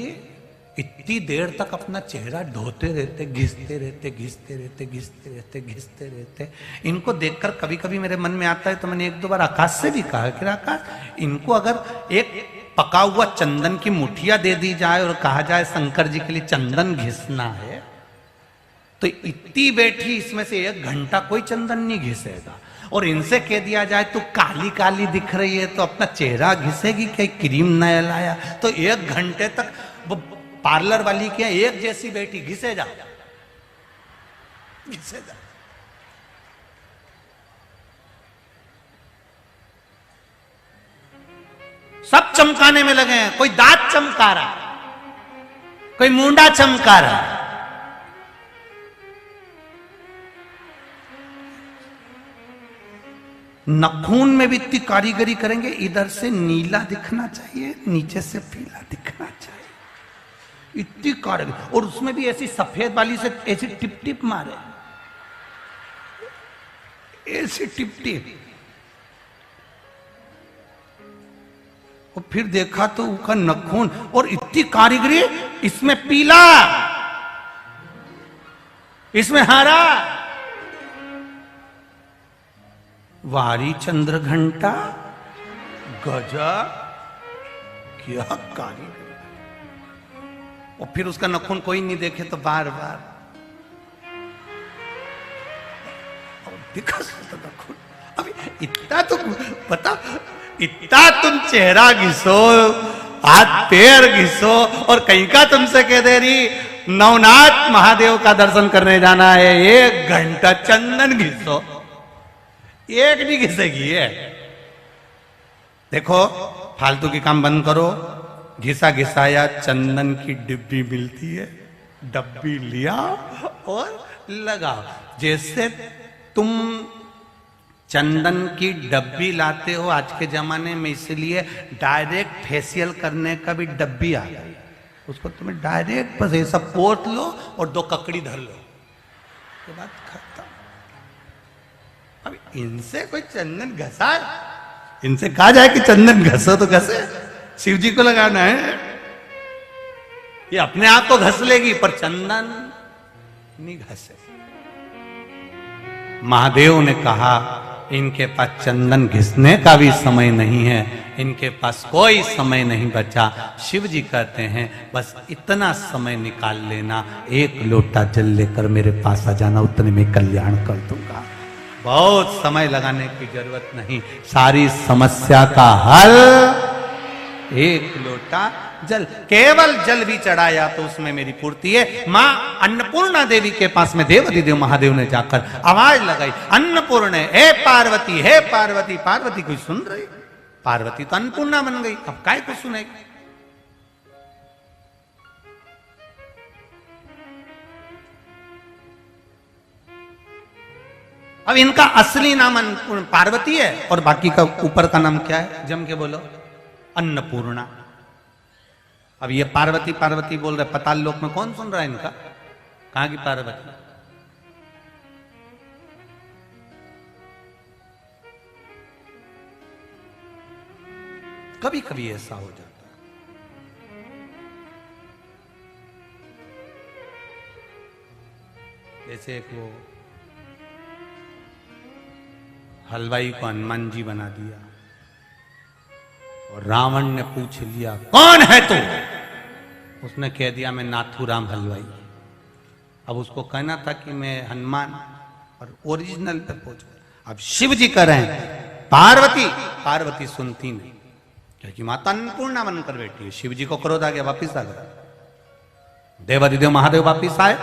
इतनी देर तक अपना चेहरा धोते रहते, घिसते रहते, घिसते रहते, घिसते रहते, घिसते रहते। इनको देखकर कभी कभी मेरे मन में आता है, तो मैंने 1-2 बार आकाश से भी कहा कि आकाश, इनको अगर एक पका हुआ चंदन की मुठिया दे दी जाए और कहा जाए शंकर जी के लिए चंदन घिसना है, तो इतनी बैठी इसमें से 1 घंटा कोई चंदन नहीं घिसेगा। और इनसे कह दिया जाए तो काली काली दिख रही है तो अपना चेहरा घिसेगी, क्या क्रीम नया लाया? तो 1 घंटे तक वो पार्लर वाली क्या एक जैसी बैठी, घिसे जा, घिसे जा। सब चमकाने में लगे हैं। कोई दांत चमका रहा, कोई मुंडा चमका रहा। नखून में भी इतनी कारीगरी करेंगे, इधर से नीला दिखना चाहिए, नीचे से पीला दिखना चाहिए, इतनी कारीगरी। और उसमें भी ऐसी सफेद वाली से ऐसी टिप टिप मारे, ऐसी टिप टिप। और फिर देखा तो उसका नखून, और इतनी कारीगरी, इसमें पीला, इसमें हारा। वारी चंद्र घंटा, गजब, क्या कारीगरी। और फिर उसका नखून कोई नहीं देखे तो बार बार दिखा नखून। अभी इतना तो पता, इतना तुम चेहरा घिसो, हाथ पैर घिसो, और कहीं का तुमसे कह दे रही नवनाथ महादेव का दर्शन करने जाना है, 1 घंटा चंदन घिसो, एक नहीं घिसेगी है। देखो फालतू की काम बंद करो। घिसा घिसाया चंदन की डिब्बी मिलती है, डब्बी लिया और लगाओ। जैसे तुम चंदन की डब्बी लाते हो आज के जमाने में, इसलिए डायरेक्ट फेशियल करने का भी डब्बी आ गई। उसको तुम्हें डायरेक्ट बस ऐसा पोत लो और 2 ककड़ी धर लो, ये बात खत्म। अब इनसे कोई चंदन घसा, इनसे कहा जाए कि चंदन घसो तो घसे, शिव जी को लगाना है, ये अपने आप को घस लेगी पर चंदन नहीं घसे। महादेव ने कहा इनके पास चंदन घिसने का भी समय नहीं है, इनके पास कोई समय नहीं बचा। शिव जी कहते हैं बस इतना समय निकाल लेना, 1 लोटा जल लेकर मेरे पास आ जाना, उतने में कल्याण कर दूंगा। बहुत समय लगाने की जरूरत नहीं, सारी समस्या का हल 1 लोटा जल। केवल जल भी चढ़ाया तो उसमें मेरी पूर्ति है। मां अन्नपूर्णा देवी के पास में देवाधिदेव महादेव ने जाकर आवाज लगाई, अन्नपूर्ण हे पार्वती, हे पार्वती। पार्वती कोई सुन रही? पार्वती तो अन्नपूर्णा बन गई, अब काय को सुनेगी? अब इनका असली नाम पार्वती है और बाकी का ऊपर का नाम क्या है? जम के बोलो, अन्नपूर्णा। अब ये पार्वती पार्वती बोल रहे, पाताल लोक में कौन सुन रहा है इनका? कहां की पार्वती? कभी कभी ऐसा हो जाता है। जैसे एक वो हलवाई को हनुमान जी बना दिया और रावण ने पूछ लिया कौन है तू? उसने कह दिया मैं नाथूराम हलवाई। अब उसको कहना था कि मैं हनुमान, और ओरिजिनल पे पहुंच गया। अब शिव जी कह रहे हैं पार्वती, पार्वती सुनती नहीं क्योंकि माता अन्नपूर्णा बनकर बैठी है। शिव जी को क्रोध आ गया, वापिस आ गया। देवाधिदेव महादेव वापिस आए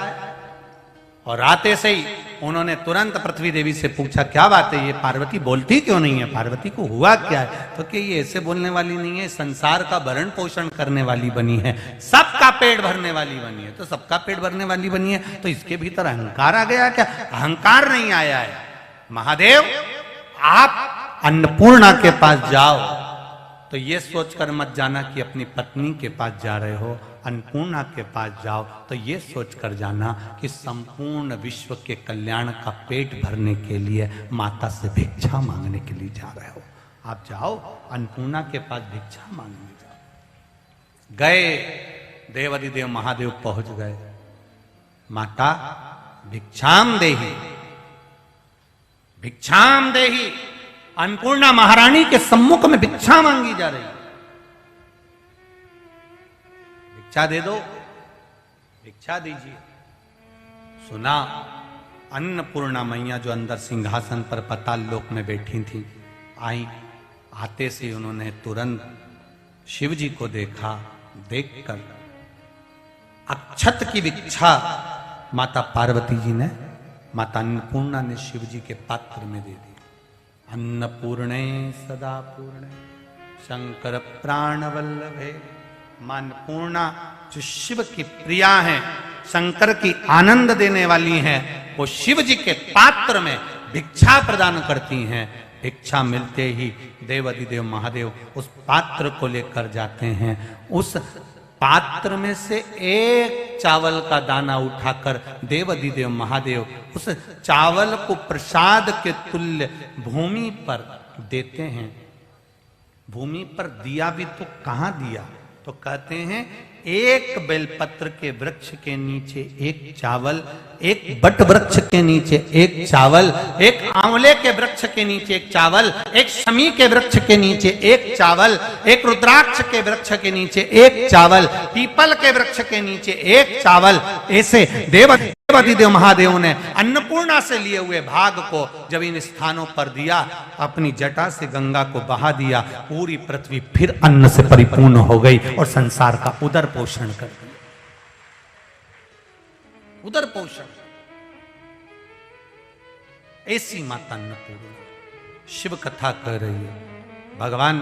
और आते से ही उन्होंने तुरंत पृथ्वी देवी से पूछा क्या बात है, ये पार्वती बोलती क्यों नहीं है? पार्वती को हुआ क्या है? तो कि ये ऐसे बोलने वाली नहीं है, संसार का भरण पोषण करने वाली बनी है, सबका पेट भरने वाली बनी है। तो सबका पेट भरने वाली बनी है तो इसके भीतर अहंकार आ गया क्या? अहंकार नहीं आया है। महादेव आप अन्नपूर्णा के पास जाओ तो ये सोचकर मत जाना कि अपनी पत्नी के पास जा रहे हो। अन्नपूर्णा के पास जाओ तो ये सोचकर जाना कि संपूर्ण विश्व के कल्याण का पेट भरने के लिए माता से भिक्षा मांगने के लिए जा रहे हो। आप जाओ अन्नपूर्णा के पास भिक्षा मांगने जाओ। गए, देवाधिदेव महादेव पहुंच गए। माता भिक्षाम देही, भिक्षाम देही। अन्नपूर्णा महारानी के सम्मुख में भिक्षा मांगी जा रही। भिक्षा दे दो, भिक्षा दीजिए। सुना अन्नपूर्णा मैया जो अंदर सिंहासन पर पाताल लोक में बैठी थी, आई। आते से उन्होंने तुरंत शिव जी को देखा। देखकर अक्षत की भिक्षा माता पार्वती जी ने, माता अन्नपूर्णा ने शिव जी के पात्र में दे दी। अन्नपूर्णे सदा पूर्णे शंकर प्राण वल्लभे। मां अन्नपूर्णा जो शिव की प्रिया हैं, शंकर की आनंद देने वाली हैं, वो शिव जी के पात्र में भिक्षा प्रदान करती हैं। भिक्षा मिलते ही देवाधिदेव महादेव उस पात्र को लेकर जाते हैं। उस पात्र में से एक चावल का दाना उठाकर देवाधिदेव महादेव उस चावल को प्रसाद के तुल्य भूमि पर देते हैं। भूमि पर दिया भी तो कहां दिया? तो कहते हैं एक बेलपत्र के वृक्ष के नीचे एक चावल, एक बट वृक्ष के नीचे एक चावल, एक आंवले के वृक्ष के नीचे एक चावल, एक शमी के वृक्ष के नीचे एक चावल, एक रुद्राक्ष के वृक्ष के नीचे एक चावल, पीपल के वृक्ष के नीचे एक चावल। ऐसे देवाधिदेव महादेव ने अन्नपूर्णा से लिए हुए भाग को जब इन स्थानों पर दिया, अपनी जटा से गंगा को बहा दिया, पूरी पृथ्वी फिर अन्न से परिपूर्ण हो गई और संसार का उदर पोषण कर दिया। उदर पोषण। ऐसी माता अन्नपूर्णा शिव कथा कह रही है। भगवान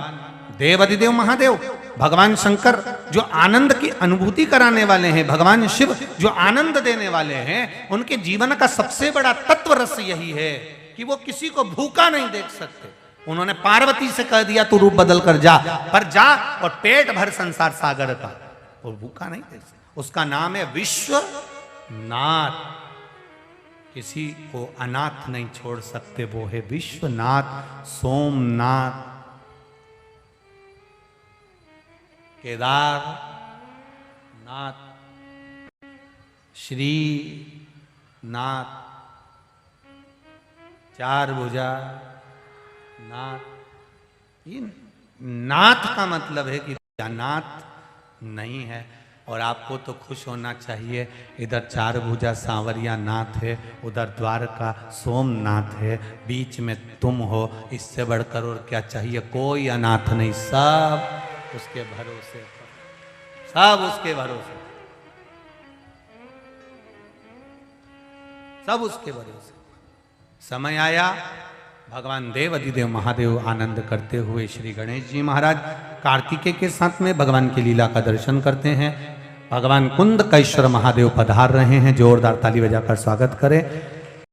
देवाधिदेव महादेव, भगवान शंकर जो आनंद की अनुभूति कराने वाले हैं, भगवान शिव जो आनंद देने वाले हैं, उनके जीवन का सबसे बड़ा तत्व रस यही है कि वो किसी को भूखा नहीं देख सकते। उन्होंने पार्वती से कह दिया तू रूप बदल कर जा, पर जा और पेट भर संसार सागर का, वो भूखा नहीं देख सकते। उसका नाम है विश्वनाथ। किसी को अनाथ नहीं छोड़ सकते, वो है विश्वनाथ, सोमनाथ, केदार नाथ, श्री नाथ, चार भुजा नाथ। ये नाथ का मतलब है कि अनाथ नहीं है। और आपको तो खुश होना चाहिए, इधर चार भुजा सांवरिया नाथ है, उधर द्वारका सोमनाथ है, बीच में तुम हो। इससे बढ़कर और क्या चाहिए? कोई अनाथ नहीं, सब उसके भरोसे, सब उसके भरोसे, सब उसके भरोसे। समय आया, भगवान देवाधिदेव महादेव आनंद करते हुए श्री गणेश जी महाराज कार्तिकेय के साथ में भगवान की लीला का दर्शन करते हैं। भगवान कुंदकेश्वर महादेव पधार रहे हैं। जोरदार ताली बजाकर स्वागत करें।